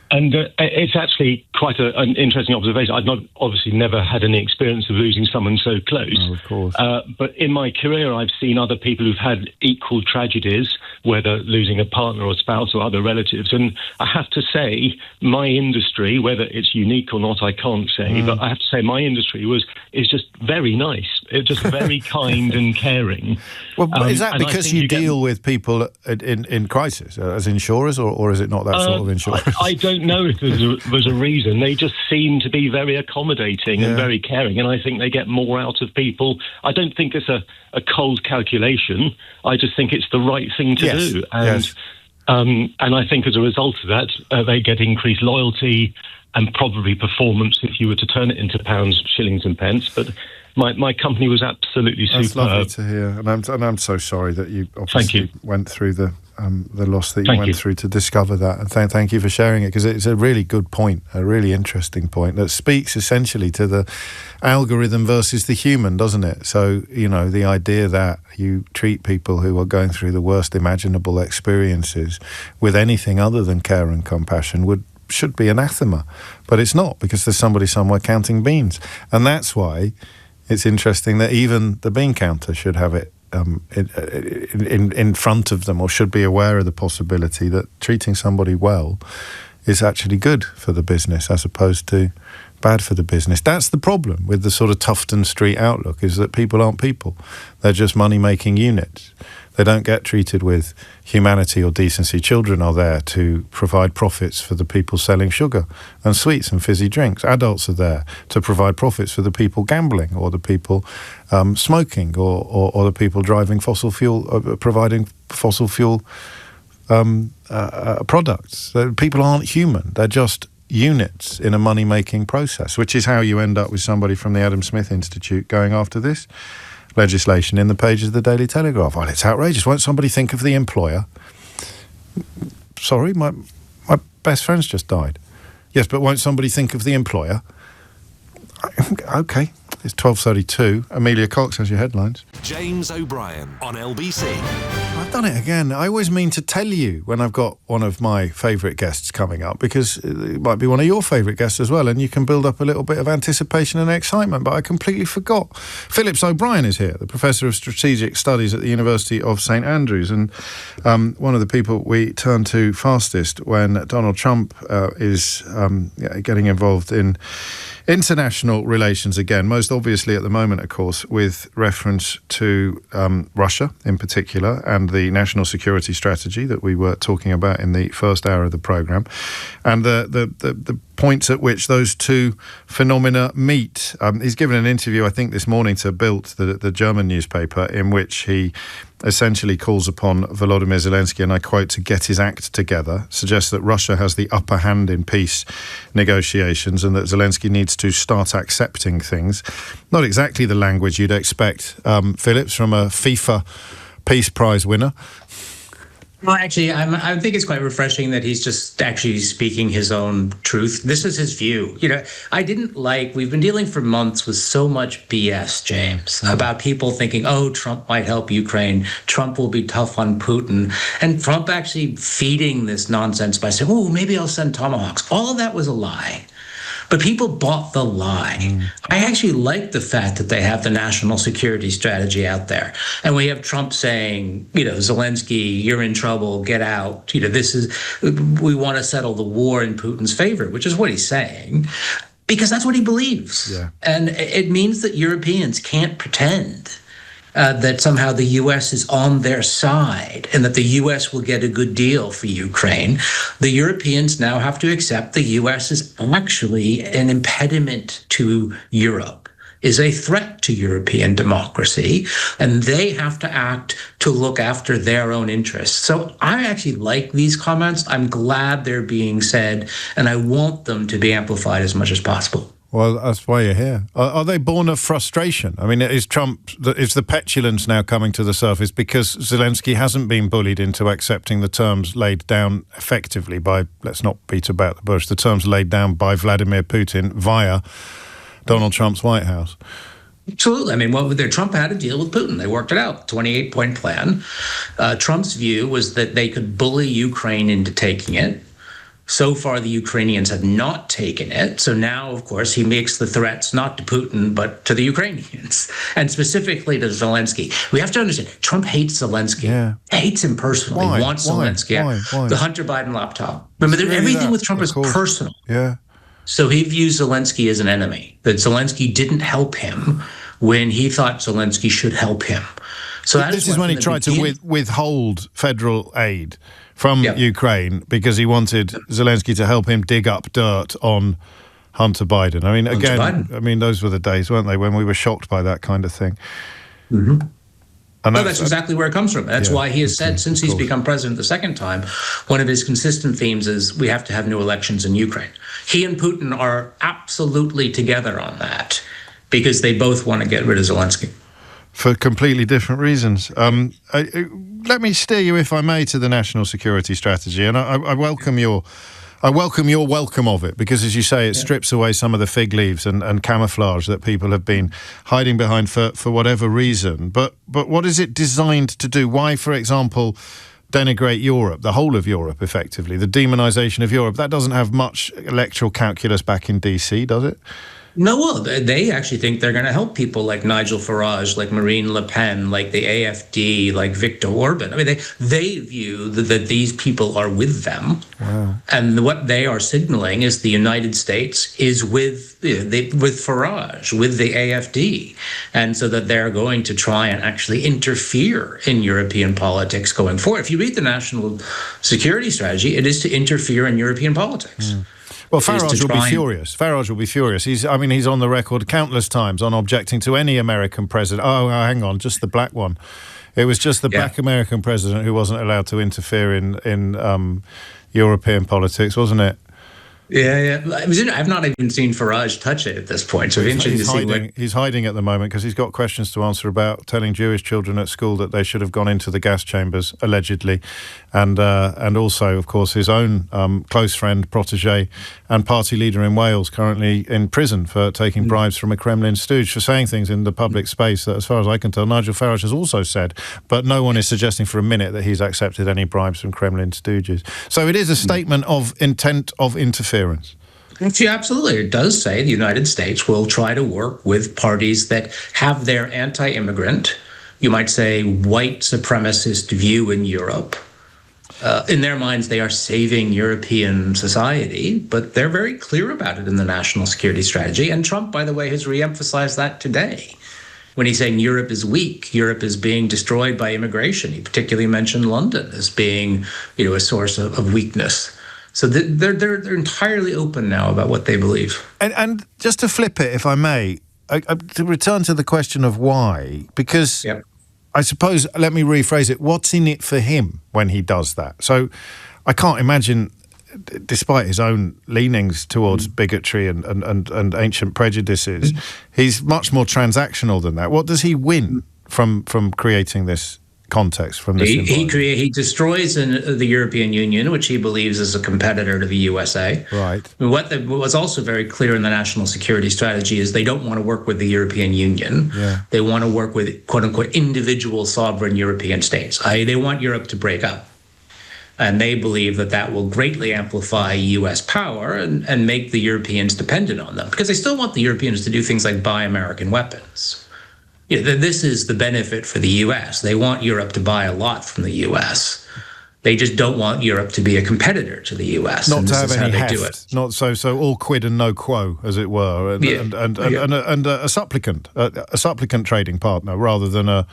And it's actually quite an interesting observation. I've obviously never had any experience of losing someone so close. No, of course. But in my career, I've seen other people who've had equal tragedies, whether losing a partner or spouse or other relatives. And I have to say, my industry, whether it's unique or not, I can't say, but I have to say my industry is just very nice. It's just very kind and caring. Well, is that because you deal with people in crisis as insurers, or is it not that sort of insurance? I don't know if there's a reason. They just seem to be very accommodating and very caring, and I think they get more out of people. I don't think it's a cold calculation. I just think it's the right thing to do. And I think as a result of that, they get increased loyalty and probably performance if you were to turn it into pounds, shillings and pence. But my company was absolutely superb. That's lovely to hear. And I'm so sorry that you obviously went through the loss that you went through to discover that. And thank you for sharing it, because it's a really good point, a really interesting point that speaks essentially to the algorithm versus the human, doesn't it? So, the idea that you treat people who are going through the worst imaginable experiences with anything other than care and compassion should be anathema. But it's not, because there's somebody somewhere counting beans. And that's why it's interesting that even the bean counter should have it in front of them, or should be aware of the possibility that treating somebody well is actually good for the business as opposed to bad for the business. That's the problem with the sort of Tufton Street outlook, is that people aren't people. They're just money-making units. They don't get treated with humanity or decency. Children are there to provide profits for the people selling sugar and sweets and fizzy drinks. Adults are there to provide profits for the people gambling, or the people smoking, or the people driving fossil fuel, providing fossil fuel products. So people aren't human. They're just units in a money-making process, which is how you end up with somebody from the Adam Smith Institute going after this legislation in the pages of the Daily Telegraph. Well, it's outrageous. Won't somebody think of the employer? Sorry, my best friend's just died. Yes, but won't somebody think of the employer? Okay, it's 12:32. Amelia Cox has your headlines. James O'Brien on LBC. I've done it again. I always mean to tell you when I've got one of my favourite guests coming up, because it might be one of your favourite guests as well, and you can build up a little bit of anticipation and excitement, but I completely forgot. Phillips O'Brien is here, the Professor of Strategic Studies at the University of St Andrews, and one of the people we turn to fastest when Donald Trump is getting involved in international relations again, most obviously at the moment, of course, with reference to Russia in particular, and the national security strategy that we were talking about in the first hour of the programme, and the points at which those two phenomena meet. He's given an interview, I think, this morning to Bild, the German newspaper, in which he essentially calls upon Volodymyr Zelensky, and I quote, to get his act together, suggests that Russia has the upper hand in peace negotiations and that Zelensky needs to start accepting things. Not exactly the language you'd expect, Phillips, from a FIFA Peace Prize winner. Well, actually, I think it's quite refreshing that he's just actually speaking his own truth. This is his view. We've been dealing for months with so much BS, James, about people thinking, Trump might help Ukraine. Trump will be tough on Putin. And Trump actually feeding this nonsense by saying, maybe I'll send Tomahawks. All of that was a lie. But people bought the lie. I actually like the fact that they have the national security strategy out there. And we have Trump saying, Zelensky, you're in trouble, get out. We want to settle the war in Putin's favor, which is what he's saying. because that's what he believes. Yeah. And it means that Europeans can't pretend that somehow the U.S. is on their side and that the U.S. will get a good deal for Ukraine. The Europeans now have to accept the U.S. is actually an impediment to Europe, is a threat to European democracy, and they have to act to look after their own interests. So I actually like these comments. I'm glad they're being said, and I want them to be amplified as much as possible. Well, that's why you're here. Are they born of frustration? I mean, is the petulance now coming to the surface because Zelensky hasn't been bullied into accepting the terms laid down effectively by, let's not beat about the bush, the terms laid down by Vladimir Putin via Donald Trump's White House? Absolutely. I mean, Trump had a deal with Putin. They worked it out, 28-point plan. Trump's view was that they could bully Ukraine into taking it. So far, the Ukrainians have not taken it. So now, of course, he makes the threats not to Putin, but to the Ukrainians, and specifically to Zelensky. We have to understand, Trump hates Zelensky. Yeah. Hates him personally. Why? Wants Zelensky. Why? The Hunter Biden laptop. Remember, everything with Trump is personal. Yeah. So he views Zelensky as an enemy, that Zelensky didn't help him when he thought Zelensky should help him. So this is when he tried to withhold federal aid from Ukraine because he wanted Zelensky to help him dig up dirt on Hunter Biden. I mean, those were the days, weren't they, when we were shocked by that kind of thing. Mm-hmm. And that's exactly where it comes from. That's why he has said, since he's become president the second time, one of his consistent themes is we have to have new elections in Ukraine. He and Putin are absolutely together on that because they both want to get rid of Zelensky. For completely different reasons. Let me steer you, if I may, to the national security strategy, and I welcome your welcome of it, because, as you say, it strips away some of the fig leaves and camouflage that people have been hiding behind for whatever reason. But what is it designed to do? Why, for example, denigrate Europe, the whole of Europe, effectively? The demonisation of Europe, that doesn't have much electoral calculus back in DC, does it? No, well, they actually think they're going to help people like Nigel Farage, like Marine Le Pen, like the AfD, like Viktor Orban. I mean, they view that these people are with them. Wow. And what they are signaling is the United States is with Farage, with the AfD. And so that they're going to try and actually interfere in European politics going forward. If you read the national security strategy, it is to interfere in European politics. Mm. Well, Farage will be furious. Farage will be furious. He's on the record countless times on objecting to any American president. Oh, hang on, just the black one. It was just the black American president who wasn't allowed to interfere in European politics, wasn't it? Yeah. I've not even seen Farage touch it at this point, so it's interesting to see. He's hiding at the moment because he's got questions to answer about telling Jewish children at school that they should have gone into the gas chambers, allegedly, and also, of course, his own close friend, protege, and party leader in Wales, currently in prison for taking bribes from a Kremlin stooge for saying things in the public space that, as far as I can tell, Nigel Farage has also said, but no one is suggesting for a minute that he's accepted any bribes from Kremlin stooges. So it is a statement of intent of interference. Yeah, absolutely. It does say the United States will try to work with parties that have their anti-immigrant, you might say white supremacist view in Europe. In their minds, they are saving European society, but they're very clear about it in the national security strategy. And Trump, by the way, has reemphasized that today when he's saying Europe is weak, Europe is being destroyed by immigration. He particularly mentioned London as being, a source of weakness. So they're entirely open now about what they believe. And just to flip it, if I may, to return to the question of why, because I suppose, let me rephrase it, what's in it for him when he does that? So I can't imagine, despite his own leanings towards bigotry and ancient prejudices, he's much more transactional than that. What does he win from creating this context from this? He destroys the European Union, which he believes is a competitor to the USA. Right. What was also very clear in the national security strategy is they don't want to work with the European Union. Yeah. They want to work with, quote unquote, individual sovereign European states. They want Europe to break up. And they believe that will greatly amplify U.S. power and make the Europeans dependent on them, because they still want the Europeans to do things like buy American weapons. This is the benefit for the U.S. They want Europe to buy a lot from the U.S. They just don't want Europe to be a competitor to the US. Not to have any heft. Not so all quid and no quo, as it were, and a supplicant trading partner rather than a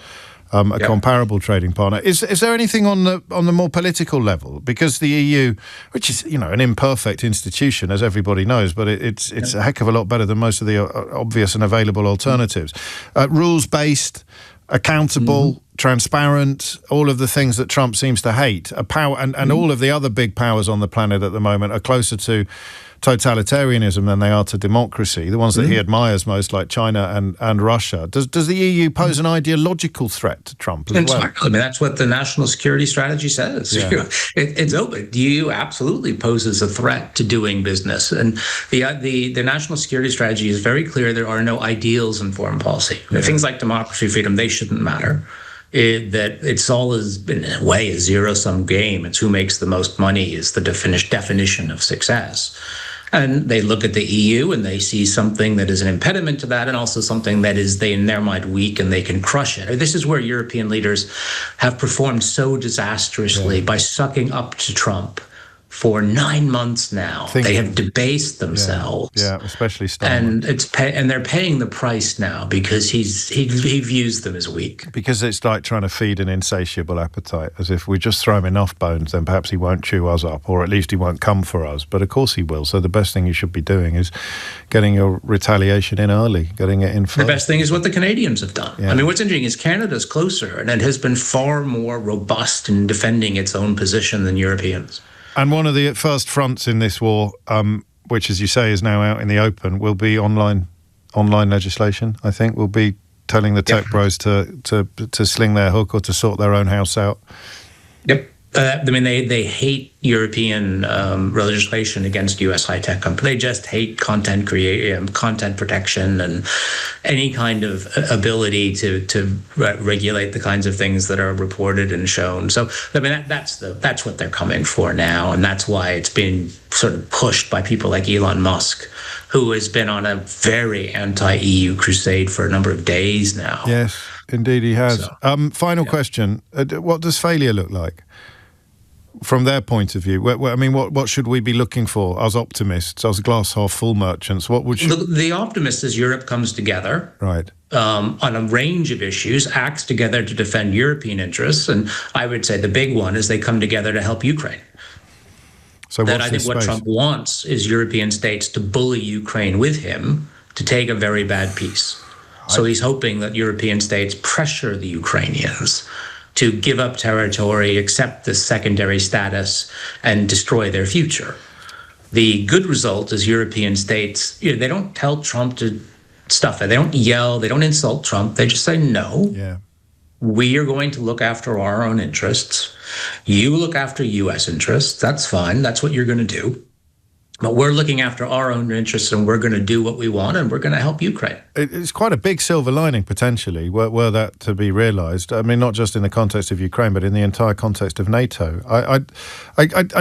comparable trading partner. Is there anything on the more political level? Because the EU, which is an imperfect institution, as everybody knows, but it's a heck of a lot better than most of the obvious and available alternatives. Rules based, accountable, transparent, all of the things that Trump seems to hate. A power and all of the other big powers on the planet at the moment are closer to totalitarianism than they are to democracy, the ones that he admires most, like China and Russia. Does the EU pose an ideological threat to Trump as well? I mean, that's what the national security strategy says. Yeah. It's open. The EU absolutely poses a threat to doing business. And the national security strategy is very clear. There are no ideals in foreign policy. Yeah. Things like democracy, freedom, they shouldn't matter. That it's all in a way a zero-sum game. It's who makes the most money is the definition of success. And they look at the EU and they see something that is an impediment to that, and also something that is, in their mind, weak, and they can crush it. This is where European leaders have performed so disastrously by sucking up to Trump for 9 months now. They have debased themselves. Yeah, especially Stalin. And they're paying the price now because he views them as weak. Because it's like trying to feed an insatiable appetite, as if we just throw him enough bones, then perhaps he won't chew us up, or at least he won't come for us. But of course he will. So the best thing you should be doing is getting your retaliation in early, getting it in first. The best thing is what the Canadians have done. Yeah. I mean, what's interesting is Canada's closer, and it has been far more robust in defending its own position than Europeans. And one of the first fronts in this war, which, as you say, is now out in the open, will be online legislation. I think will be telling the tech bros to sling their hook or to sort their own house out. Yep. I mean, they hate European legislation against U.S. high-tech companies. They just hate content protection and any kind of ability to regulate the kinds of things that are reported and shown. So, I mean, that's what they're coming for now, and that's why it's been sort of pushed by people like Elon Musk, who has been on a very anti-EU crusade for a number of days now. Yes, indeed he has. So, final question. What does failure look like? From their point of view, I mean, what should we be looking for as optimists, as glass half full merchants? The optimist is Europe comes together, right, on a range of issues, acts together to defend European interests, and I would say the big one is they come together to help Ukraine. So I think what Trump wants is European states to bully Ukraine with him to take a very bad peace. So he's hoping that European states pressure the Ukrainians to give up territory, accept the secondary status, and destroy their future. The good result is European states, they don't tell Trump to stuff it. They don't yell, they don't insult Trump. They just say, no, we are going to look after our own interests. You look after U.S. interests. That's fine. That's what you're going to do. But we're looking after our own interests, and we're going to do what we want, and we're going to help Ukraine. It's quite a big silver lining, potentially, were that to be realised. I mean, not just in the context of Ukraine, but in the entire context of NATO. I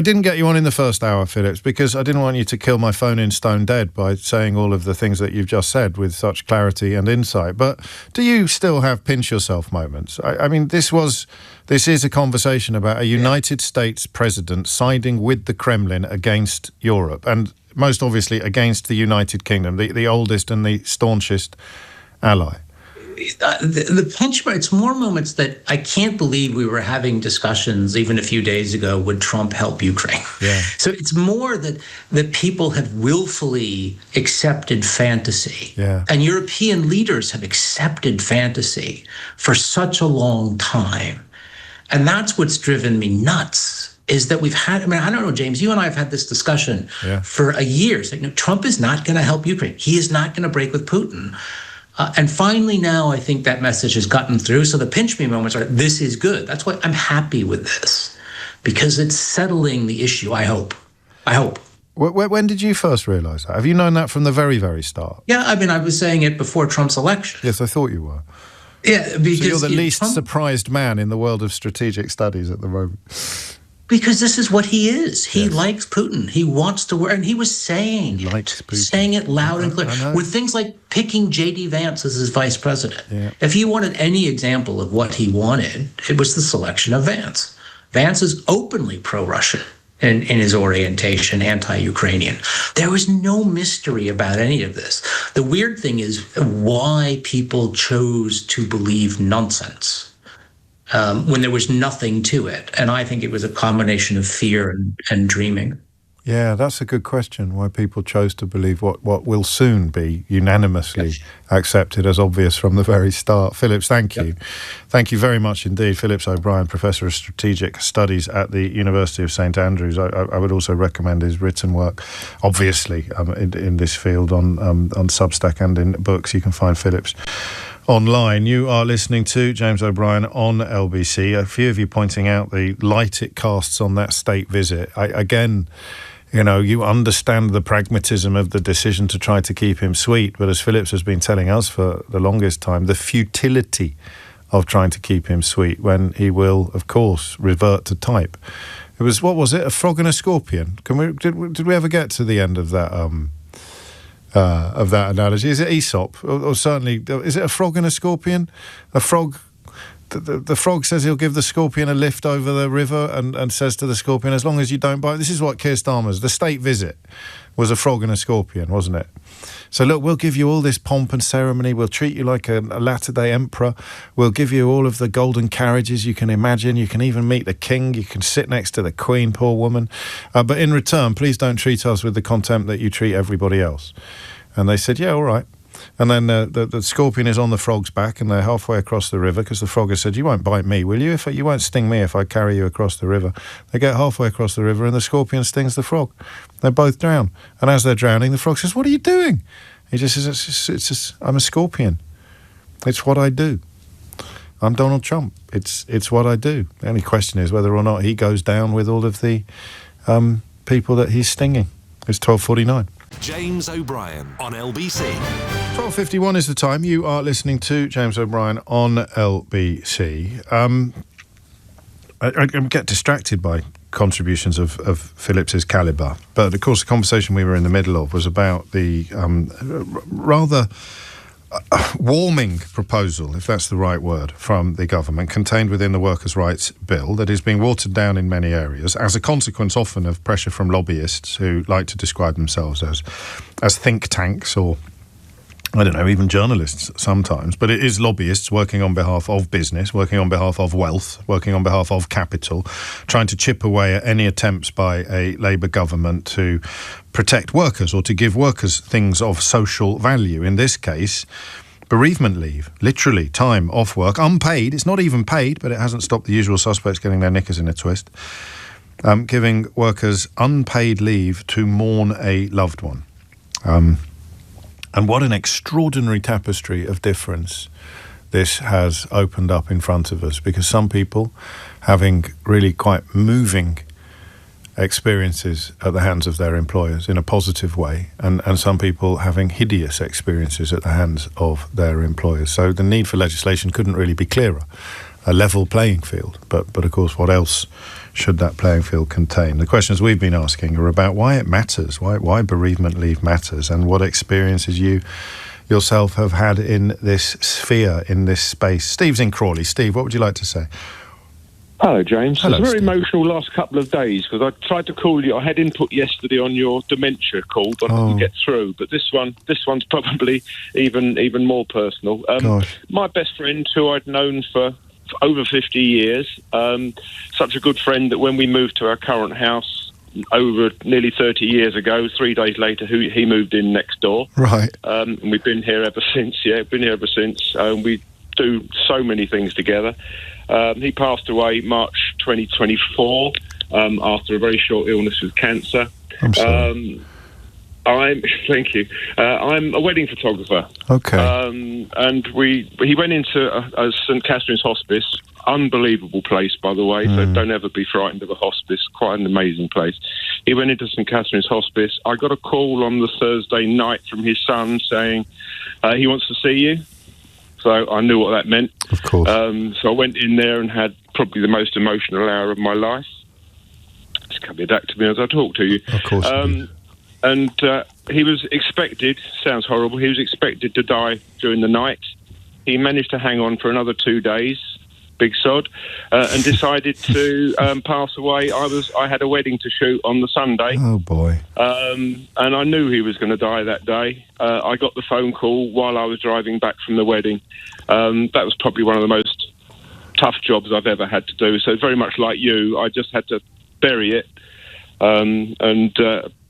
didn't get you on in the first hour, Phillips, because I didn't want you to kill my phone in stone dead by saying all of the things that you've just said with such clarity and insight. But do you still have pinch-yourself moments? I mean, this is a conversation about a United States president siding with the Kremlin against Europe, and most obviously against the United Kingdom, the oldest and the staunchest ally. The pinch, it's more moments that I can't believe we were having discussions even a few days ago, would Trump help Ukraine? Yeah. So it's more that people have willfully accepted fantasy. Yeah. And European leaders have accepted fantasy for such a long time. And that's what's driven me nuts, is that we've had, I mean, I don't know, James, you and I have had this discussion for a year. It's like, no, Trump is not going to help Ukraine. He is not going to break with Putin. And finally now, I think that message has gotten through. So the pinch me moments are, this is good. That's why I'm happy with this, because it's settling the issue, I hope. When did you first realise that? Have you known that from the very, very start? Yeah, I mean, I was saying it before Trump's election. Yes, I thought you were. Yeah, because so you're the least surprised man in the world of strategic studies at the moment. Because this is what he is. He likes Putin. He wants to work, and he was saying it loud and clear with things like picking J.D. Vance as his vice president. Yeah. If he wanted any example of what he wanted, it was the selection of Vance. Vance is openly pro-Russian in his orientation, anti-Ukrainian. There was no mystery about any of this. The weird thing is why people chose to believe nonsense when there was nothing to it. And I think it was a combination of fear and dreaming. Yeah, that's a good question, why people chose to believe what will soon be unanimously accepted as obvious from the very start. Phillips, thank you. Thank you very much indeed. Phillips O'Brien, Professor of Strategic Studies at the University of St Andrews. I would also recommend his written work, obviously, in this field on Substack and in books. You can find Phillips online. You are listening to James O'Brien on LBC. A few of you pointing out the light it casts on that state visit. Again, you understand the pragmatism of the decision to try to keep him sweet, but as Phillips has been telling us for the longest time, the futility of trying to keep him sweet when he will, of course, revert to type. It was, what was it, a frog and a scorpion? Did we ever get to the end of that analogy? Is it Aesop? Or certainly, is it a frog and a scorpion? A frog... The frog says he'll give the scorpion a lift over the river and says to the scorpion, as long as you don't bite. This is what Keir Starmer's, the state visit was a frog and a scorpion, wasn't it? So look, we'll give you all this pomp and ceremony. We'll treat you like a latter-day emperor. We'll give you all of the golden carriages you can imagine. You can even meet the king. You can sit next to the queen, poor woman. But in return, please don't treat us with the contempt that you treat everybody else. And they said, yeah, all right. And then the scorpion is on the frog's back, and they're halfway across the river because the frog has said, you won't bite me, will you? You won't sting me if I carry you across the river. They get halfway across the river and the scorpion stings the frog. They both drown. And as they're drowning, the frog says, what are you doing? He just says, it's just, I'm a scorpion. It's what I do. I'm Donald Trump. It's what I do. The only question is whether or not he goes down with all of the people that he's stinging. It's 12:49. James O'Brien on LBC. 12:51 is the time. You are listening to James O'Brien on LBC. I get distracted by contributions of Phillips's calibre, but of course the conversation we were in the middle of was about the rather warming proposal, if that's the right word, from the government contained within the Workers' Rights Bill that is being watered down in many areas as a consequence often of pressure from lobbyists who like to describe themselves as think tanks or, I don't know, even journalists sometimes. But it is lobbyists working on behalf of business, working on behalf of wealth, working on behalf of capital, trying to chip away at any attempts by a Labour government to protect workers or to give workers things of social value. In this case, bereavement leave, literally time off work, unpaid. It's not even paid, but it hasn't stopped the usual suspects getting their knickers in a twist. Giving workers unpaid leave to mourn a loved one. And what an extraordinary tapestry of difference this has opened up in front of us, because some people having really quite moving experiences at the hands of their employers in a positive way, and some people having hideous experiences at the hands of their employers. So the need for legislation couldn't really be clearer. A level playing field, but of course what else should that playing field contain? The questions we've been asking are about why it matters, why bereavement leave matters, and what experiences you yourself have had in this sphere, in this space. Steve's in Crawley. Steve, what would you like to say? Hello, James. Hello, it was very Steve. Emotional last couple of days because I tried to call you. I had input yesterday on your dementia call, but I couldn't get through. But this one's probably even more personal. My best friend, who I'd known for over 50 years, such a good friend that when we moved to our current house over nearly 30 years ago, 3 days later, he moved in next door. Right. And we've been here ever since. Yeah, been here ever since. We do so many things together. He passed away March 2024 after a very short illness with cancer. I'm sorry. Thank you. I'm a wedding photographer. Okay. And he went into St Catherine's Hospice. Unbelievable place, by the way. So don't ever be frightened of a hospice. Quite an amazing place. He went into St Catherine's Hospice. I got a call on the Thursday night from his son saying he wants to see you. So I knew what that meant. Of course. So I went in there and had probably the most emotional hour of my life. It's coming back to me as I talk to you. Of course. And he was expected, sounds horrible, he was expected to die during the night. He managed to hang on for another 2 days. big sod, and decided to pass away. I had a wedding to shoot on the Sunday. Oh, boy. And I knew he was going to die that day. I got the phone call while I was driving back from the wedding. That was probably one of the most tough jobs I've ever had to do. So very much like you, I just had to bury it and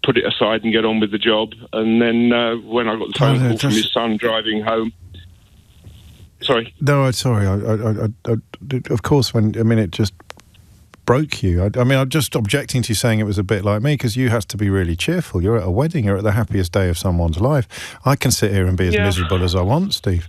put it aside and get on with the job. And then when I got the phone call from his son driving home... Sorry? No, sorry. I of course, it just broke you. I'm just objecting to you saying it was a bit like me, because you have to be really cheerful. You're at a wedding. You're at the happiest day of someone's life. I can sit here and be as miserable as I want, Steve.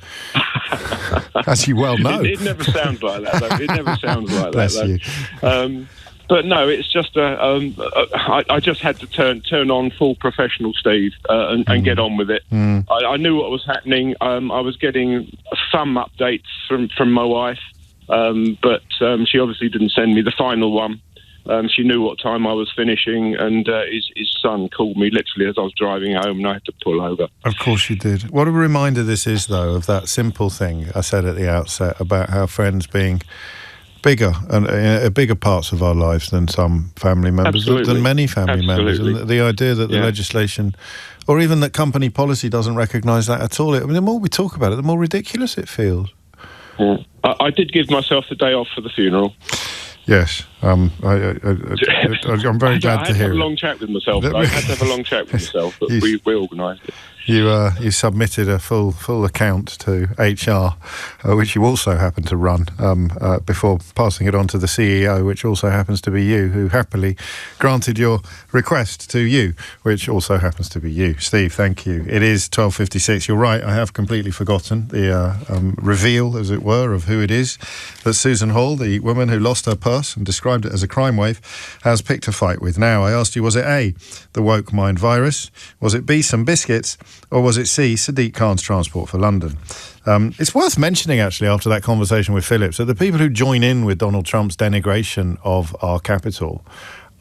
As you well know. It never sounds like that, though. It never sounds like Bless that, though. you. But no, it's just I just had to turn on full professional Steve and get on with it. I knew what was happening. I was getting some updates from my wife, but she obviously didn't send me the final one. She knew what time I was finishing, and his son called me literally as I was driving home, and I had to pull over. Of course you did. What a reminder this is, though, of that simple thing I said at the outset about how friends being bigger and bigger parts of our lives than some family members, than many family members. And the idea that the legislation, or even that company policy, doesn't recognise that at all. The more we talk about it, the more ridiculous it feels. Yeah. I did give myself the day off for the funeral. Yes, I'm very glad to hear it. I had to have a long chat with myself. I had to have a long chat with myself, but we organised it. You submitted a full account to HR, which you also happen to run, before passing it on to the CEO, which also happens to be you, who happily granted your request to you, which also happens to be you. Steve, thank you. It is 12:56. You're right, I have completely forgotten the reveal, as it were, of who it is that Susan Hall, the woman who lost her purse and described it as a crime wave, has picked a fight with. Now, I asked you, was it A, the woke mind virus? Was it B, some biscuits? Or was it C, Sadiq Khan's Transport for London? It's worth mentioning, actually, after that conversation with Phillips, that the people who join in with Donald Trump's denigration of our capital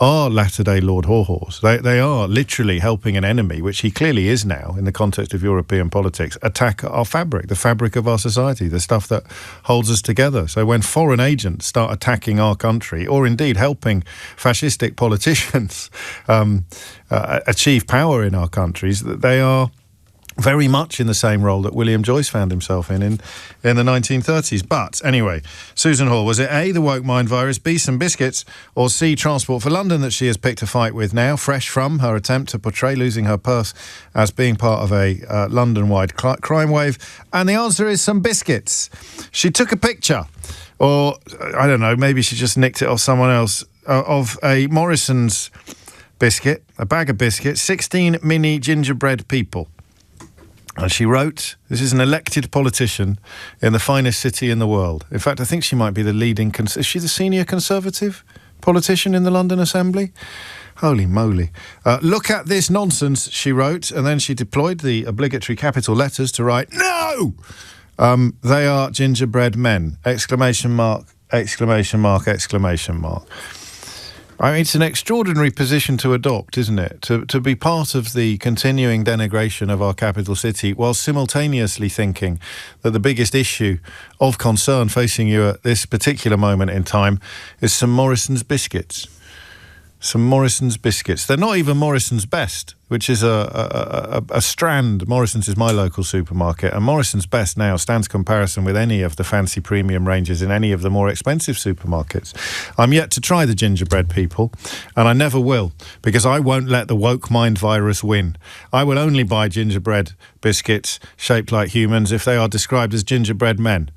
are latter-day Lord Haw-Haws. They are literally helping an enemy, which he clearly is now in the context of European politics, attack our fabric, the fabric of our society, the stuff that holds us together. So when foreign agents start attacking our country, or indeed helping fascistic politicians achieve power in our countries, they are very much in the same role that William Joyce found himself in the 1930s. But anyway, Susan Hall, was it A, the woke mind virus, B, some biscuits, or C, Transport for London that she has picked a fight with now, fresh from her attempt to portray losing her purse as being part of a London-wide crime wave? And the answer is some biscuits. She took a picture, or I don't know, maybe she just nicked it off someone else, of a Morrison's biscuit, a bag of biscuits, 16 mini gingerbread people. And she wrote, this is an elected politician in the finest city in the world. In fact, I think she might be the leading... is she the senior Conservative politician in the London Assembly? Holy moly. Look at this nonsense, she wrote, and then she deployed the obligatory capital letters to write, no! They are gingerbread men! Exclamation mark, exclamation mark, exclamation mark. I mean, it's an extraordinary position to adopt, isn't it? To be part of the continuing denigration of our capital city while simultaneously thinking that the biggest issue of concern facing you at this particular moment in time is some Morrison's biscuits. Some Morrison's biscuits. They're not even Morrison's Best, which is a strand. Morrison's is my local supermarket, and Morrison's Best now stands comparison with any of the fancy premium ranges in any of the more expensive supermarkets. I'm yet to try the gingerbread people, and I never will, because I won't let the woke mind virus win. I will only buy gingerbread biscuits shaped like humans if they are described as gingerbread men.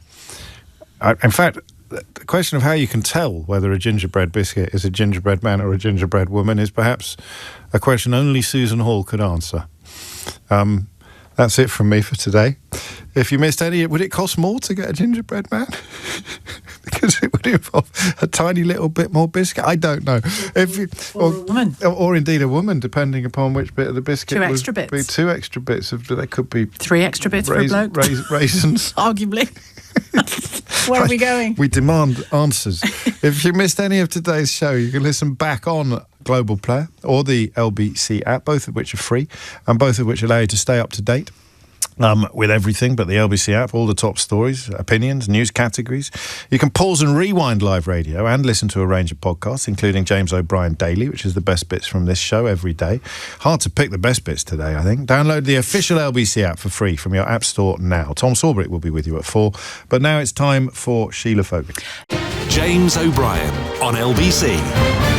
In fact, the question of how you can tell whether a gingerbread biscuit is a gingerbread man or a gingerbread woman is perhaps a question only Susan Hall could answer. That's it from me for today. If you missed any, would it cost more to get a gingerbread man? Because it would involve a tiny little bit more biscuit. I don't know. Or a woman. Or indeed a woman, depending upon which bit of the biscuit. Two extra bits. 2 extra bits. They could be 3 extra bits for a bloke. Raisins. Arguably. Where are we going? We demand answers. If you missed any of today's show, you can listen back on Global Player or the LBC app, both of which are free and both of which allow you to stay up to date with everything but the LBC app, all the top stories, opinions, news categories. You can pause and rewind live radio and listen to a range of podcasts, including James O'Brien Daily, which is the best bits from this show every day. Hard to pick the best bits today, I think. Download the official LBC app for free from your app store now. Tom Sawbrick will be with you at 4, but now it's time for Sheila Fogarty. James O'Brien on LBC.